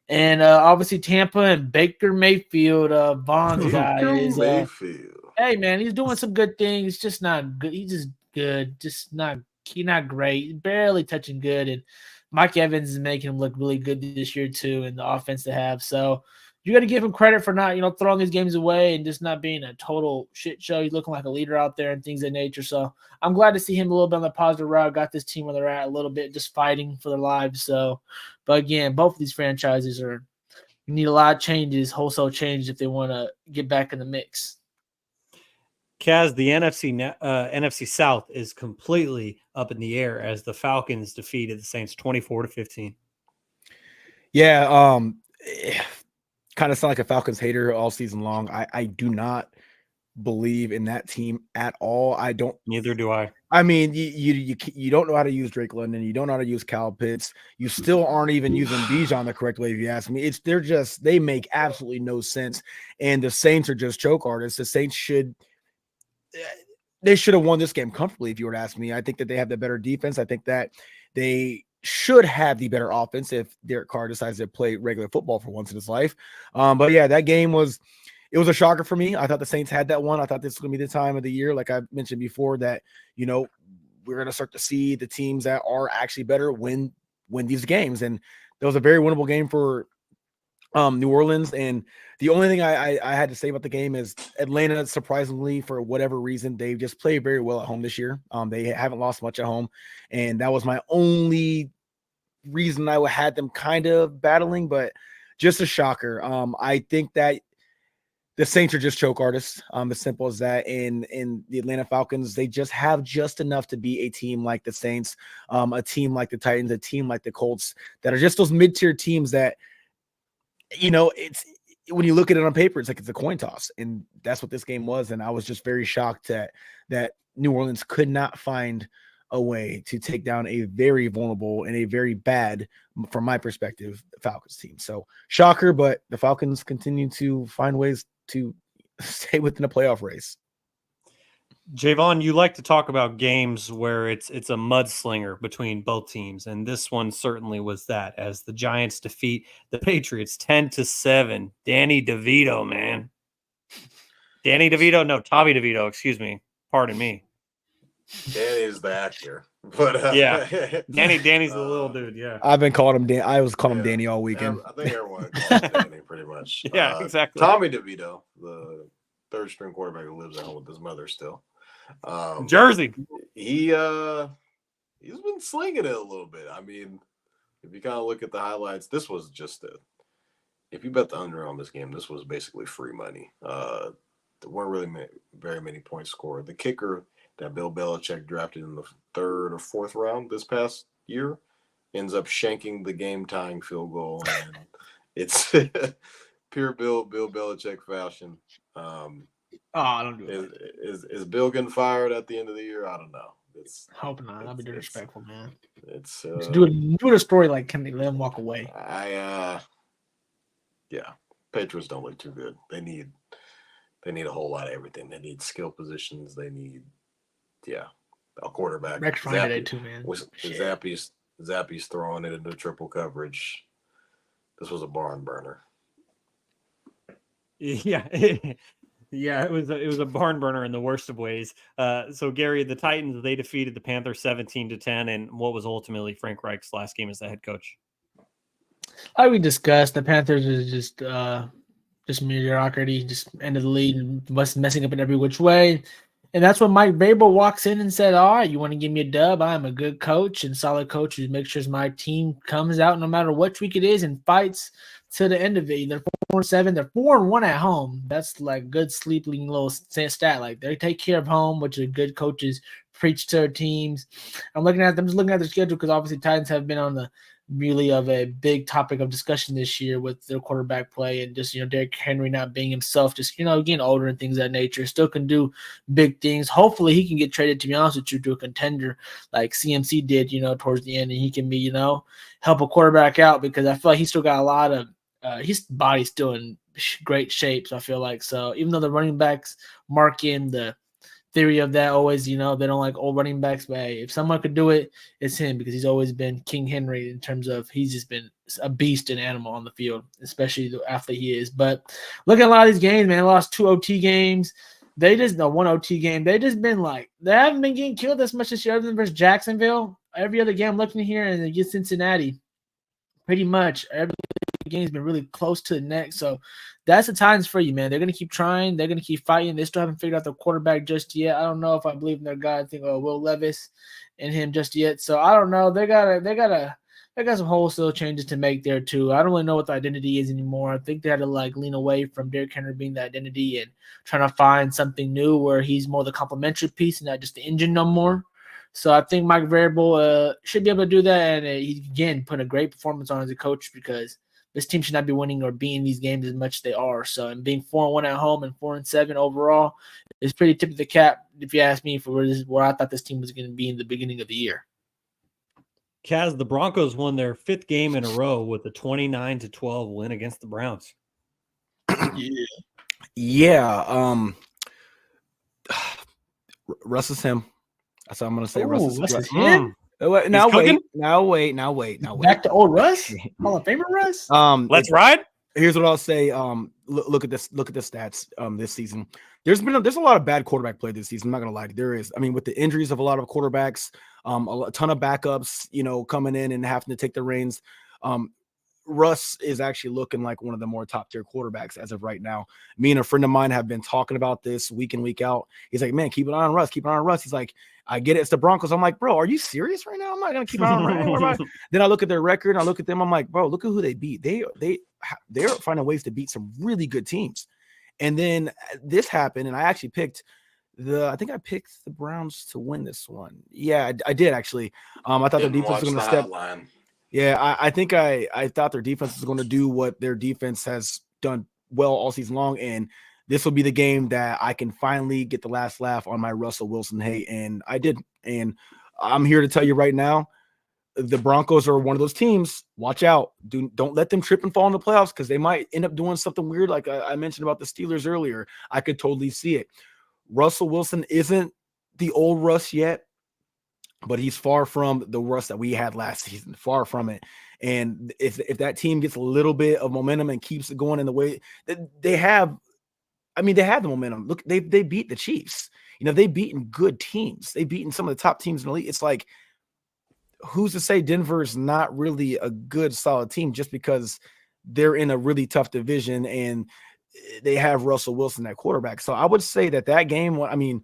Speaker 5: And obviously Tampa and Baker Mayfield, Von's guy is
Speaker 4: Mayfield.
Speaker 5: Hey man, he's doing some good things. Just not good. He's just good. He's not great. Barely touching good. And Mike Evans is making him look really good this year too, and the offense they have. So you got to give him credit for not, throwing his games away and just not being a total shit show. He's looking like a leader out there and things of that nature. So I'm glad to see him a little bit on the positive route. Got this team where they're at a little bit, just fighting for their lives. So, but again, both of these franchises need a lot of changes, wholesale changes if they want to get back in the mix.
Speaker 1: Kaz, the NFC South is completely up in the air as the Falcons defeated the Saints 24-15.
Speaker 3: Yeah, kind of sound like a Falcons hater all season long. I do not believe in that team at all.
Speaker 1: Neither do I.
Speaker 3: I mean, you don't know how to use Drake London. You don't know how to use Kyle Pitts. You still aren't even using Bijan the correct way, if you ask me. They make absolutely no sense. And the Saints are just choke artists. The Saints should have won this game comfortably, if you were to ask me. I think that they have the better defense. I think that they should have the better offense if Derek Carr decides to play regular football for once in his life. But yeah, that game was a shocker for me. I thought the Saints had that one. I thought this was going to be the time of the year, like I mentioned before, that, we're going to start to see the teams that are actually better win these games. And that was a very winnable game for New Orleans. And the only thing I had to say about the game is Atlanta, surprisingly, for whatever reason, they've just played very well at home this year. They haven't lost much at home. And that was my only reason I had them kind of battling, but just a shocker. I think that the Saints are just choke artists. As simple as that. And the Atlanta Falcons, they just have just enough to be a team like the Saints, a team like the Titans, a team like the Colts, that are just those mid-tier teams that, it's when you look at it on paper, it's like it's a coin toss, and that's what this game was. And I was just very shocked that New Orleans could not find a way to take down a very vulnerable and a very bad, from my perspective, Falcons team. So shocker, but the Falcons continue to find ways to stay within a playoff race.
Speaker 1: Jaevon, you like to talk about games where it's a mudslinger between both teams, and this one certainly was that, as the Giants defeat the Patriots 10-7. Danny DeVito, man. Tommy DeVito, excuse me. Pardon me.
Speaker 4: Danny is the actor. But
Speaker 1: yeah. Danny's the little dude, yeah.
Speaker 3: I've been calling him Dan. I was calling him Danny all weekend.
Speaker 4: I think everyone calls him Danny pretty much.
Speaker 1: Yeah, exactly.
Speaker 4: Tommy DeVito, the third string quarterback who lives at home with his mother still.
Speaker 1: Jersey.
Speaker 4: He's been slinging it a little bit. I mean, if you kind of look at the highlights, this was just if you bet the under on this game, this was basically free money. There weren't really very many points scored. The kicker that Bill Belichick drafted in the 3rd or 4th round this past year ends up shanking the game-tying field goal, and it's pure Bill Belichick fashion.
Speaker 5: Don't do it.
Speaker 4: Is Bill getting fired at the end of the year? I don't know.
Speaker 5: Hope not. That'd be disrespectful, man.
Speaker 4: It's
Speaker 5: do a story like, can they let him walk away?
Speaker 4: Yeah. Patriots don't look too good. They need a whole lot of everything. They need skill positions. They need a quarterback.
Speaker 5: Rex Ryan did it too, man.
Speaker 4: Zappy's throwing it into triple coverage. This was a barn burner.
Speaker 1: Yeah. Yeah, it was a barn burner in the worst of ways. So Garry, the Titans, they defeated the Panthers 17-10 in what was ultimately Frank Reich's last game as the head coach.
Speaker 5: Like we discussed, the Panthers is just mediocrity, just end of the league, messing up in every which way. And that's when Mike Vrabel walks in and said, all right, you want to give me a dub? I'm a good coach and solid coach who makes sure my team comes out no matter which week it is and fights to the end of it. They're 4-7. They're 4-1 at home. That's like good sleeping little stat. Like they take care of home, which are good coaches preach to their teams. I'm just looking at their schedule because obviously Titans have been on the really of a big topic of discussion this year with their quarterback play and just, Derrick Henry not being himself, just, getting older and things of that nature. Still can do big things. Hopefully he can get traded, to be honest with you, to a contender like CMC did, towards the end, and he can be, help a quarterback out because I feel like he's still got a lot of his body's still in great shape. So I feel like, so even though the running backs mark in the theory of that always, they don't like old running backs, but hey, if someone could do it, it's him because he's always been King Henry in terms of he's just been a beast and animal on the field, especially the athlete he is. But look at a lot of these games, man. They lost 2 OT games. They just know 1 OT game. They just been like, they haven't been getting killed as much this year other than versus Jacksonville. Every other game I'm looking here and against Cincinnati, pretty much every game's been really close to the neck. So that's the Titans for you, man. They're going to keep trying. They're going to keep fighting. They still haven't figured out their quarterback just yet. I don't know if I believe in their guy. I think Will Levis and him just yet. So I don't know. They got some wholesale changes to make there too. I don't really know what the identity is anymore. I think they had to lean away from Derrick Henry being the identity and trying to find something new where he's more the complementary piece and not just the engine no more. So I think Mike Vrabel should be able to do that, and he's again put a great performance on as a coach because this team should not be winning or being in these games as much as they are. So, and being 4-1 at home and 4-7 overall is pretty tip of the cap, if you ask me, for where I thought this team was going to be in the beginning of the year.
Speaker 1: Kaz, the Broncos won their 5th game in a row with a 29-12 win against the Browns.
Speaker 3: Yeah. Russ is him. That's what I'm going to say. Russ is
Speaker 5: him.
Speaker 3: Now wait.
Speaker 5: Back to old Russ, Hall of Famer Russ.
Speaker 1: Let's ride.
Speaker 3: Here's what I'll say. Look at this. Look at the stats. This season, there's a lot of bad quarterback play this season. I'm not gonna lie. There is. I mean, with the injuries of a lot of quarterbacks, a ton of backups, coming in and having to take the reins. Russ is actually looking like one of the more top tier quarterbacks as of right now. Me and a friend of mine have been talking about this week in, week out. He's like, man, keep an eye on Russ. Keep an eye on Russ. He's like, I get it. It's the Broncos. I'm like, bro, are you serious right now? I'm not going to keep an eye on Russ. Then I look at their record. And I look at them. I'm like, bro, look at who they beat. They're finding ways to beat some really good teams. And then this happened. And I actually picked I think I picked the Browns to win this one. Yeah, I did actually. I thought the defense was going to step. Yeah, I think I thought their defense was going to do what their defense has done well all season long, and this will be the game that I can finally get the last laugh on my Russell Wilson hate, and I did. And I'm here to tell you right now, the Broncos are one of those teams. Watch out. Don't let them trip and fall in the playoffs because they might end up doing something weird like I mentioned about the Steelers earlier. I could totally see it. Russell Wilson isn't the old Russ yet, but he's far from the Russ that we had last season, far from it. And if that team gets a little bit of momentum and keeps it going in the way that they have, I mean, they have the momentum. Look, they beat the Chiefs. They've beaten good teams. They've beaten some of the top teams in the league. It's like, who's to say Denver's not really a good, solid team just because they're in a really tough division and they have Russell Wilson at quarterback. So I would say that game, I mean,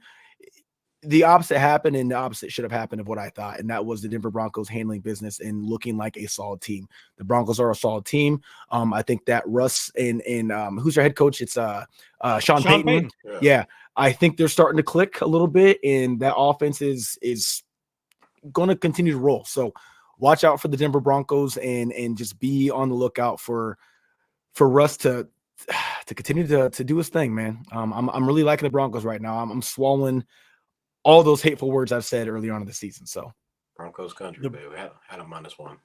Speaker 3: the opposite happened, and the opposite should have happened of what I thought, and that was the Denver Broncos handling business and looking like a solid team. The Broncos are a solid team. I think that Russ and who's their head coach? It's Sean Payton. Yeah, I think they're starting to click a little bit, and that offense is going to continue to roll. So watch out for the Denver Broncos and just be on the lookout for Russ to continue to do his thing, man. I'm really liking the Broncos right now. I'm swallowing all those hateful words I've said early on in the season. So
Speaker 4: Broncos country, baby. We had a -1.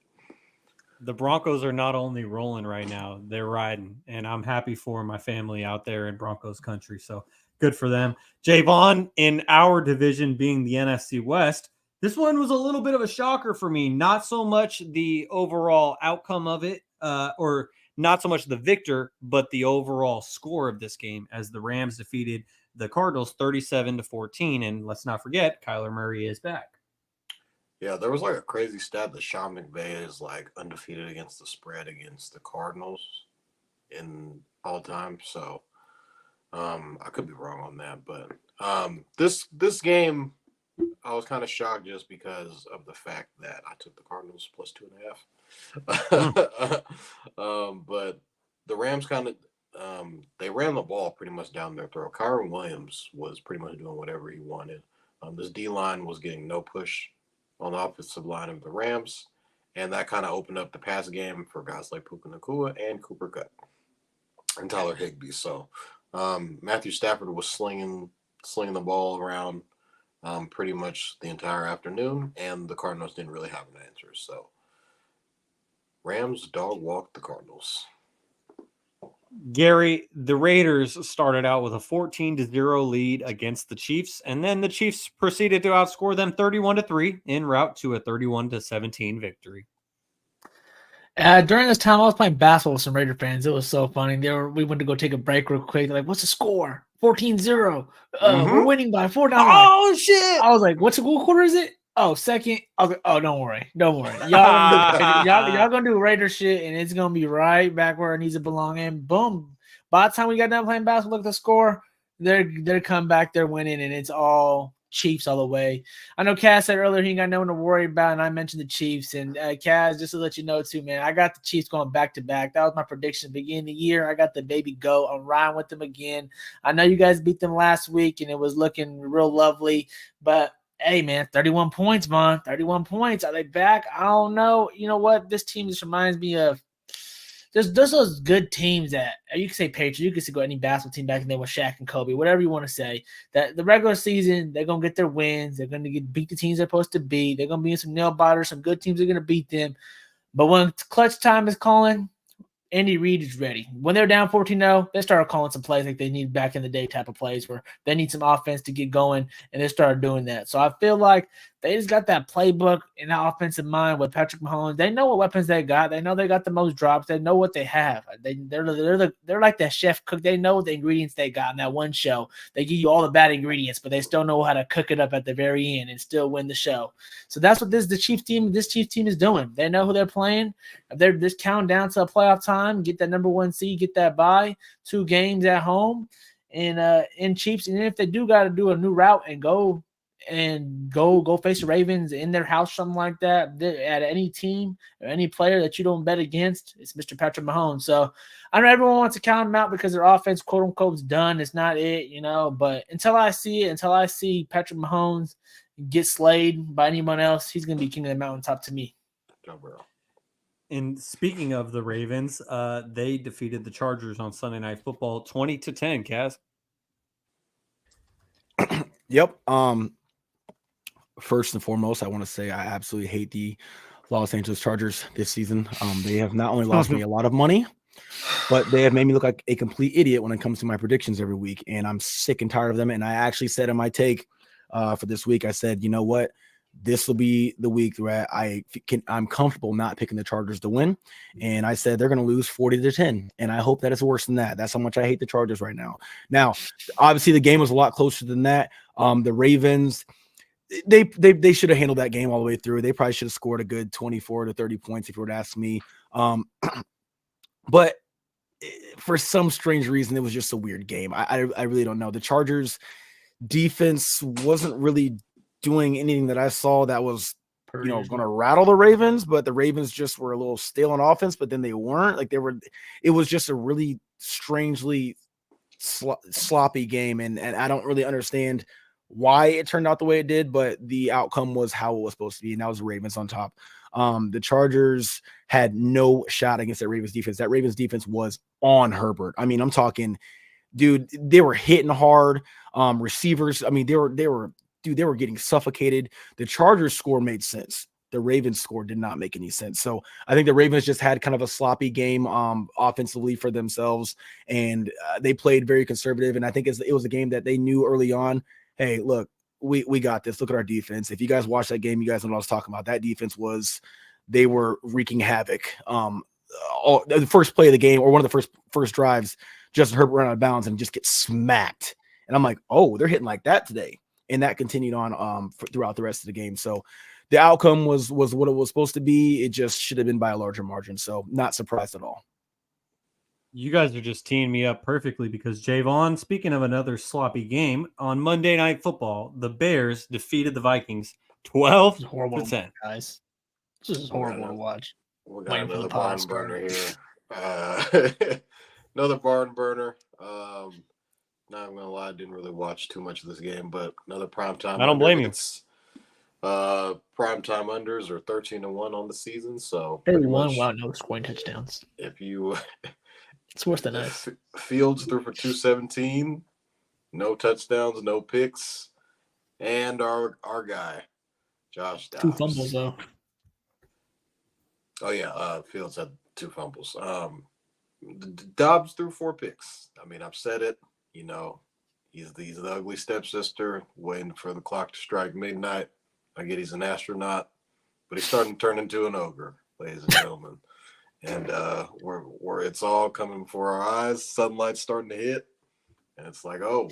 Speaker 1: The Broncos are not only rolling right now, they're riding, and I'm happy for my family out there in Broncos country. So good for them. Jaevon, in our division being the NFC West, this one was a little bit of a shocker for me. Not so much the overall outcome of it, or not so much the victor, but the overall score of this game as the Rams defeated the Cardinals 37-14. And let's not forget, Kyler Murray is back.
Speaker 4: Yeah, there was like a crazy stat that Shaun McVay is like undefeated against the spread against the Cardinals in all time. So I could be wrong on that, but this game, I was kind of shocked just because of the fact that I took the Cardinals plus 2.5. But the Rams kind of they ran the ball pretty much down their throat. Kyron Williams was pretty much doing whatever he wanted. This D line was getting no push on the offensive line of the Rams, and that kind of opened up the pass game for guys like Puka Nacua and Cooper Kupp and Tyler Higbee. So Matthew Stafford was slinging the ball around pretty much the entire afternoon, and the Cardinals didn't really have an answer. So Rams dog walked the Cardinals.
Speaker 1: Garry, the Raiders started out with a 14-0 lead against the Chiefs, and then the Chiefs proceeded to outscore them 31-3 en route to a 31-17 victory.
Speaker 5: During this time, I was playing basketball with some Raider fans. It was so funny. We went to go take a break real quick. They're like, what's the score? 14-0. We're winning by 4.
Speaker 1: Oh, shit.
Speaker 5: I was like, what quarter is it? Oh, second. I was like, oh, don't worry. Y'all gonna do Raider shit, and it's gonna be right back where it needs to belong. And boom. By the time we got done playing basketball, look at the score. They're come back, they're winning, and it's all Chiefs all the way. I know Kaz said earlier he ain't got no one to worry about, and I mentioned the Chiefs. And Kaz, just to let you know too, man, I got the Chiefs going back to back. That was my prediction at the beginning of the year. I got the baby goat. I'm riding with them again. I know you guys beat them last week, and it was looking real lovely. But hey, man, 31 points, Von. 31 points. Are they back? I don't know. You know what? This team just reminds me of there's those good teams that you can say Patriots, you can go any basketball team back in there with Shaq and Kobe, whatever you want to say. That the regular season, they're gonna get their wins, they're gonna beat the teams they're supposed to beat, they're gonna be in some nail biters, some good teams are gonna beat them. But when clutch time is calling, Andy Reid is ready. When they're down 14-0, they started calling some plays like they need back in the day type of plays where they need some offense to get going, and they started doing that. So I feel like they just got that playbook in that offensive mind with Patrick Mahomes. They know what weapons they got. They know they got the most drops. They know what they have. They're like that chef cook. They know the ingredients they got in that one show. They give you all the bad ingredients, but they still know how to cook it up at the very end and still win the show. So that's what this Chiefs team is doing. They know who they're playing. They're just counting down to a playoff time, get that number 1 seed, get that bye, 2 games at home, and in Chiefs. And if they do got to do a new route and go face the Ravens in their house, something like that, at any team or any player that you don't bet against, it's Mr. Patrick Mahomes. So I know everyone wants to count him out because their offense, quote unquote, is done. It's not it, but until I see Patrick Mahomes get slayed by anyone else, he's going to be king of the mountaintop to me.
Speaker 1: And speaking of the Ravens, they defeated the Chargers on Sunday Night Football 20-10, Kaz.
Speaker 3: Yep. First and foremost, I want to say I absolutely hate the Los Angeles Chargers this season. They have not only lost me a lot of money, but they have made me look like a complete idiot when it comes to my predictions every week. And I'm sick and tired of them. And I actually said in my take for this week, I said, you know what? This will be the week where I'm comfortable not picking the Chargers to win. And I said they're going to lose 40-10. And I hope that it's worse than that. That's how much I hate the Chargers right now. Now, obviously, the game was a lot closer than that. The Ravens, they should have handled that game all the way through. They probably should have scored a good 24-30 points if you were to ask me. But for some strange reason, it was just a weird game. I really don't know. The Chargers defense wasn't really doing anything that I saw that was, going to rattle the Ravens, but the Ravens just were a little stale on offense, but then they weren't. It was just a really strangely sloppy game. And I don't really understand why it turned out the way it did, but the outcome was how it was supposed to be. And that was the Ravens on top. The Chargers had no shot against that Ravens defense. That Ravens defense was on Herbert. I mean, I'm talking, dude, they were hitting hard. Receivers, I mean, they were getting suffocated. The Chargers score made sense. The Ravens score did not make any sense. So I think the Ravens just had kind of a sloppy game offensively for themselves, and they played very conservative. And I think it was a game that they knew early on, hey, look, we got this. Look at our defense. If you guys watch that game, you guys know what I was talking about. That defense they were wreaking havoc. The first play of the game, or one of the first drives, Justin Herbert ran out of bounds and just gets smacked. And I'm like, oh, they're hitting like that today. And that continued on throughout the rest of the game. So the outcome was what it was supposed to be. It just should have been by a larger margin. So not surprised at all.
Speaker 1: You guys are just teeing me up perfectly because Jaevon, speaking of another sloppy game, on Monday Night Football, the Bears defeated the Vikings 12
Speaker 5: It's horrible
Speaker 1: to
Speaker 5: to
Speaker 1: 10.
Speaker 5: watch, guys. This is horrible to watch.
Speaker 4: We got
Speaker 5: Waiting for the
Speaker 4: another
Speaker 5: pod
Speaker 4: barn
Speaker 5: start.
Speaker 4: burner here. Another barn burner. Not gonna lie, I didn't really watch too much of this game, but another primetime.
Speaker 1: I don't blame you.
Speaker 4: It's primetime unders are 13-1 on the season. So
Speaker 5: 31 without no scoring touchdowns.
Speaker 4: if you
Speaker 5: It's worse than us.
Speaker 4: Fields threw for 217, no touchdowns, no picks, and our guy, Josh Dobbs.
Speaker 5: 2 fumbles though.
Speaker 4: Oh yeah, Fields had 2 fumbles. Dobbs threw 4 picks. I mean, I've said it. You know, he's the ugly stepsister waiting for the clock to strike midnight. I get he's an astronaut, but he's starting to turn into an ogre, ladies and gentlemen. And where it's all coming before our eyes, sunlight's starting to hit, and it's like, oh,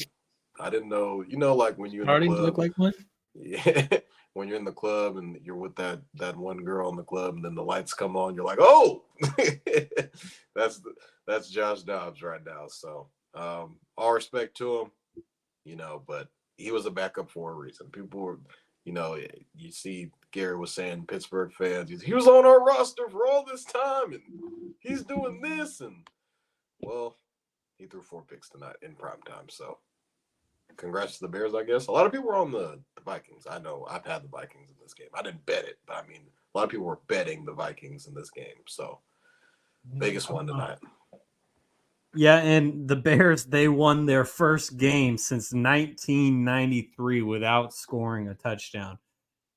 Speaker 4: I didn't know. You know, like when you're in
Speaker 5: Already
Speaker 4: the club,
Speaker 5: look like one.
Speaker 4: yeah, when you're in the club and you're with that one girl in the club, and then the lights come on, you're like, oh, that's Josh Dobbs right now. So all respect to him, you know, but he was a backup for a reason. People were, you know, you see Garry was saying Pittsburgh fans, he was on our roster for all this time and he's doing this, and well, he threw 4 picks tonight in prime time. So congrats to the Bears, I guess. A lot of people were on the Vikings. I know I've had the Vikings in this game. I didn't bet it, but I mean, a lot of people were betting the Vikings in this game. So Vegas won tonight.
Speaker 1: Yeah, and the Bears, they won their first game since 1993 without scoring a touchdown.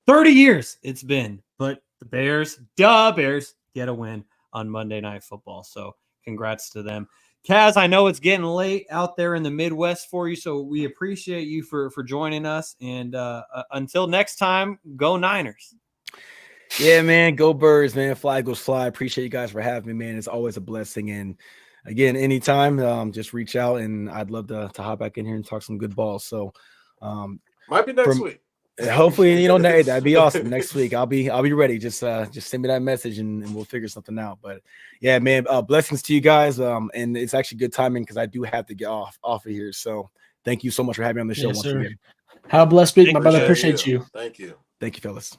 Speaker 1: 30 years it's been, but the Bears get a win on Monday Night Football. So congrats to them. Kaz, I know it's getting late out there in the Midwest for you, so we appreciate you for joining us. And until next time, go Niners.
Speaker 3: Yeah, man, go Birds, man. Fly goes fly. Appreciate you guys for having me, man. It's always a blessing. And again, anytime, just reach out, and I'd love to hop back in here and talk some good balls. So
Speaker 4: might be next week.
Speaker 3: Hopefully, you know, that'd be awesome. Next week, I'll be ready. Just send me that message, and we'll figure something out. But yeah, man, blessings to you guys. And it's actually good timing because I do have to get off of here. So thank you so much for having me on the show once again.
Speaker 5: Have a blessed week, my brother. Appreciate you.
Speaker 4: Thank you,
Speaker 3: fellas.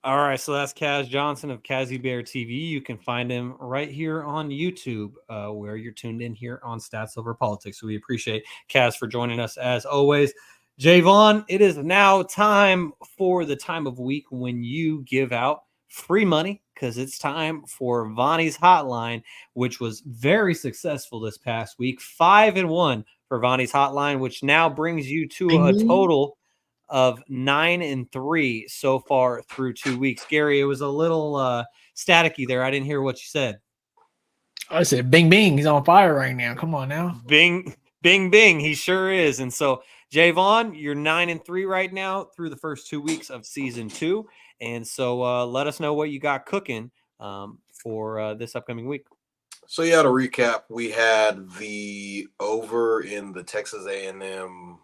Speaker 1: All right, so that's Kaz Johnson of Kazzybear TV. You can find him right here on YouTube, where you're tuned in here on Stats Over Politics. So we appreciate Kaz for joining us as always. Jaevon, it is now time for the time of week when you give out free money, because it's time for Vonny's Hotline, which was very successful this past week. 5-1 for Vonny's Hotline, which now brings you to a total of 9-3 so far through 2 weeks. Garry, it was a little staticky there. I didn't hear what you said.
Speaker 5: I said, bing, bing. He's on fire right now. Come on now.
Speaker 1: Bing, bing, bing. He sure is. And so, Jaevon, you're 9-3 right now through the first 2 weeks of season 2. And so let us know what you got cooking for this upcoming week.
Speaker 4: So yeah, to recap, we had the over in the Texas A&M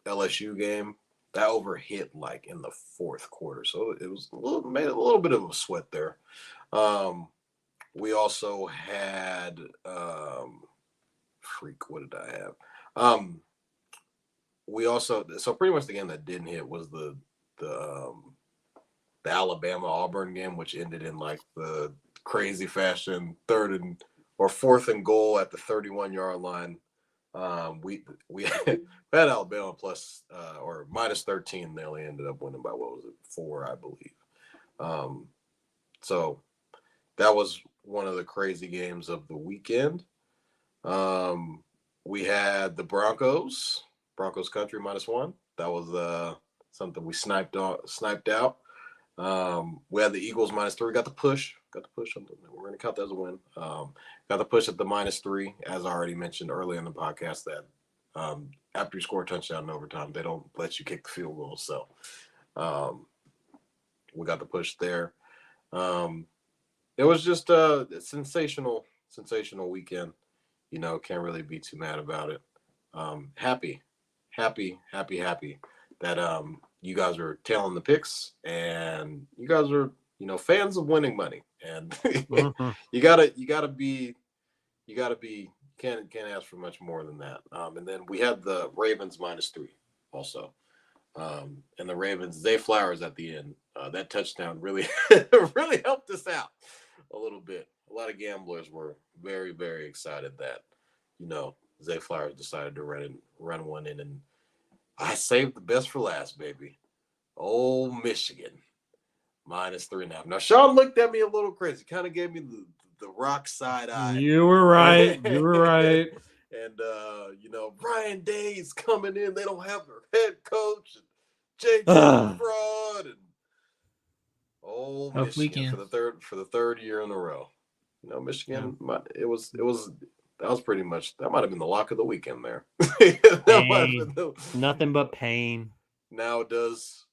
Speaker 4: LSU game. That over hit like in the 4th quarter, so it was made a little bit of a sweat there. We also had what did I have? We also, so pretty much the game that didn't hit was the Alabama Auburn game, which ended in like the crazy fashion 4th and goal at the 31-yard line. We had Alabama plus or minus 13. They only ended up winning by 4, I believe. So that was one of the crazy games of the weekend. We had the Broncos country -1. That was something we sniped out. We had the Eagles -3. Got the push. We're going to count that as a win. Got the push at the -3, as I already mentioned earlier in the podcast, that after you score a touchdown in overtime, they don't let you kick the field goal. So we got the push there. It was just a sensational weekend. You know, can't really be too mad about it. Happy that you guys are tailing the picks, and you guys are, you know, fans of winning money, and you gotta be you got to be can't ask for much more than that. And then we had the Ravens -3 also. And the Ravens, Zay Flowers at the end, that touchdown really really helped us out a little bit. A lot of gamblers were very, very excited that, Zay Flowers decided to run one in, and I saved the best for last, baby. Old Michigan, -3.5. Now, Shaun looked at me a little crazy, kind of gave me the rock side eye.
Speaker 1: You were right. You were right.
Speaker 4: And, Ryan Day's coming in. They don't have their head coach. And JJ fraud. And old
Speaker 5: Tough
Speaker 4: Michigan
Speaker 5: weekend.
Speaker 4: for the third year in a row. Michigan, that might have been the lock of the weekend there.
Speaker 1: Nothing but pain.
Speaker 4: Now does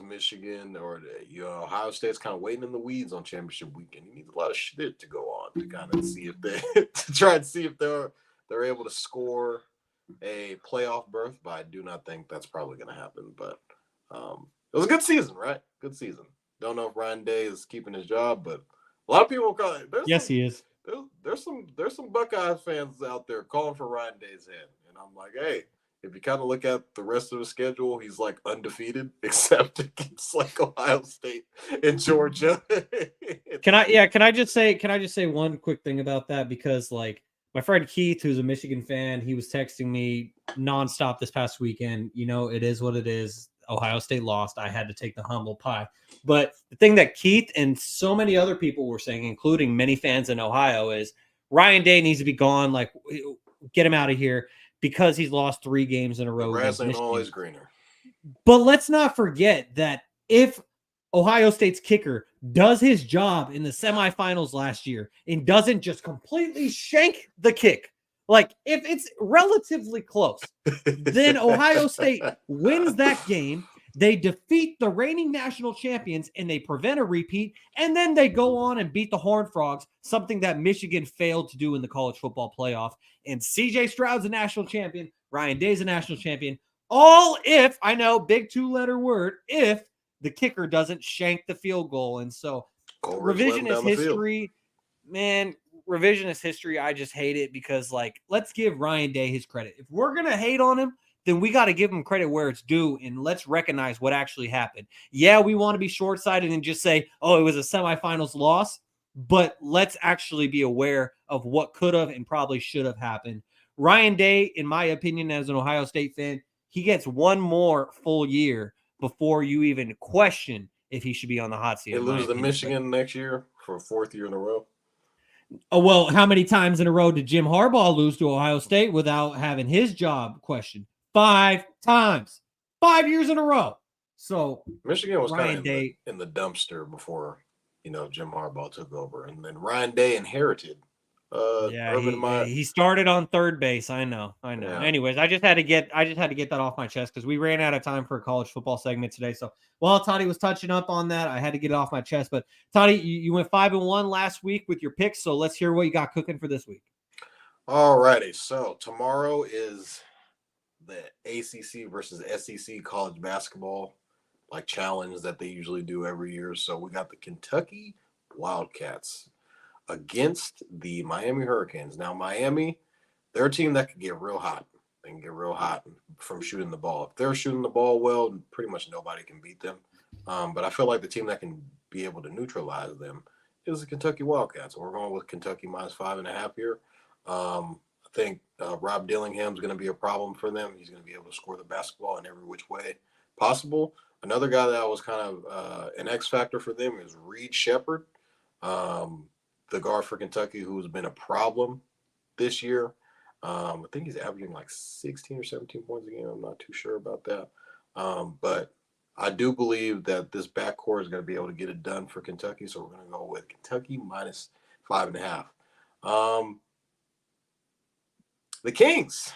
Speaker 4: Michigan or Ohio State's kind of waiting in the weeds on championship weekend? You need a lot of shit to go on to kind of see if they're able to score a playoff berth, but I do not think that's probably going to happen. But it was a good season, right? Good season. Don't know if Ryan Day is keeping his job, but a lot of people call it.
Speaker 1: Yes, he is.
Speaker 4: There's some Buckeye fans out there calling for Ryan Day's head, and I'm like, hey, if you kind of look at the rest of the schedule, he's like undefeated except against like Ohio State and Georgia.
Speaker 1: Can I just say one quick thing about that? Because like my friend Keith, who's a Michigan fan, he was texting me nonstop this past weekend. It is what it is. Ohio State lost. I had to take the humble pie. But the thing that Keith and so many other people were saying, including many fans in Ohio, is Ryan Day needs to be gone. Like, get him out of here because he's lost 3 games in a row.
Speaker 4: The grass ain't always greener.
Speaker 1: But let's not forget that if Ohio State's kicker does his job in the semifinals last year and doesn't just completely shank the kick, like if it's relatively close, then Ohio State wins that game. They defeat the reigning national champions and they prevent a repeat. And then they go on and beat the Horned Frogs, something that Michigan failed to do in the college football playoff. And CJ Stroud's a national champion. Ryan Day's a national champion. All if, I know, big 2-letter word, if the kicker doesn't shank the field goal. And so revisionist history, man, revisionist history, I just hate it because, like, let's give Ryan Day his credit. If we're going to hate on him, then we got to give him credit where it's due, and let's recognize what actually happened. Yeah, we want to be short-sighted and just say, oh, it was a semifinals loss, but let's actually be aware of what could have and probably should have happened. Ryan Day, in my opinion, as an Ohio State fan, he gets one more full year before you even question if he should be on the hot seat.
Speaker 4: They lose to Michigan next year for a 4th year in a row.
Speaker 1: Oh, well, how many times in a row did Jim Harbaugh lose to Ohio State without having his job questioned? 5 times. 5 years in a row. So
Speaker 4: Michigan was kind of in the dumpster before, Jim Harbaugh took over. And then Ryan Day inherited
Speaker 1: he started on third base. I know. Yeah. Anyways, I just had to get that off my chest because we ran out of time for a college football segment today. So while Toddy was touching up on that, I had to get it off my chest. But Toddy, you went 5-1 last week with your picks. So let's hear what you got cooking for this week.
Speaker 4: All righty. So tomorrow is the ACC versus SEC college basketball challenge that they usually do every year. So we got the Kentucky Wildcats against the Miami Hurricanes. Now, Miami, they're a team that can get real hot. They can get real hot from shooting the ball. If they're shooting the ball well, pretty much nobody can beat them. But I feel like the team that can be able to neutralize them is the Kentucky Wildcats. We're going with Kentucky -5.5 here. I think Rob Dillingham's going to be a problem for them. He's going to be able to score the basketball in every which way possible. Another guy that was kind of an X factor for them is Reed Shepherd, the guard for Kentucky, who's been a problem this year. I think he's averaging 16 or 17 points a game. I'm not too sure about that. But I do believe that this backcourt is going to be able to get it done for Kentucky. So we're going to go with Kentucky -5.5. The Kings.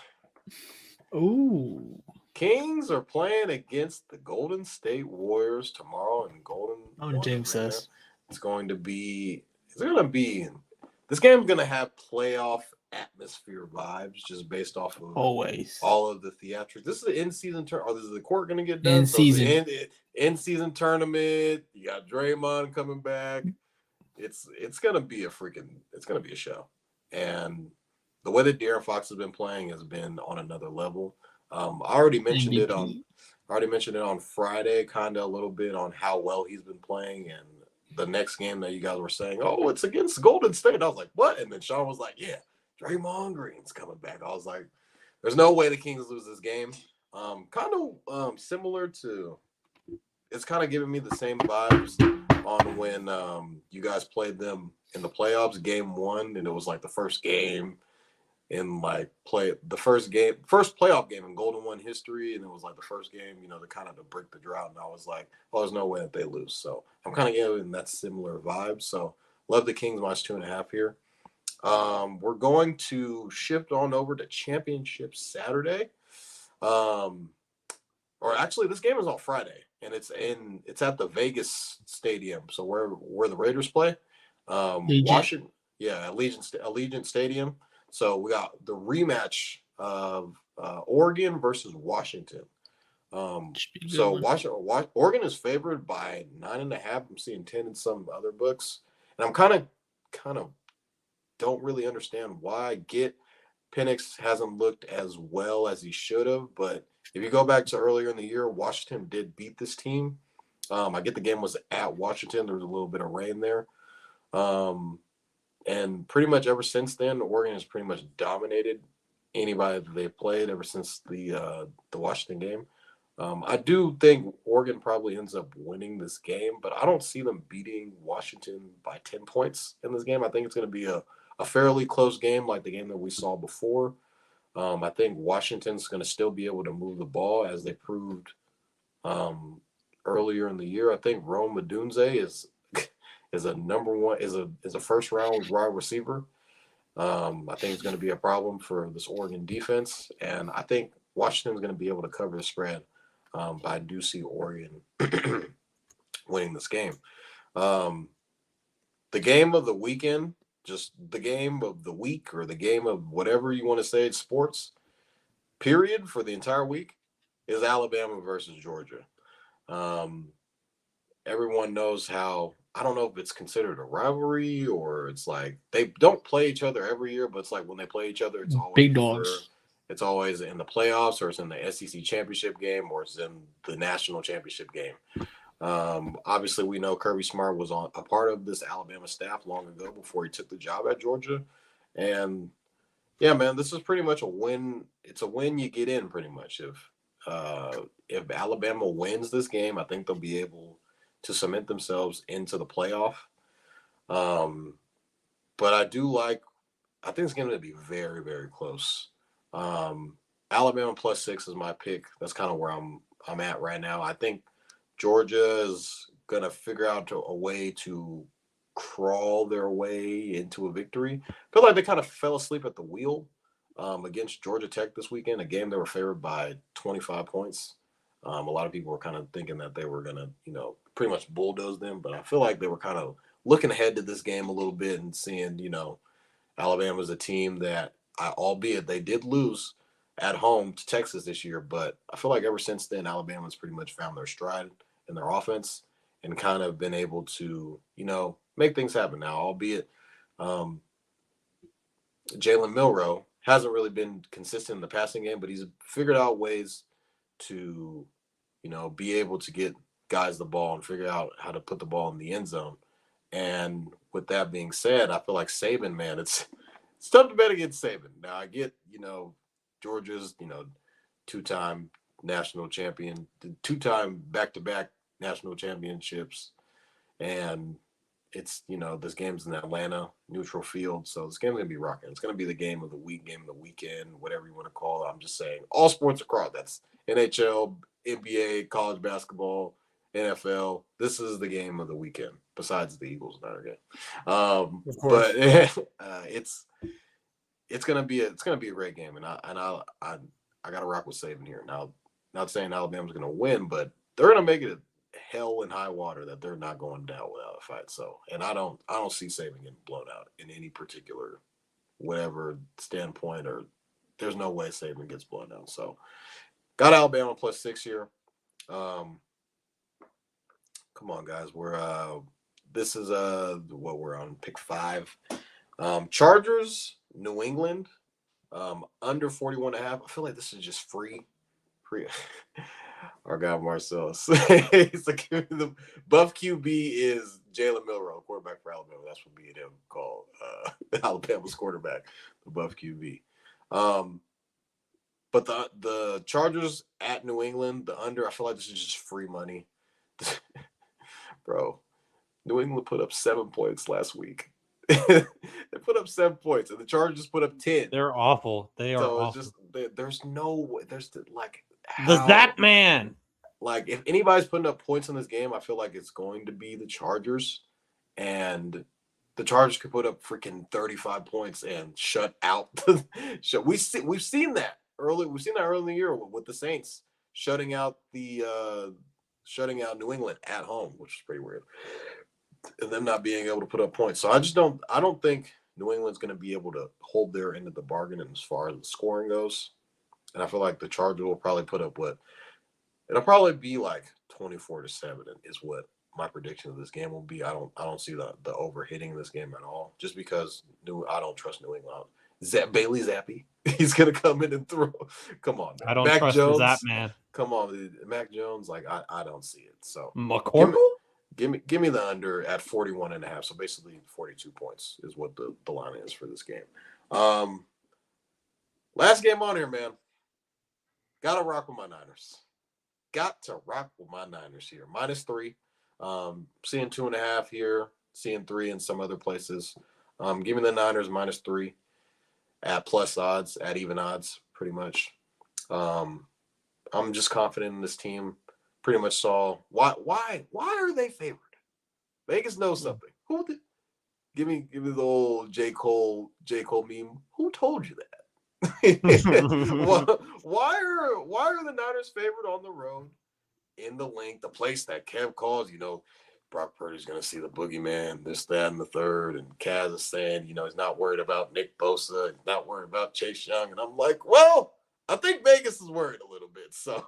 Speaker 5: Ooh.
Speaker 4: Kings are playing against the Golden State Warriors tomorrow in Golden.
Speaker 5: James says
Speaker 4: it's going to be. This game's going to have playoff atmosphere vibes just based off of
Speaker 5: always
Speaker 4: all of the theatrics. This is the in-season tournament. Is the court going to get done? In-season tournament. You got Draymond coming back. It's going to be a show. and the way that De'Aaron Fox has been playing has been on another level. I already mentioned it on Friday, kind of a little bit on how well he's been playing, and the next game that you guys were saying, oh, it's against Golden State. I was like, what? And then Shaun was like, yeah, Draymond Green's coming back. I was like, there's no way the Kings lose this game. Similar to, it's kind of giving me the same vibes on when you guys played them in the playoffs, game 1, and it was like the first game in first playoff game in Golden One history, and it was like the first game, to kind of to break the drought. And I was like, oh, there's no way that they lose. So I'm kind of getting that similar vibe. So love the Kings -2.5 here. We're going to shift on over to Championship Saturday. Or actually, this game is on Friday, and it's at the Vegas Stadium. So where the Raiders play, Washington, Allegiant Stadium. So we got the rematch of Oregon versus Washington. So Oregon is favored by 9.5. I'm seeing 10 in some other books, and I'm kind of don't really understand why. I get Penix hasn't looked as well as he should have, but if you go back to earlier in the year, Washington did beat this team. I get the game was at Washington. There was a little bit of rain there. And pretty much ever since then, Oregon has pretty much dominated anybody that they've played ever since the Washington game. I do think Oregon probably ends up winning this game, but I don't see them beating Washington by 10 points in this game. I think it's going to be a fairly close game like the game that we saw before. I think Washington's going to still be able to move the ball as they proved earlier in the year. I think Rome Odunze is a first round wide receiver. I think it's going to be a problem for this Oregon defense, and I think Washington's going to be able to cover the spread. But I do see Oregon winning this game. The game of the weekend, just the game of the week or the game of whatever you want to say, sports, period, for the entire week is Alabama versus Georgia. Everyone knows how, I don't know if it's considered a rivalry or it's like they don't play each other every year, but it's like when they play each other, it's always
Speaker 5: big dogs.
Speaker 4: It's always in the playoffs, or it's in the SEC championship game, or it's in the national championship game. Obviously, we know Kirby Smart was a part of this Alabama staff long ago before he took the job at Georgia. And yeah, man, this is pretty much a win. It's a win you get in pretty much. If Alabama wins this game, I think they'll be able to cement themselves into the playoff. But I think it's going to be very, very close. Alabama +6 is my pick. That's kind of where I'm at right now. I think Georgia is going to figure out a way to crawl their way into a victory. I feel like they kind of fell asleep at the wheel against Georgia Tech this weekend, a game they were favored by 25 points. A lot of people were kind of thinking that they were going to, pretty much bulldoze them, but I feel like they were kind of looking ahead to this game a little bit and seeing, Alabama's a team that, albeit they did lose at home to Texas this year, but I feel like ever since then, Alabama's pretty much found their stride in their offense and kind of been able to, make things happen now, albeit Jalen Milroe hasn't really been consistent in the passing game, but he's figured out ways to, be able to get guys the ball and figure out how to put the ball in the end zone. And with that being said, I feel like Saban, man, it's tough to bet against Saban. Now I get, Georgia's, two-time national champion, two-time back-to-back national championships. And it's, this game's in Atlanta, neutral field. So this game's going to be rocking. It's going to be the game of the week, game of the weekend, whatever you want to call it. I'm just saying all sports across. That's NHL, NBA, college basketball, NFL. This is the game of the weekend, besides the Eagles and Niner game.
Speaker 1: Of course.
Speaker 4: But it's gonna be a great game, and I gotta rock with Saban here. Now, not saying Alabama's gonna win, but they're gonna make it hell and high water that they're not going down without a fight. So, and I don't see Saban getting blown out in any particular whatever standpoint, or there's no way Saban gets blown out. So, got Alabama +6 here. Come on, guys. This is what we're on pick 5. Chargers New England, under 41.5. I feel like this is just free. Our guy Marcellus. He's like, the buff QB is Jalen Milroe, quarterback for Alabama. That's what B&M called Alabama's quarterback, the buff QB. But the Chargers at New England, the under, I feel like this is just free money. Bro, New England put up 7 points last week. They put up 7 points, and the Chargers put up 10.
Speaker 1: They're awful. They are awful.
Speaker 4: It's just there's no way.
Speaker 1: The Zap Man.
Speaker 4: Like, if anybody's putting up points in this game, I feel like it's going to be the Chargers, and the Chargers could put up freaking 35 points and shut out. We've seen that early. We've seen that early in the year with the Saints shutting out New England at home, which is pretty weird, and them not being able to put up points. So I don't think New England's going to be able to hold their end of the bargain as far as the scoring goes. And I feel like the Chargers will probably put up it'll probably be like 24-7 is what my prediction of this game will be. I don't see the overhitting this game at all, just because I don't trust New England. Bailey Zappi, he's gonna come in and throw. Come on, man.
Speaker 1: I don't
Speaker 4: Mac
Speaker 1: trust
Speaker 4: Jones,
Speaker 1: that man.
Speaker 4: Come on, Mac Jones. Like, I don't see it. So
Speaker 1: McCorkle?
Speaker 4: Give me the under at 41.5. So basically 42 points is what the line is for this game. Last game on here, man. Gotta rock with my Niners. Got to rock with my Niners here. -3. Seeing 2.5 here. Seeing 3 in some other places. Give me the Niners -3 at plus odds, at even odds, pretty much. I'm just confident in this team. Pretty much saw why are they favored? Vegas knows something. Give me the old J. Cole meme. Who told you that? why are the Niners favored on the road in the link, the place that Kev calls, Brock Purdy's going to see the boogeyman, this, that, and the third, and Kaz is saying, he's not worried about Nick Bosa, he's not worried about Chase Young, and I'm like, well, I think Vegas is worried a little bit, so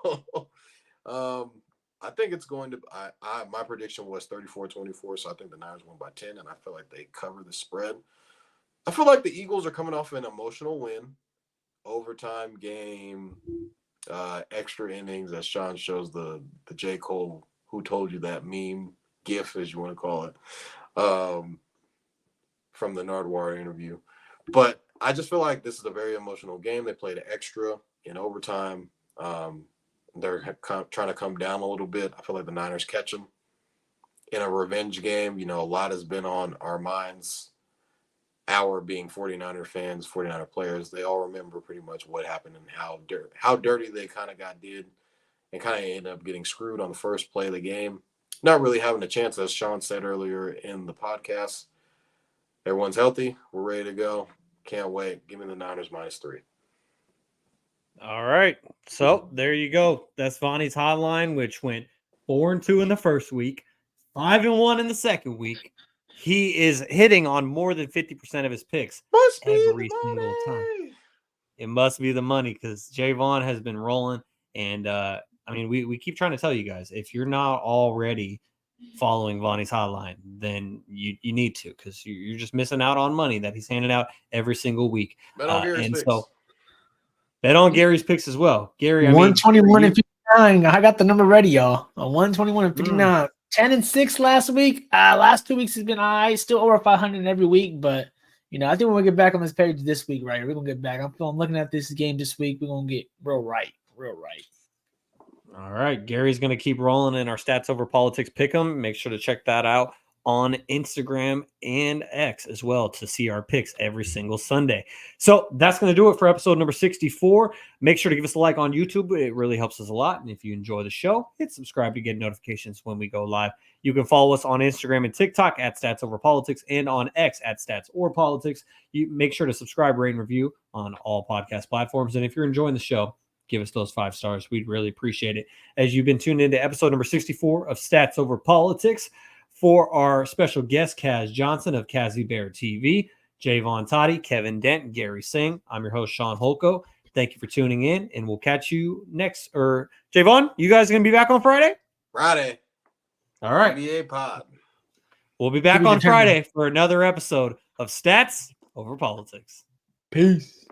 Speaker 4: I think it's going to my prediction was 34-24, so I think the Niners won by 10, and I feel like they cover the spread. I feel like the Eagles are coming off an emotional win, overtime game, extra innings, as Shaun shows the J. Cole "Who Told You That" meme, GIF, as you want to call it, from the Nardwuar interview. But I just feel like this is a very emotional game. They played an extra in overtime. They're trying to come down a little bit. I feel like the Niners catch them in a revenge game. A lot has been on our minds. Our being 49er fans, 49er players, they all remember pretty much what happened and how dirty they kind of did and kind of ended up getting screwed on the first play of the game. Not really having a chance, as Shaun said earlier in the podcast. Everyone's healthy. We're ready to go. Can't wait. Give me the Niners -3.
Speaker 1: All right. So there you go. That's Vonny's hotline, which went 4-2 in the first week, 5-1 in the second week. He is hitting on more than 50% of his picks every single time. It must be the money, because Jaevon has been rolling. And we keep trying to tell you guys, if you're not already following Vonny's hotline, then you need to, because you're just missing out on money that he's handing out every single week.
Speaker 4: Bet on Gary's picks.
Speaker 1: So bet on Gary's picks as well. Gary,
Speaker 5: 121 and 59. I got the number ready, y'all. 121 and 59. 10-6 last week. Last 2 weeks has been still over 500 every week, but I think when we get back on this page this week, right, we're gonna get back. I'm looking at this game this week. We're gonna get real right.
Speaker 1: All right, Gary's gonna keep rolling in our Stats Over Politics pick'em. Make sure to check that out on Instagram and X as well to see our picks every single Sunday. So that's going to do it for episode number 64. Make sure to give us a like on YouTube. It really helps us a lot. And if you enjoy the show, hit subscribe to get notifications when we go live. You can follow us on Instagram and TikTok at Stats Over Politics and on X at Stats or Politics. You make sure to subscribe, rate, and review on all podcast platforms. And if you're enjoying the show, give us those 5 stars. We'd really appreciate it. As you've been tuned into episode number 64 of Stats Over Politics, for our special guest, Kaz Johnson of Kazzybear TV, Jaevon Toddy, Kevin Dent, Gary Singh. I'm your host, Shaun Holko. Thank you for tuning in, and we'll catch you next. Jaevon, you guys going to be back on Friday?
Speaker 4: Friday.
Speaker 1: All right.
Speaker 4: NBA pod.
Speaker 1: We'll be back on Friday for another episode of Stats Over Politics. Peace.